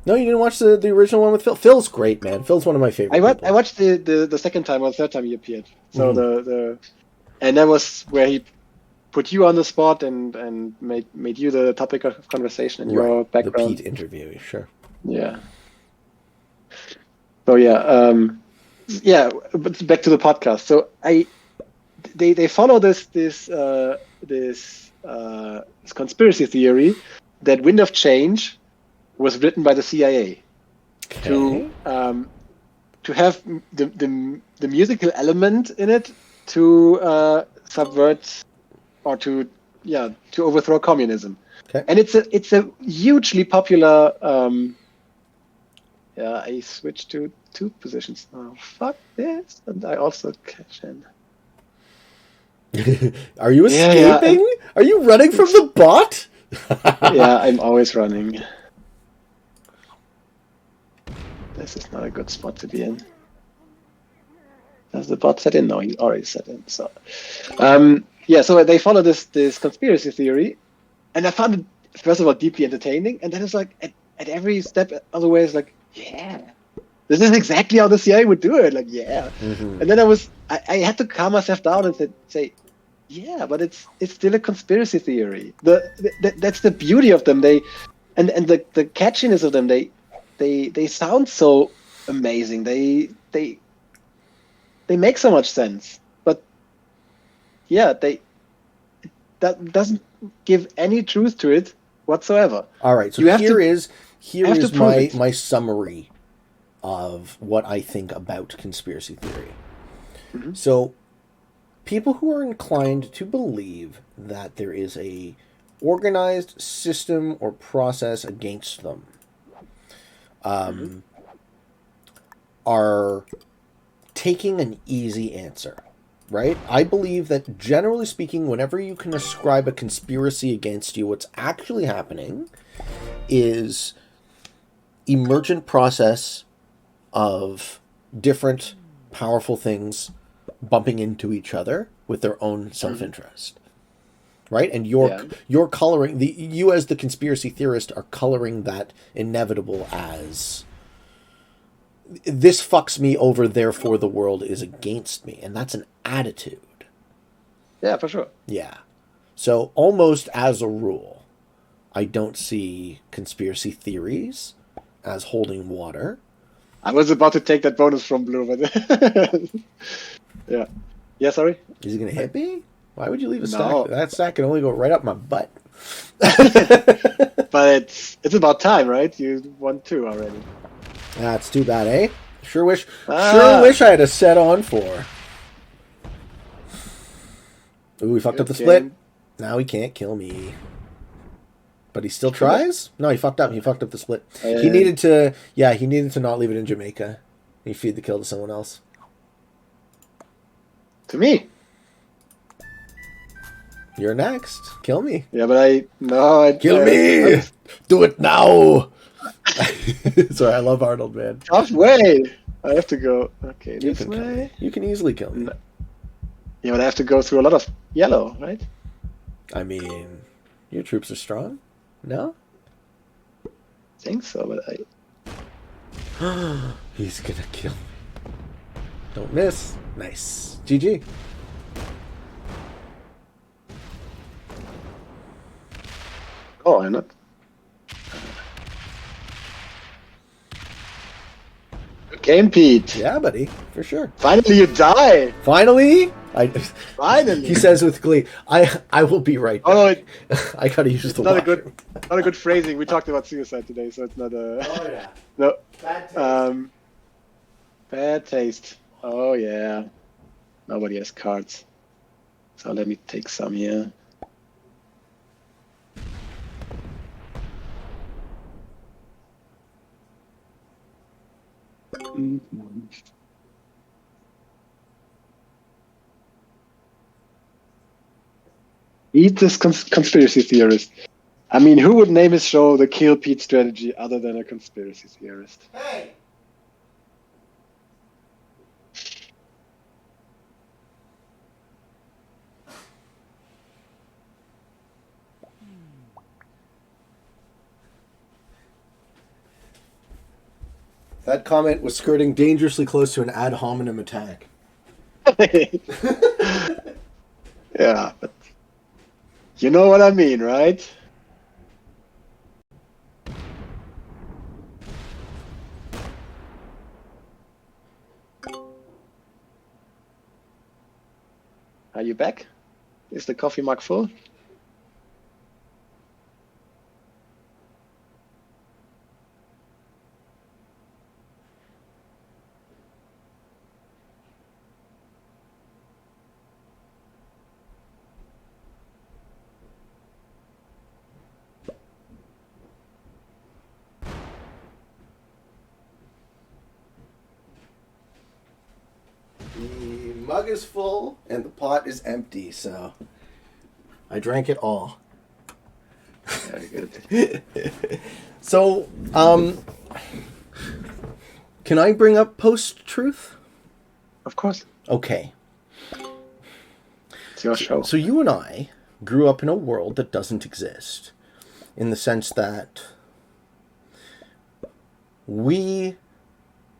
No, you didn't watch the original one with Phil? Phil's great, man. Phil's one of my favorite people. I watched the second time or third time he appeared. So and that was where he put you on the spot and made you the topic of conversation in your background. The Pete interview, sure. Yeah. So but back to the podcast. So they follow this conspiracy theory that Wind of Change was written by the CIA to have the musical element in it to subvert or to overthrow communism. Okay. And it's a hugely popular. I switched to 2 positions now. Fuck this, and I also cash in. Are you escaping? Yeah, are you running from the bot? Yeah, I'm always running. This is not a good spot to be in. Does the bot set in? No, he already set in. So, so they follow this conspiracy theory, and I found it first of all deeply entertaining, and then it's like at every step of the way, it's like, yeah, this is exactly how the CIA would do it. Like, yeah, and then I had to calm myself down and say, yeah, but it's still a conspiracy theory. That's the beauty of them. The catchiness of them. They sound so amazing. They make so much sense, but yeah, that doesn't give any truth to it whatsoever. All right, so here is my summary of what I think about conspiracy theory. Mm-hmm. So, people who are inclined to believe that there is a organized system or process against them are taking an easy answer, right? I believe that generally speaking, whenever you can ascribe a conspiracy against you, what's actually happening is emergent process of different powerful things bumping into each other with their own self-interest, right? And you're coloring you as the conspiracy theorist are coloring that inevitable as this fucks me over, therefore the world is against me. And that's an attitude. Yeah, for sure. Yeah. So almost as a rule, I don't see conspiracy theories as holding water. I was about to take that bonus from Blue, but yeah. Yeah, sorry? Is he going to hit me? Why would you leave a stack? No. That stack can only go right up my butt. But it's about time, right? You won 2 already. That's too bad, eh? Sure wish I had a set on 4. Ooh, we fucked up the split. Now he can't kill me. But he still tries? No, he fucked up. He fucked up the split. He needed to not leave it in Jamaica. He feed the kill to someone else. To me. You're next. Kill me. Yeah, but kill me! Do it now! Sorry, I love Arnold, man. Tough way. I have to go. Okay, this way. You can easily kill me. Yeah, but I have to go through a lot of yellow, right? I mean, your troops are strong. No? I think so, but He's gonna kill me. Don't miss. Nice. GG. Oh, I'm not. Good game, Pete. Yeah, buddy, for sure. Finally, you die. Finally? Finally. He says with glee, I will be right back. Oh, no, I gotta use the washroom. Not a good phrasing. We talked about suicide today, so it's not a... Oh, yeah. No. Bad taste. Bad taste. Oh, yeah. Nobody has cards. So let me take some here. Eat this conspiracy theorist. I mean, who would name his show the Kill Pete Strategy other than a conspiracy theorist? Hey! That comment was skirting dangerously close to an ad hominem attack. Yeah, but you know what I mean, right? Are you back? Is the coffee mug full? The mug is full and the pot is empty, so I drank it all. Very good. So, Can I bring up post-truth? Of course. Okay. It's your show. So you and I grew up in a world that doesn't exist, in the sense that we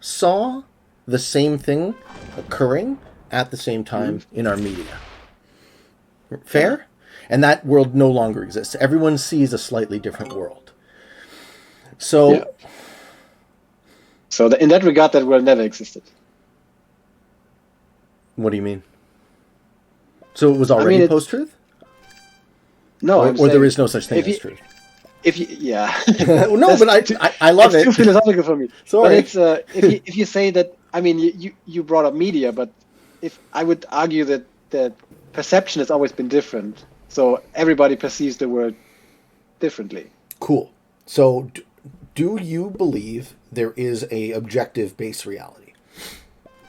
saw the same thing occurring at the same time in our media. Fair? And that world no longer exists. Everyone sees a slightly different world. So, Yeah. So in that regard, that world never existed. What do you mean? So it was already post-truth? No, or there is no such thing as truth. Yeah. No, but I love it. It's too philosophical for me. Sorry. But it's if you say that, I mean, you brought up media, but if I would argue that perception has always been different, so everybody perceives the world differently. Cool. So, do you believe there is a objective base reality?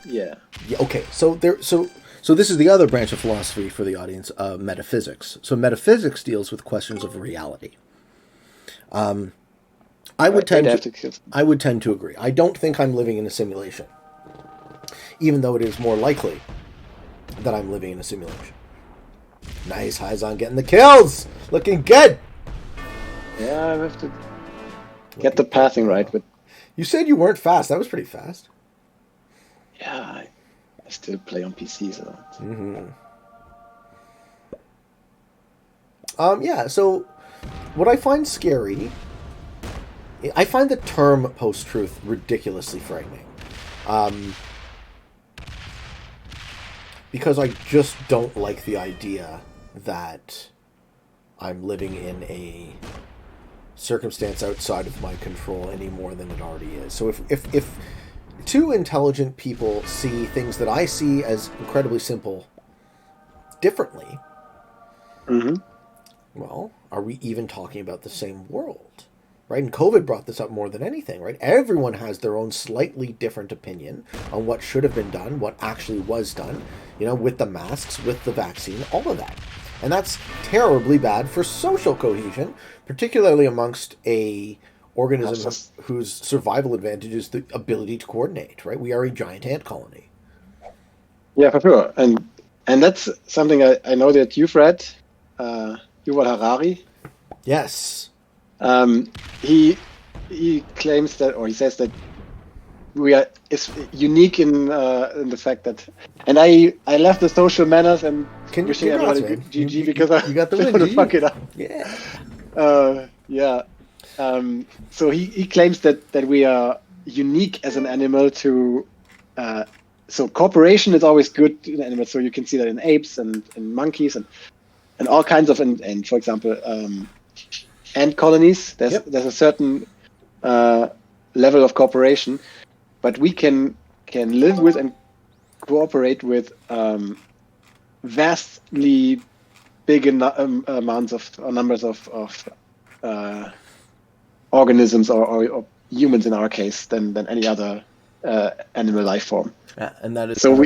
Yeah. Yeah. Okay. So this is the other branch of philosophy for the audience, metaphysics. So metaphysics deals with questions of reality. I would tend to agree. I don't think I'm living in a simulation, even though it is more likely that I'm living in a simulation. Nice, Heizung getting the kills, looking good. Yeah, I have to get the pathing right. But you said you weren't fast. That was pretty fast. Yeah, I still play on PC, so. Yeah. So, what I find scary, I find the term post-truth ridiculously frightening. Because I just don't like the idea that I'm living in a circumstance outside of my control any more than it already is. So if two intelligent people see things that I see as incredibly simple differently, well, are we even talking about the same world? Right? And COVID brought this up more than anything, right? Everyone has their own slightly different opinion on what should have been done, what actually was done, with the masks, with the vaccine, all of that. And that's terribly bad for social cohesion, particularly amongst a organism whose survival advantage is the ability to coordinate, right? We are a giant ant colony. Yeah, for sure. And that's something I know that you've read, Yuval Harari. Yes. He claims that, or he says that is unique in the fact that, and I left the social manners and wishing everybody good GG because I got the win. to fuck it up. Yeah. Yeah. So he claims that we are unique as an animal to. So cooperation is always good in animals. So you can see that in apes and in monkeys and all kinds of and for example. Ant colonies, there's a certain level of cooperation, but we can live with and cooperate with vastly big amounts of numbers of organisms or humans in our case than any other animal life form. And that is so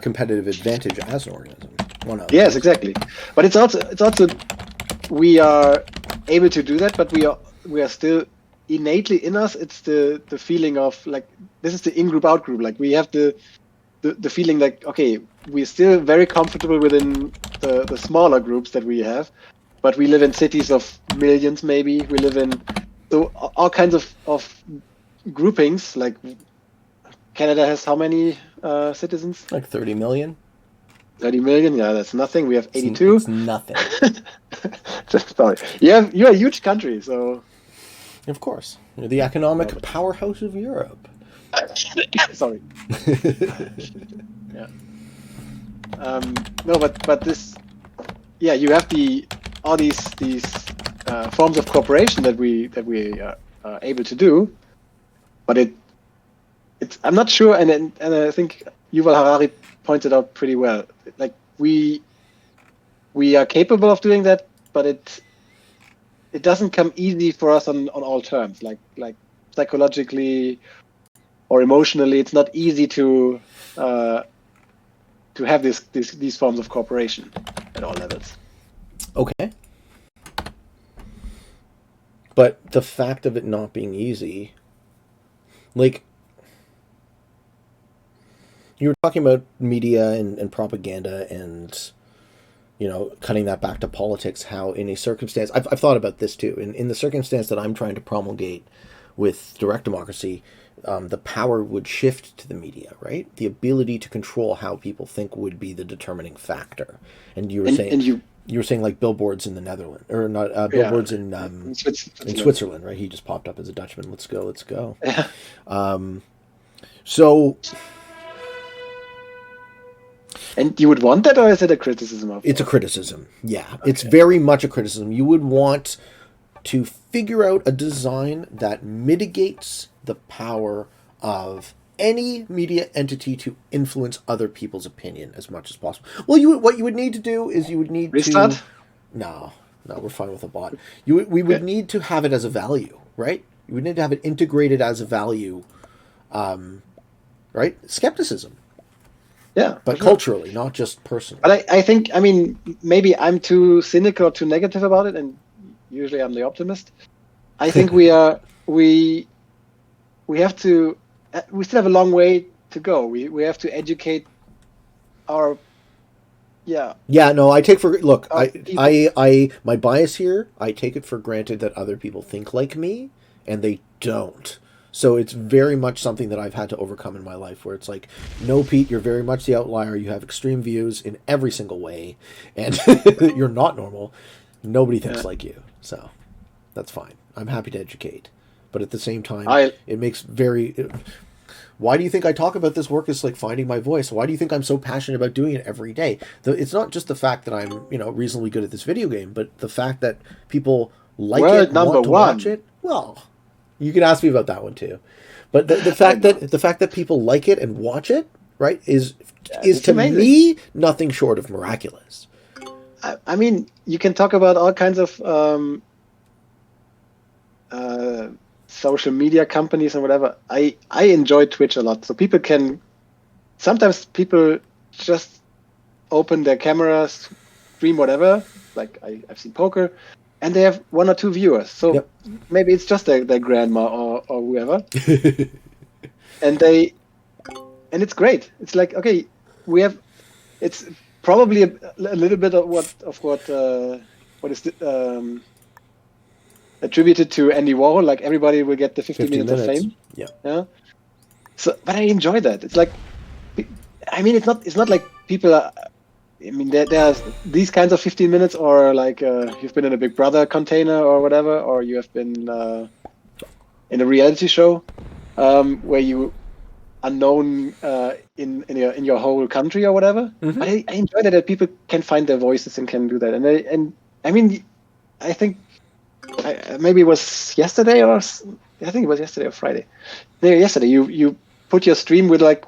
competitive advantage as an organism. Yes, exactly. But it's also we are able to do that, but we are still innately in us. It's the feeling of like this is the in-group out-group. Like we have the feeling like okay, we're still very comfortable within the smaller groups that we have, but we live in cities of millions. Maybe we live in all kinds of groupings. Like Canada has how many citizens? Like 30 million. 30 million, yeah, that's nothing. We have 82. It's nothing. Sorry. You're a huge country, so. Of course. You're the economic powerhouse of Europe. Sorry. Yeah. No, but this, yeah, you have all these forms of cooperation that we are able to do, but it's I'm not sure, and I think Yuval Harari pointed out pretty well. Like we are capable of doing that, but it doesn't come easy for us on all terms. Like psychologically or emotionally, it's not easy to have these forms of cooperation at all levels. Okay. But the fact of it not being easy, like you were talking about media and propaganda and, you know, cutting that back to politics, how in a circumstance, I've thought about this too, in the circumstance that I'm trying to promulgate with direct democracy, the power would shift to the media, right? The ability to control how people think would be the determining factor. And you were saying, and you were saying like billboards in the Netherlands, or not, yeah, billboards in in Switzerland. Switzerland, right? He just popped up as a Dutchman. Let's go, let's go. Yeah. So, And you would want that, or is it a criticism of? it's a criticism. Yeah, okay. It's very much a criticism. You would want to figure out a design that mitigates the power of any media entity to influence other people's opinion as much as possible. Well, what you would need to do is you would need Restart? to... No, we're fine with a bot. We would need to have it as a value, right? You would need to have it integrated as a value, right? Skepticism. Yeah. But culturally, not just personally. But I think, I mean, maybe I'm too cynical or too negative about it, and usually I'm the optimist. I think we have to, we still have a long way to go. We have to educate our, yeah, no, I take for, look, I my bias here, I take it for granted that other people think like me, and they don't. So it's very much something that I've had to overcome in my life, where it's like, no, Pete, you're very much the outlier. You have extreme views in every single way, and you're not normal. Nobody thinks like you. So that's fine. I'm happy to educate. But at the same time, it makes why do you think I talk about this work as like finding my voice? Why do you think I'm so passionate about doing it every day? It's not just the fact that I'm, you know, reasonably good at this video game, but the fact that people like it, want to watch it. Well, you can ask me about that one too. But the fact that people like it and watch it, right, is to amazing. Me nothing short of miraculous. I mean, you can talk about all kinds of social media companies and whatever. I enjoy Twitch a lot. So sometimes people just open their cameras, stream whatever. Like I've seen poker, and they have 1 or 2 viewers. So maybe it's just their grandma or whoever. and it's great. It's like, okay, it's probably a little bit of what is attributed to Andy Warhol. Like everybody will get the 50 minutes of fame. Yeah. So, but I enjoy that. It's like, I mean, it's not like people are. I mean, there's these kinds of 15 minutes, or like you've been in a Big Brother container or whatever, or you have been in a reality show where you are known in your whole country or whatever. Mm-hmm. But I enjoy that people can find their voices and can do that. And I mean, I think maybe it was yesterday, or I think it was yesterday or Friday. No, yesterday you put your stream with like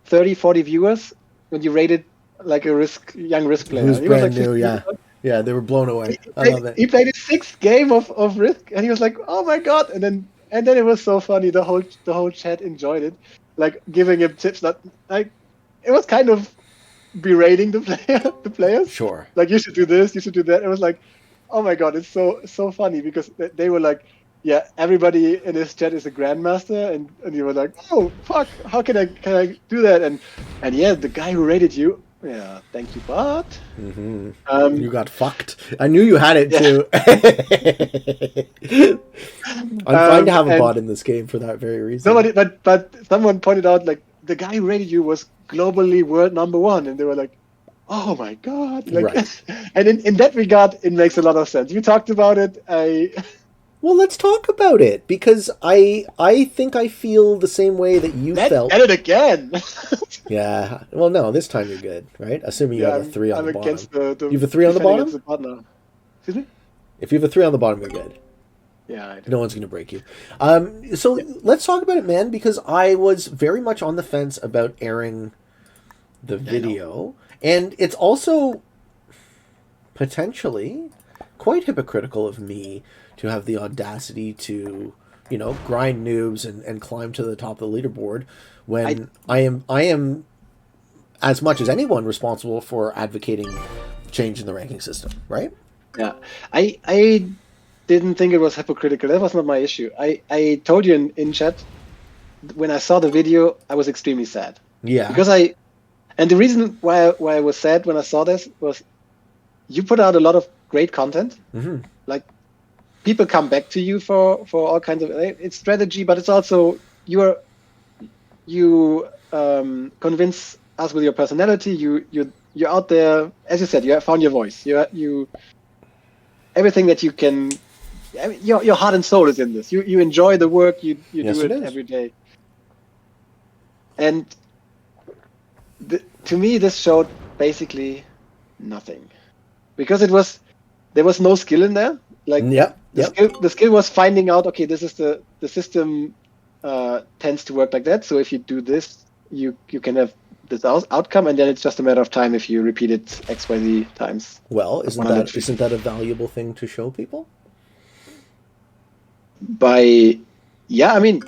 30, 40 viewers when you rated like a young risk player. Who's brand new, yeah. Yeah, they were blown away. I love it. He played his 6th game of Risk, and he was like, "Oh my god!" And then it was so funny. The whole chat enjoyed it, like giving him tips that like it was kind of berating the players. Sure. Like, you should do this, you should do that. It was like, oh my god, it's so funny, because they were like, yeah, everybody in this chat is a grandmaster, and you were like, oh fuck, how can I do that? And yeah, the guy who rated you. Yeah, thank you, bot. Mm-hmm. You got fucked. I knew you had it too. I'm trying to have a bot in this game for that very reason. But someone pointed out, like, the guy who rated you was globally world #1, and they were like, oh my god. Like, right. And in that regard, it makes a lot of sense. You talked about it. Well, let's talk about it, because I think I feel the same way that you felt. Get it again. Yeah. Well, no, this time you're good, right? Assuming you have a 3 on the bottom. You have a 3 on the bottom? Excuse me? If you have a 3 on the bottom, you're good. Yeah, I do. No one's going to break you. So let's talk about it, man, because I was very much on the fence about airing the video. And it's also potentially quite hypocritical of me to have the audacity to, you know, grind noobs and climb to the top of the leaderboard when I am as much as anyone responsible for advocating change in the ranking system, right? Yeah. I didn't think it was hypocritical. That was not my issue. I told you in chat, when I saw the video, I was extremely sad. Yeah. Because and the reason why I was sad when I saw this was you put out a lot of great content. Mm-hmm. Like people come back to you for all kinds of, it's strategy, but it's also you convince us with your personality. You're out there, as you said, you have found your voice. You everything that you can. I mean, your heart and soul is in this. You enjoy the work. You Yes, do it it is. every day. And to me, this showed basically nothing, because there was no skill in there. Like the skill was finding out, okay, this is the system tends to work like that. So if you do this, you can have this outcome, and then it's just a matter of time if you repeat it X, Y, Z times. Well, isn't that a valuable thing to show people? I mean,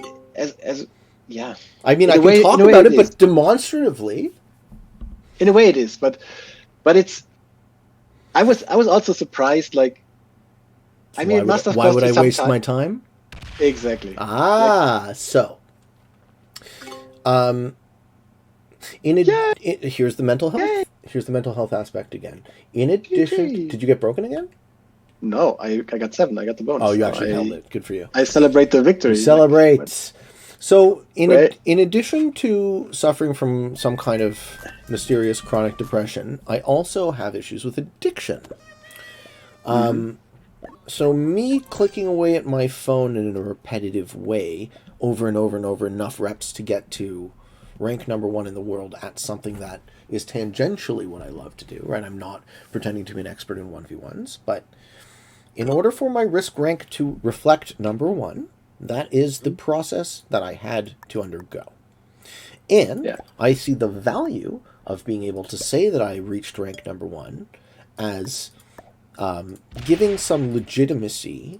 I mean, I can talk about it, but demonstratively. In a way, it is, but it's. I was also surprised. Like, I mean, it must have. Why would I waste my time? Exactly. So. Here's the mental health. Yay. Here's the mental health aspect again. In addition, did you get broken again? No, I got 7. I got the bonus. Oh, you actually held it. Good for you. I celebrate the victory. Celebrate. So, in addition to suffering from some kind of mysterious chronic depression, I also have issues with addiction. So me clicking away at my phone in a repetitive way, over and over and over, enough reps to get to rank number 1 in the world at something that is tangentially what I love to do, right? I'm not pretending to be an expert in 1v1s, but in order for my risk rank to reflect number 1, that is the process that I had to undergo. And I see the value of being able to say that I reached rank number 1 as giving some legitimacy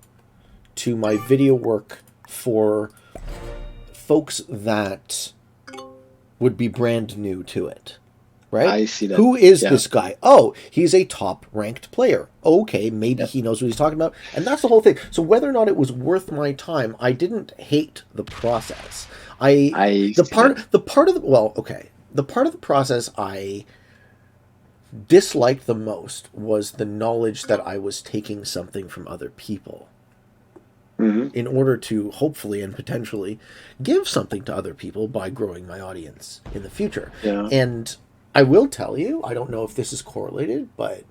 to my video work for folks that would be brand new to it. Right? I see that. Who is this guy? Oh, he's a top-ranked player. Okay, maybe he knows what he's talking about. And that's the whole thing. So whether or not it was worth my time, I didn't hate the process. The part of the process I disliked the most was the knowledge that I was taking something from other people. In order to hopefully and potentially give something to other people by growing my audience in the future. Yeah. And I will tell you, I don't know if this is correlated, but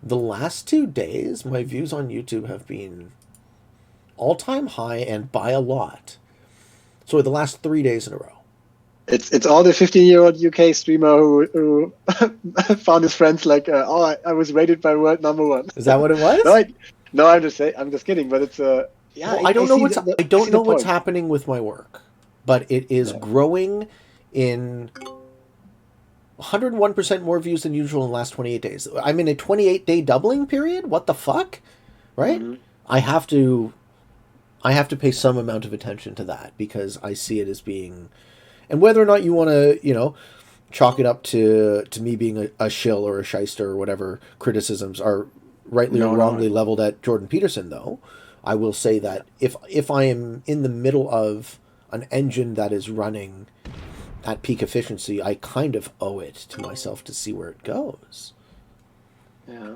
the last 2 days, my views on YouTube have been all-time high and by a lot. So the last 3 days in a row. It's all the 15-year-old UK streamer who found his friends like, I was rated by world number 1. Is that what it was? No, I'm just kidding, but it's well, I don't know what's happening with my work, but it is growing in 101% more views than usual in the last 28 days. I'm in a 28-day doubling period? What the fuck? Right? I have to pay some amount of attention to that because I see it as being... And whether or not you want to, chalk it up to me being a shill or a shyster or whatever criticisms are rightly or wrongly leveled at Jordan Peterson, though, I will say that if I am in the middle of an engine that is running at peak efficiency, I kind of owe it to myself to see where it goes. Yeah.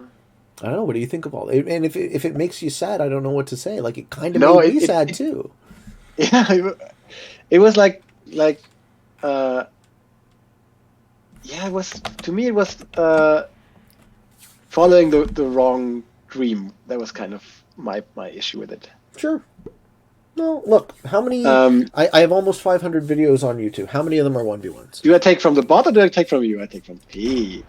I don't know. What do you think of all that? And if it makes you sad, I don't know what to say. Like, it kind of made me sad too. Yeah, it was like it was, to me, it was following the wrong dream. That was kind of my issue with it. Sure. No, look, how many... I have almost 500 videos on YouTube. How many of them are 1v1s? Do I take from the bot or do I take from you? I take from Pete.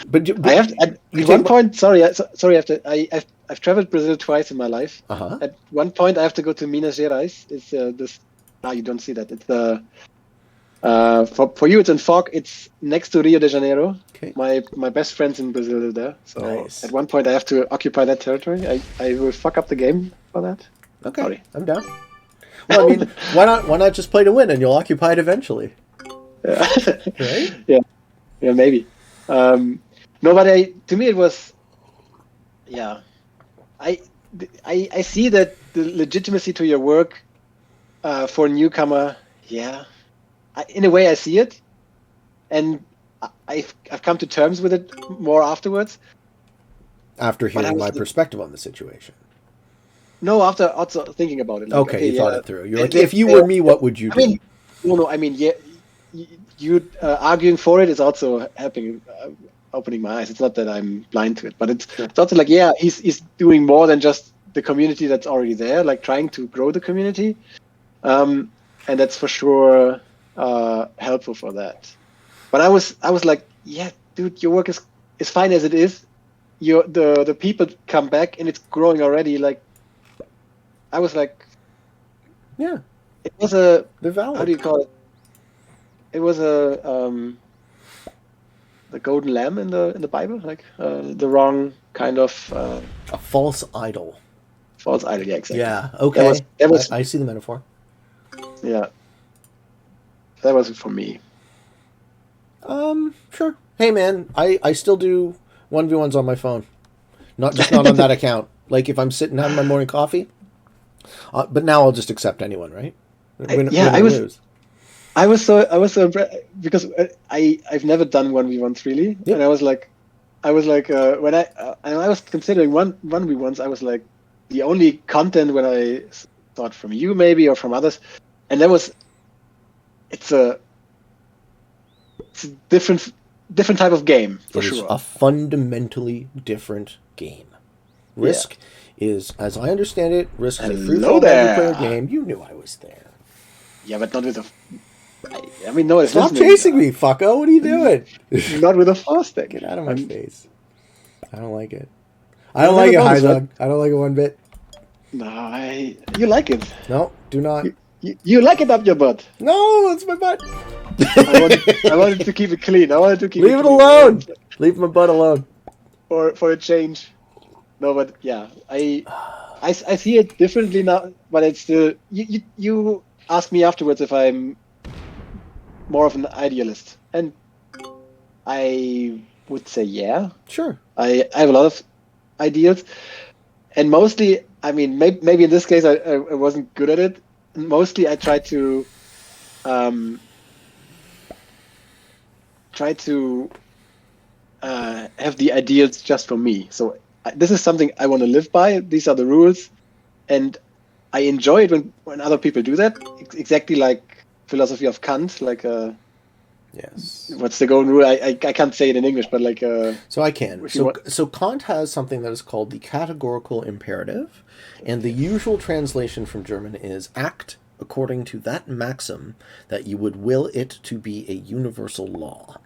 But I have to, at one point, I've traveled Brazil twice in my life. At one point, I have to go to Minas Gerais. It's this... you don't see that. It's for you, it's in fog. It's next to Rio de Janeiro. Okay. My best friends in Brazil live there. So nice. At one point, I have to occupy that territory. I will fuck up the game for that. Okay, sorry. I'm down. Well, I mean, why not just play to win and you'll occupy it eventually? Yeah. Right? Yeah, maybe. No, but to me it was. Yeah, I see that the legitimacy to your work for a newcomer, yeah, in a way I see it, and I've come to terms with it more afterwards. After hearing my perspective on the situation. No, after also thinking about it. Like, okay, you thought it through. You're like, if you were me, what would you do? I mean, yeah, you arguing for it is also helping, opening my eyes. It's not that I'm blind to it, but it's also like, yeah, he's doing more than just the community that's already there, like trying to grow the community, and that's for sure helpful for that. But I was like, yeah, dude, your work is fine as it is. The people come back and it's growing already. Like, I was like, yeah, it was a, they're valid. How do you call it? It was a the golden lamb in the Bible, like the wrong kind of a false idol. False idol, yeah, exactly. Yeah, okay. That was I see the metaphor. Yeah, that was it for me. Sure. Hey, man, I still do 1v1s on my phone. Just not on that account. Like, if I'm sitting having my morning coffee. But now I'll just accept anyone, right? I was so impressed because I've never done 1v1s really, and I was like when I was considering 1v1s, I was like, the only content when I thought from you maybe or from others, and it's a different type of game for sure. It's a fundamentally different game. Risk is, as I understand it, Risk is a free-for-all multiplayer game. You knew I was there. Yeah, but not with a. I mean, no. Stop chasing me, fucko! What are you doing? Not with a fast stick. Get out of my face. I don't like it. I don't like it, Heizung. I don't like it one bit. No, you like it. No, do not. You like it up your butt. No, it's my butt. I wanted to keep it clean. I wanted to keep Leave it alone. Leave my butt alone. For a change. No, but yeah, I see it differently now. But it's still you ask me afterwards if I'm more of an idealist, and I would say yeah. Sure. I have a lot of ideas, and mostly, I mean, maybe in this case I wasn't good at it. Mostly, I try to have the ideas just for me. So this is something I want to live by. These are the rules, and I enjoy it when other people do that. Exactly like philosophy of Kant, like yes. What's the golden rule? I can't say it in English, but like so I can. So Kant has something that is called the categorical imperative, and the usual translation from German is act according to that maxim that you would will it to be a universal law.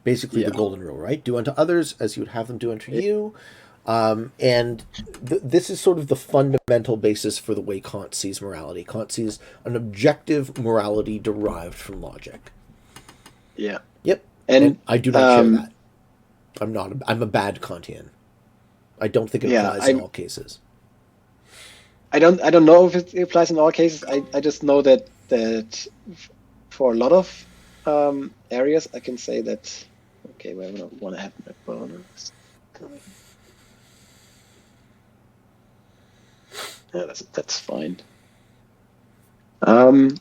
Basically, the golden rule, right? Do unto others as you would have them do unto you. And this is sort of the fundamental basis for the way Kant sees morality. Kant sees an objective morality derived from logic. Yeah. Yep. And I do not share that. I'm a bad Kantian. I don't think it applies in all cases. I don't know if it applies in all cases. I just know that for a lot of areas I can say that. Okay, well, I don't want to have my bonus. Yeah, that's fine. Let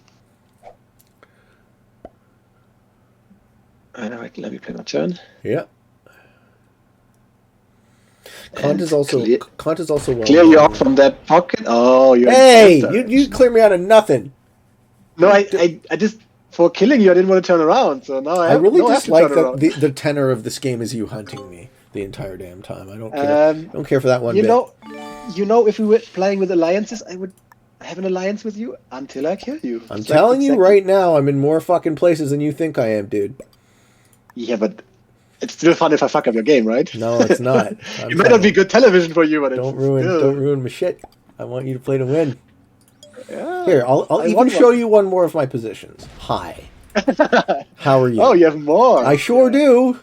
me play my turn. Yeah. Kant is also well clear you off from that pocket. Oh, you clear me out of nothing. No, I just for killing you, I didn't want to turn around. So now I really have just to like turn around. the tenor of this game is you hunting me the entire damn time. I don't care. Don't care for that one bit. You know, if we were playing with alliances, I would have an alliance with you until I kill you. I'm telling you right now, I'm in more fucking places than you think I am, dude. Yeah, but it's still fun if I fuck up your game, right? No, it's not. It might not be good television for you, but don't ruin my shit. I want you to play to win. Yeah, here, I'll even show you one more of my positions. Hi. How are you? Oh, you have more. I sure do.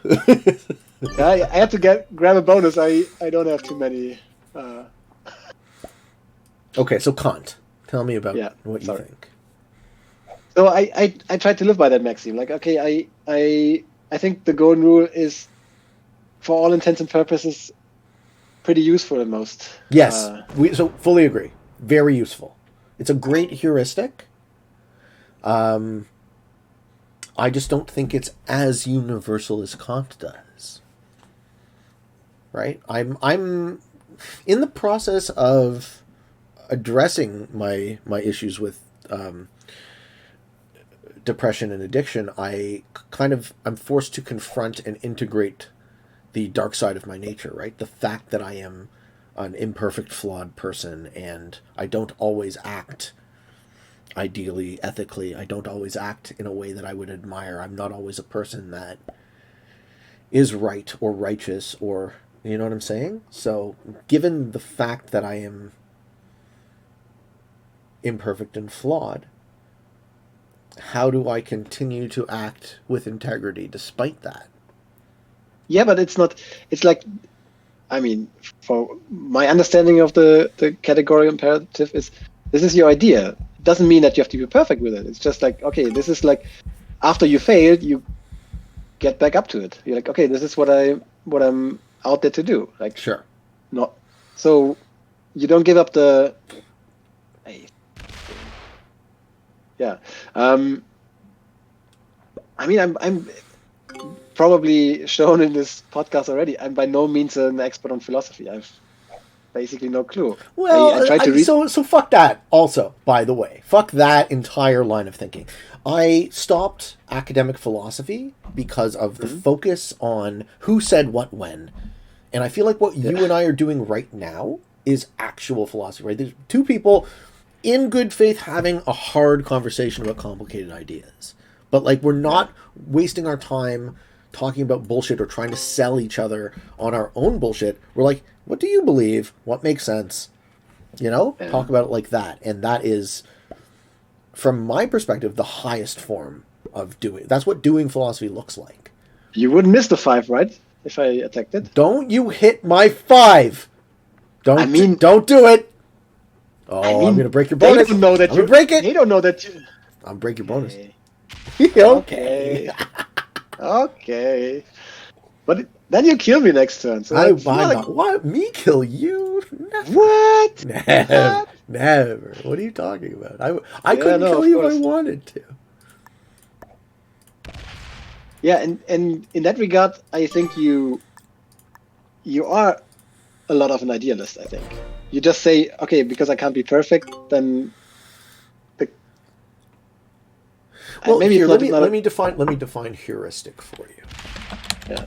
I have to grab a bonus. I don't have too many. Okay, so Kant. Tell me about what you think. So I tried to live by that maxim. Like, okay, I think the golden rule is, for all intents and purposes, pretty useful in most. Yes, we fully agree. Very useful. It's a great heuristic. I just don't think it's as universal as Kant does. Right? I'm in the process of addressing my issues with depression and addiction. I'm forced to confront and integrate the dark side of my nature, right? The fact that I am an imperfect, flawed person, and I don't always act ideally, ethically. I don't always act in a way that I would admire. I'm not always a person that is right or righteous, or, you know what I'm saying? So, given the fact that I am imperfect and flawed, how do I continue to act with integrity despite that? Yeah, but it's not. It's like, I mean, for my understanding of the category imperative is, this is your idea. It doesn't mean that you have to be perfect with it. It's just like, okay, this is like, after you failed, you get back up to it. You're like, okay, this is what I'm out there to do. Like, sure, not so you don't give up the. Yeah, I mean, I'm probably shown in this podcast already. I'm by no means an expert on philosophy. I've basically no clue. Well, I tried to read. So fuck that. Also, by the way, fuck that entire line of thinking. I stopped academic philosophy because of the focus on who said what when, and I feel like what you and I are doing right now is actual philosophy. Right? There's two people in good faith having a hard conversation about complicated ideas, but like we're not wasting our time talking about bullshit or trying to sell each other on our own bullshit. We're like, what do you believe? What makes sense? You know, talk about it like that. And that is, from my perspective, the highest form of doing. That's what doing philosophy looks like. You wouldn't miss the 5, right? If I attacked it. Don't you hit my 5. Don't do it. Oh, I'm going to break your bonus. They don't know that I'm going to break it. They don't know that you. I'll break your bonus. Okay. Okay. But then you kill me next turn. So what? Me kill you? Never. What? Never. What are you talking about? I couldn't kill you if I wanted to. Yeah, and in that regard, I think you are a lot of an idealist, I think. You just say, okay, because I can't be perfect, then well, maybe here, let me define heuristic for you. Yeah.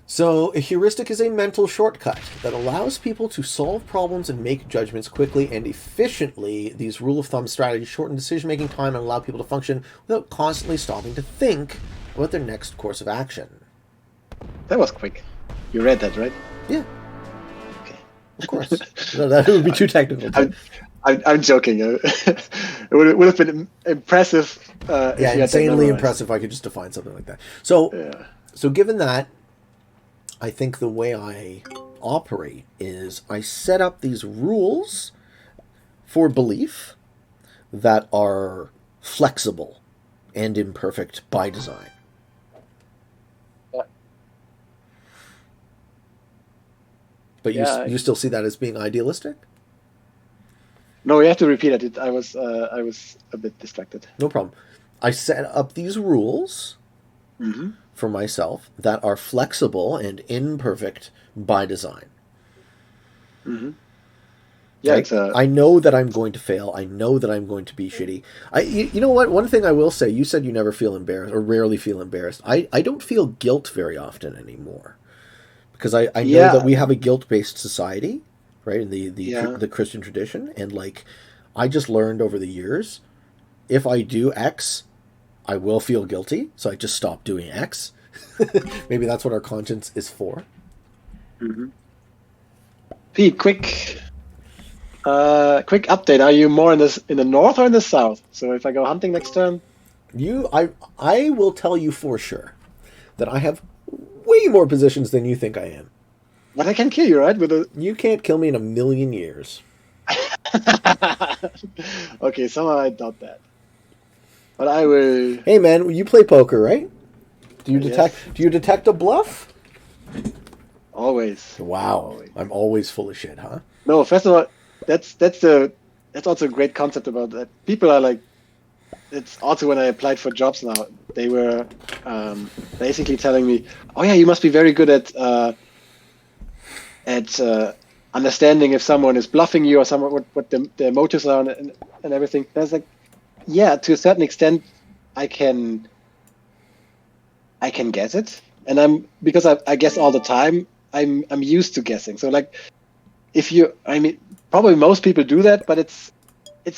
So a heuristic is a mental shortcut that allows people to solve problems and make judgments quickly and efficiently. These rule of thumb strategies shorten decision-making time and allow people to function without constantly stopping to think about their next course of action. That was quick. You read that, right? Yeah. Okay. Of course. No, that would be too technical. I'm joking. It would have been impressive. Yeah, insanely impressive if I could just define something like that. So, so given that, I think the way I operate is I set up these rules for belief that are flexible and imperfect by design. But you still see that as being idealistic? No, you have to repeat it. I was a bit distracted. No problem. I set up these rules for myself that are flexible and imperfect by design. Mm-hmm. Yeah, right? I know that I'm going to fail. I know that I'm going to be shitty. You know what? One thing I will say, you said you never feel embarrassed or rarely feel embarrassed. I don't feel guilt very often anymore because I know that we have a guilt-based society, right? In the Christian tradition. And like, I just learned over the years, if I do X, I will feel guilty. So I just stop doing X. Maybe that's what our conscience is for. Mm-hmm. Pete, quick update. Are you more in the north or in the south? So if I go hunting next turn, I will tell you for sure that I have way more positions than you think I am. But I can kill you, right? You can't kill me in a million years. Okay, somehow I doubt that. But I will. Hey man, you play poker, right? Do you detect a bluff? Always. Wow. Always. I'm always full of shit, huh? No, first of all, that's also a great concept about that. People are like, it's also when I applied for jobs now, they were basically telling me, "Oh yeah, you must be very good at understanding if someone is bluffing you or someone what their motives are and everything." And I was like, "Yeah, to a certain extent, I can guess it, and because I guess all the time. I'm used to guessing. So like, probably most people do that, but it's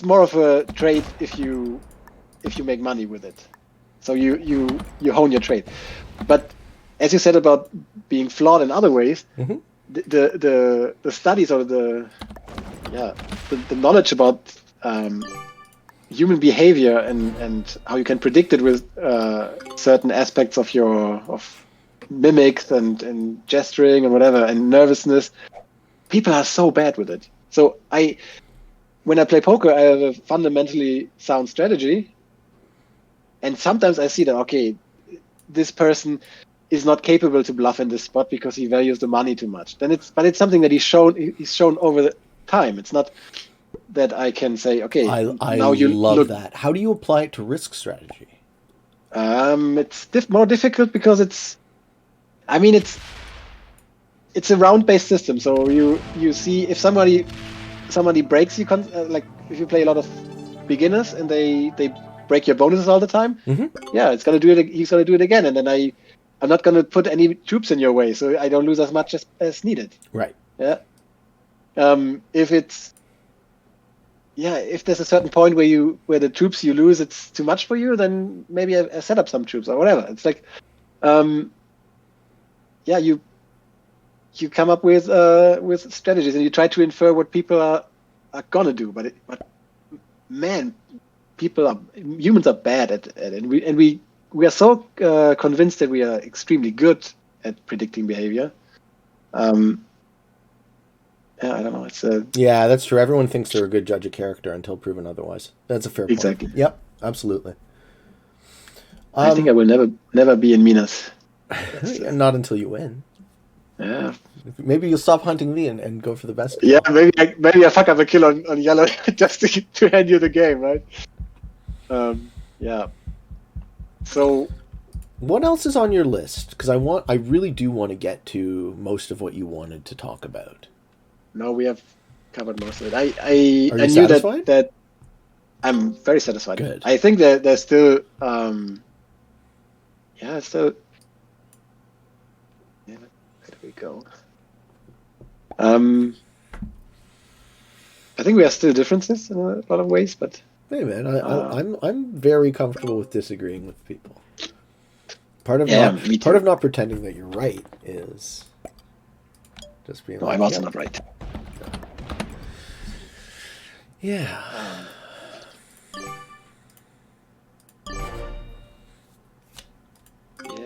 more of a trade if you make money with it. So you hone your trade. But as you said about being flawed in other ways, the studies or the knowledge about human behavior and how you can predict it with certain aspects of mimics and gesturing and whatever and nervousness, people are so bad with it. So when I play poker, I have a fundamentally sound strategy, and sometimes I see that okay, this person is not capable to bluff in this spot because he values the money too much. But it's something that he's shown over the time. It's not that I can say okay. I now you love that. How do you apply it to risk strategy? It's more difficult because it's a round-based system. So you see if somebody breaks you, like if you play a lot of beginners and they break your bonuses all the time, yeah, it's gonna do it. He's gonna do it again, and then I'm not gonna put any troops in your way, so I don't lose as much as needed. Right. Yeah. If there's a certain point where the troops you lose, it's too much for you, then maybe I set up some troops or whatever. It's like, you come up with strategies and you try to infer what people are gonna do, but man, humans are bad at it, and we are so convinced that we are extremely good at predicting behavior. I don't know. Yeah, that's true. Everyone thinks they're a good judge of character until proven otherwise. That's a fair point. Exactly. Yep, absolutely. I think I will never be in Minas. Not until you win. Yeah. Maybe you'll stop hunting me and go for the best. Yeah, maybe I fuck up a kill on yellow just to hand you the game, right? Yeah. So, what else is on your list? Because I really do want to get to most of what you wanted to talk about. No, we have covered most of it. Are you knew satisfied? that I'm very satisfied. Good. I think that there's still where do we go? I think we have still differences in a lot of ways, but hey man, I'm very comfortable with disagreeing with people. Part of not pretending that you're right is just being. No, I'm also not right. Yeah.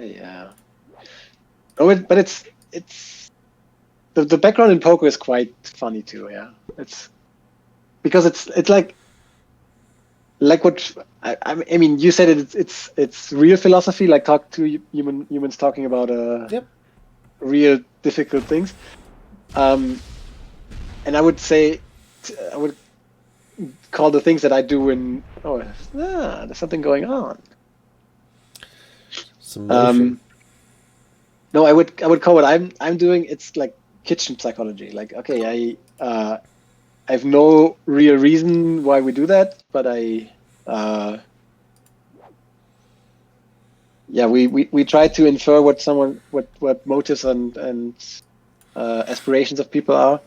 Yeah. Oh, but it's the background in poker is quite funny too. Yeah, it's because it's like what I mean. You said it's real philosophy, like talk to humans talking about real difficult things. And I would say I would call the things that I do there's something going on. Some motion. No, I would call what I'm doing. It's like kitchen psychology. Like, okay, I have no real reason why we do that, but we try to infer what motives and aspirations of people are,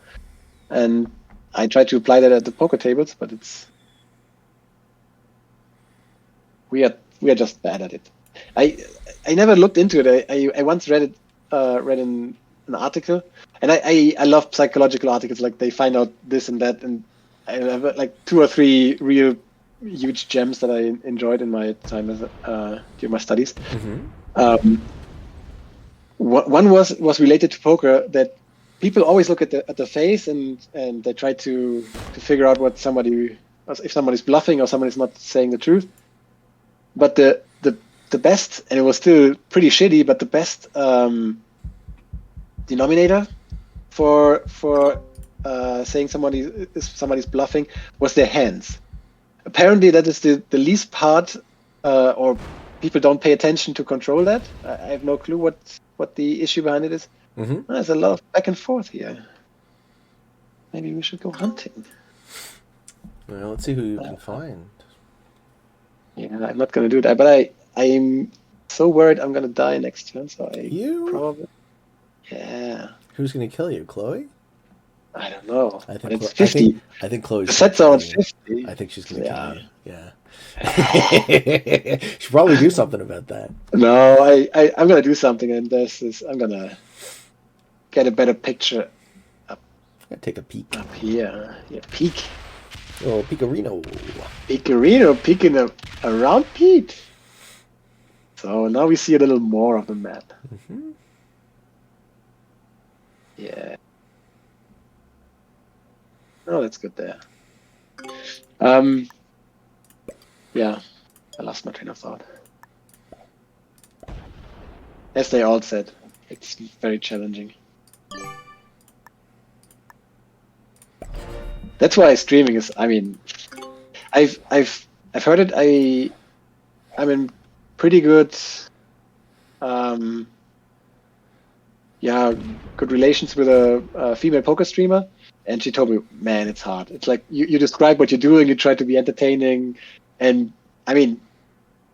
and I try to apply that at the poker tables. But we are just bad at it. I never looked into it. I once read an article, and I love psychological articles. Like they find out this and that, and I have like 2 or 3 real huge gems that I enjoyed in my time as during my studies. One was related to poker, that people always look at the face and they try to figure out if somebody's bluffing or somebody's not saying the truth. But the best, and it was still pretty shitty, but the best denominator for saying somebody's bluffing was their hands. apparently that is the least part, or people don't pay attention to control that. I have no clue what the issue behind it is. Mm-hmm. There's a lot of back and forth here. Maybe we should go hunting. Well, let's see who you can find. Yeah, I'm not gonna do that, but I'm so worried I'm gonna die next turn, so You? probably. Yeah. Who's gonna kill you, Chloe? I don't know. I think But it's 50. I think Chloe's The sets are on 50. I think she's gonna kill you. Yeah. She'll probably do something about that. No, I'm gonna do something, and I'm gonna get a better picture Gotta take a peek. up here. Yeah, peek. Oh, Pecorino. Pecorino peeking around Pete. So now we see a little more of the map. Mm-hmm. Yeah. Oh, that's good there. Yeah, I lost my train of thought. As they all said, it's very challenging. That's why streaming is. I mean, I've heard it. I'm in pretty good, good relations with a female poker streamer, and she told me, man, it's hard. It's like you describe what you're doing, you try to be entertaining, and I mean,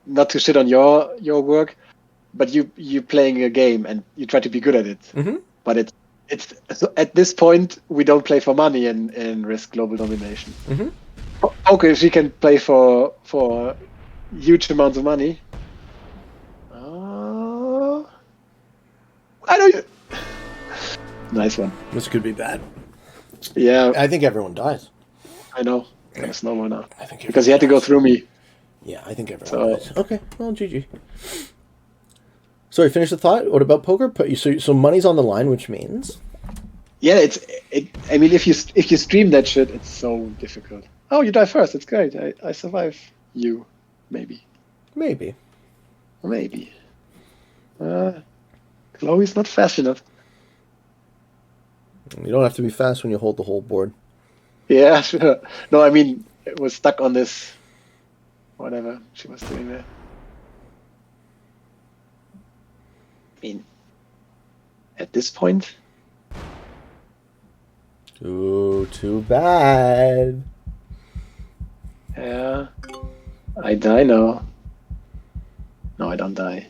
not to shit on your work, but you playing a game and you try to be good at it. Mm-hmm. But it's so at this point we don't play for money in Risk Global Domination. Mm-hmm. Okay, she can play for huge amounts of money. I know you. Nice one. This could be bad. Yeah, I think everyone dies. I know. Got a snowball now. I think Because he had to go through me. Yeah, I think everyone So- dies. Okay, well, GG. Sorry, finish the thought. What about poker? So money's on the line, which means Yeah, I mean, if you stream that shit, it's so difficult. Oh, you die first. It's great. I survive you, maybe. maybe. Chloe's not fast enough. You don't have to be fast when you hold the whole board. Yeah, sure. No, I mean, it was stuck on this, whatever she was doing there. I mean, at this point, Ooh, too bad. yeah, I die now. No, I don't die.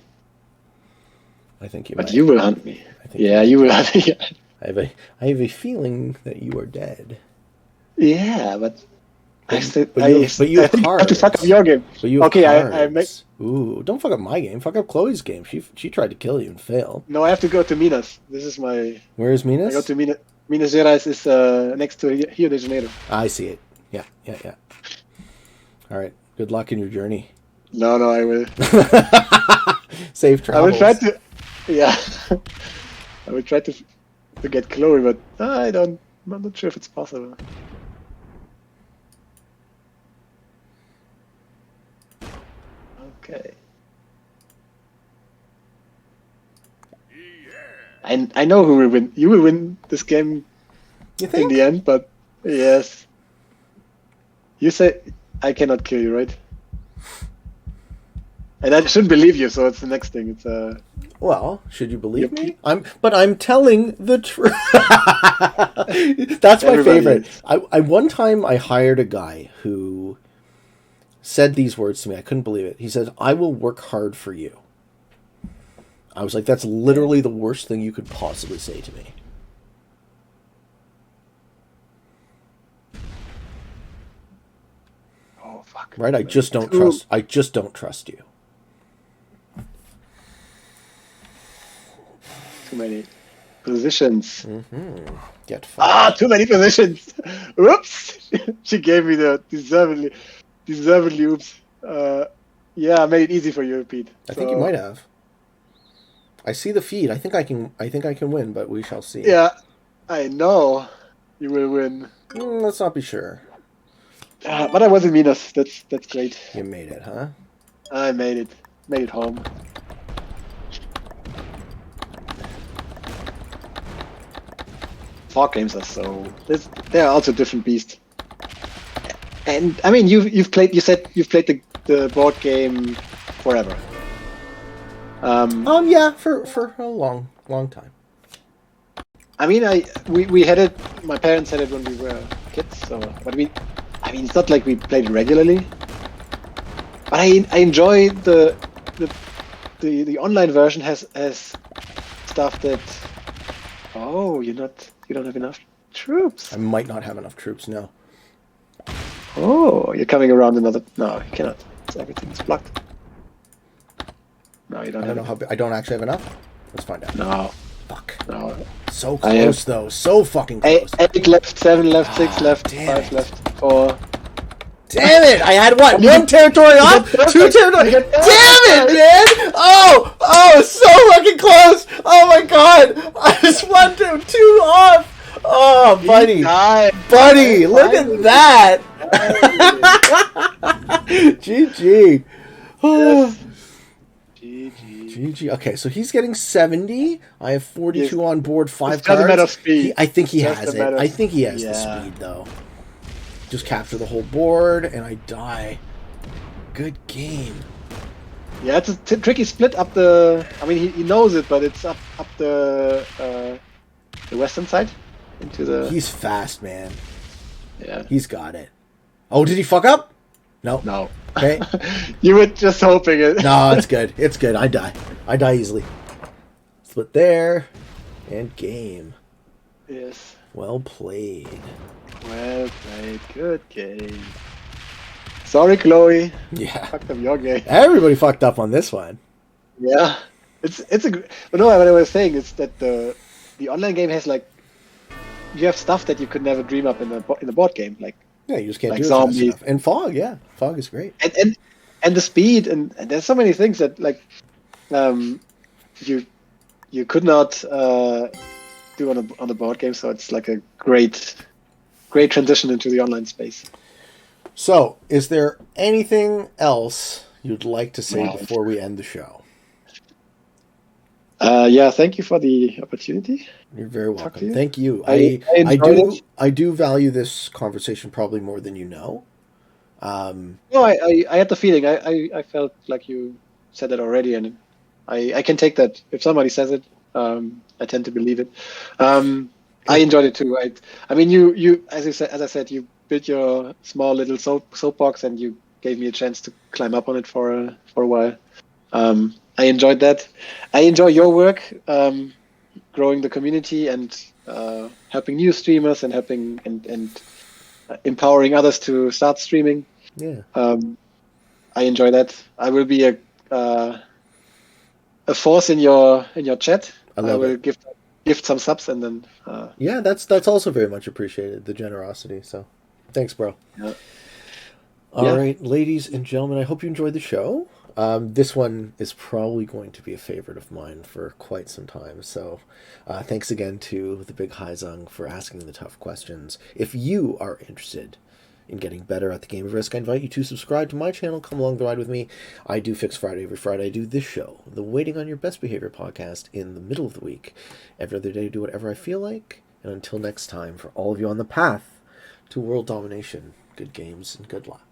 I think you But might. you will hunt me. I think Yeah, you will hunt me. I have a feeling that you are dead. Yeah, but I still. But you have think I have to cards. fuck up your game. But you have Okay, cards. I make. Ooh, don't fuck up my game. Fuck up Chloe's game. She tried to kill you and failed. No, I have to go to Minas. This is my. Where is I Minas? go to Minas. Minas Gerais is next to Rio de Janeiro. I see it. Yeah. All right. Good luck in your journey. No, I will. Safe I travels. will try to. Yeah. I will try to get Chloe, but I'm not sure if it's possible. Okay. I know who will win. You will win this game You in think? the end, but yes. You say I cannot kill you, right? And I shouldn't believe you, so it's the next thing. It's Well, should you believe Yep. me? I'm telling the truth. That's my Everybody favorite. is. I one time I hired a guy who said these words to me. I couldn't believe it. He said, "I will work hard for you." I was like, that's literally the worst thing you could possibly say to me. oh fuck. Right? I just don't trust you. Too many positions. Get fucked. Too many positions. Whoops. She gave me the deservedly oops. Yeah, I made it easy for you, Pete. I think you might have. I see the feed. I think I can win, but we shall see. Yeah, I know you will win. Let's not be sure. But I wasn't Minas. That's great. You made it, huh? I made it. Made it home. Fog games are so. They're also different beast. And I mean, you've played. You said you've played the board game forever. Yeah, for a long time. I mean, we had it. My parents had it when we were kids. So, but I mean, it's not like we played it regularly. But I enjoy the online version has stuff that. Oh, you don't have enough troops. I might not have enough troops now. Oh, you're coming around another. No, you cannot. Everything's blocked. No, you don't. I don't know how. I don't actually have enough. Let's find out. No. Fuck. No. So close though. So fucking close. 8 left, 7 left, 6 left, 5 it. left, 4. Damn it! I had what? One territory off? 2 territory. Damn it, man! Oh, so fucking close! Oh my god! I just went 2 off! Oh, buddy. Buddy, look at that! GG. Yes. GG. GG. Okay, so he's getting 70. I have 42 on board, 5 it's cards. a matter of speed. I think he Just has a it. matter of- I think he has the Yeah. speed, though. Just capture the whole board, and I die. Good game. Yeah, it's a tricky split up the. I mean, he knows it, but it's up the western side into the. He's fast, man. Yeah. He's got it. Oh, did he fuck up? No. No. Okay. You were just hoping it. No, it's good. It's good. I die. I die easily. Split there, and game. Yes. Well played. Well played. Good game. Sorry, Chloe. Yeah. Fucked up your game. Everybody fucked up on this one. Yeah. It's a. But no, what I was saying is that the online game has like. You have stuff that you could never dream up in the board game, like. Yeah, you just can't Like do it fast zombies. enough. And fog, yeah. Fog is great. And the speed and there's so many things that like you could not do on the board game, so it's like a great transition into the online space. So, is there anything else you'd like to say No. before we end the show? Yeah, thank you for the opportunity. You're very Talk to welcome. you. Thank you. I I do value this conversation probably more than you know. No, I had the feeling. I felt like you said that already, and I can take that. If somebody says it, I tend to believe it. I enjoyed it too. I mean, you as I said, you built your small little soapbox, and you gave me a chance to climb up on it for a while. I enjoyed that. I enjoy your work, growing the community and helping new streamers and helping and empowering others to start streaming. Yeah. I enjoy that. I will be a force in your chat. I love will it. gift some subs and then. Yeah, that's also very much appreciated, the generosity. So, thanks, bro. Yeah. All right, ladies and gentlemen, I hope you enjoyed the show. This one is probably going to be a favorite of mine for quite some time. So, thanks again to the Big Heizung for asking the tough questions. If you are interested in getting better at the game of Risk, I invite you to subscribe to my channel. Come along the ride with me. I do Fix Friday every Friday. I do this show, the Waiting on Your Best Behavior podcast, in the middle of the week. Every other day, do whatever I feel like. And until next time, for all of you on the path to world domination, good games and good luck.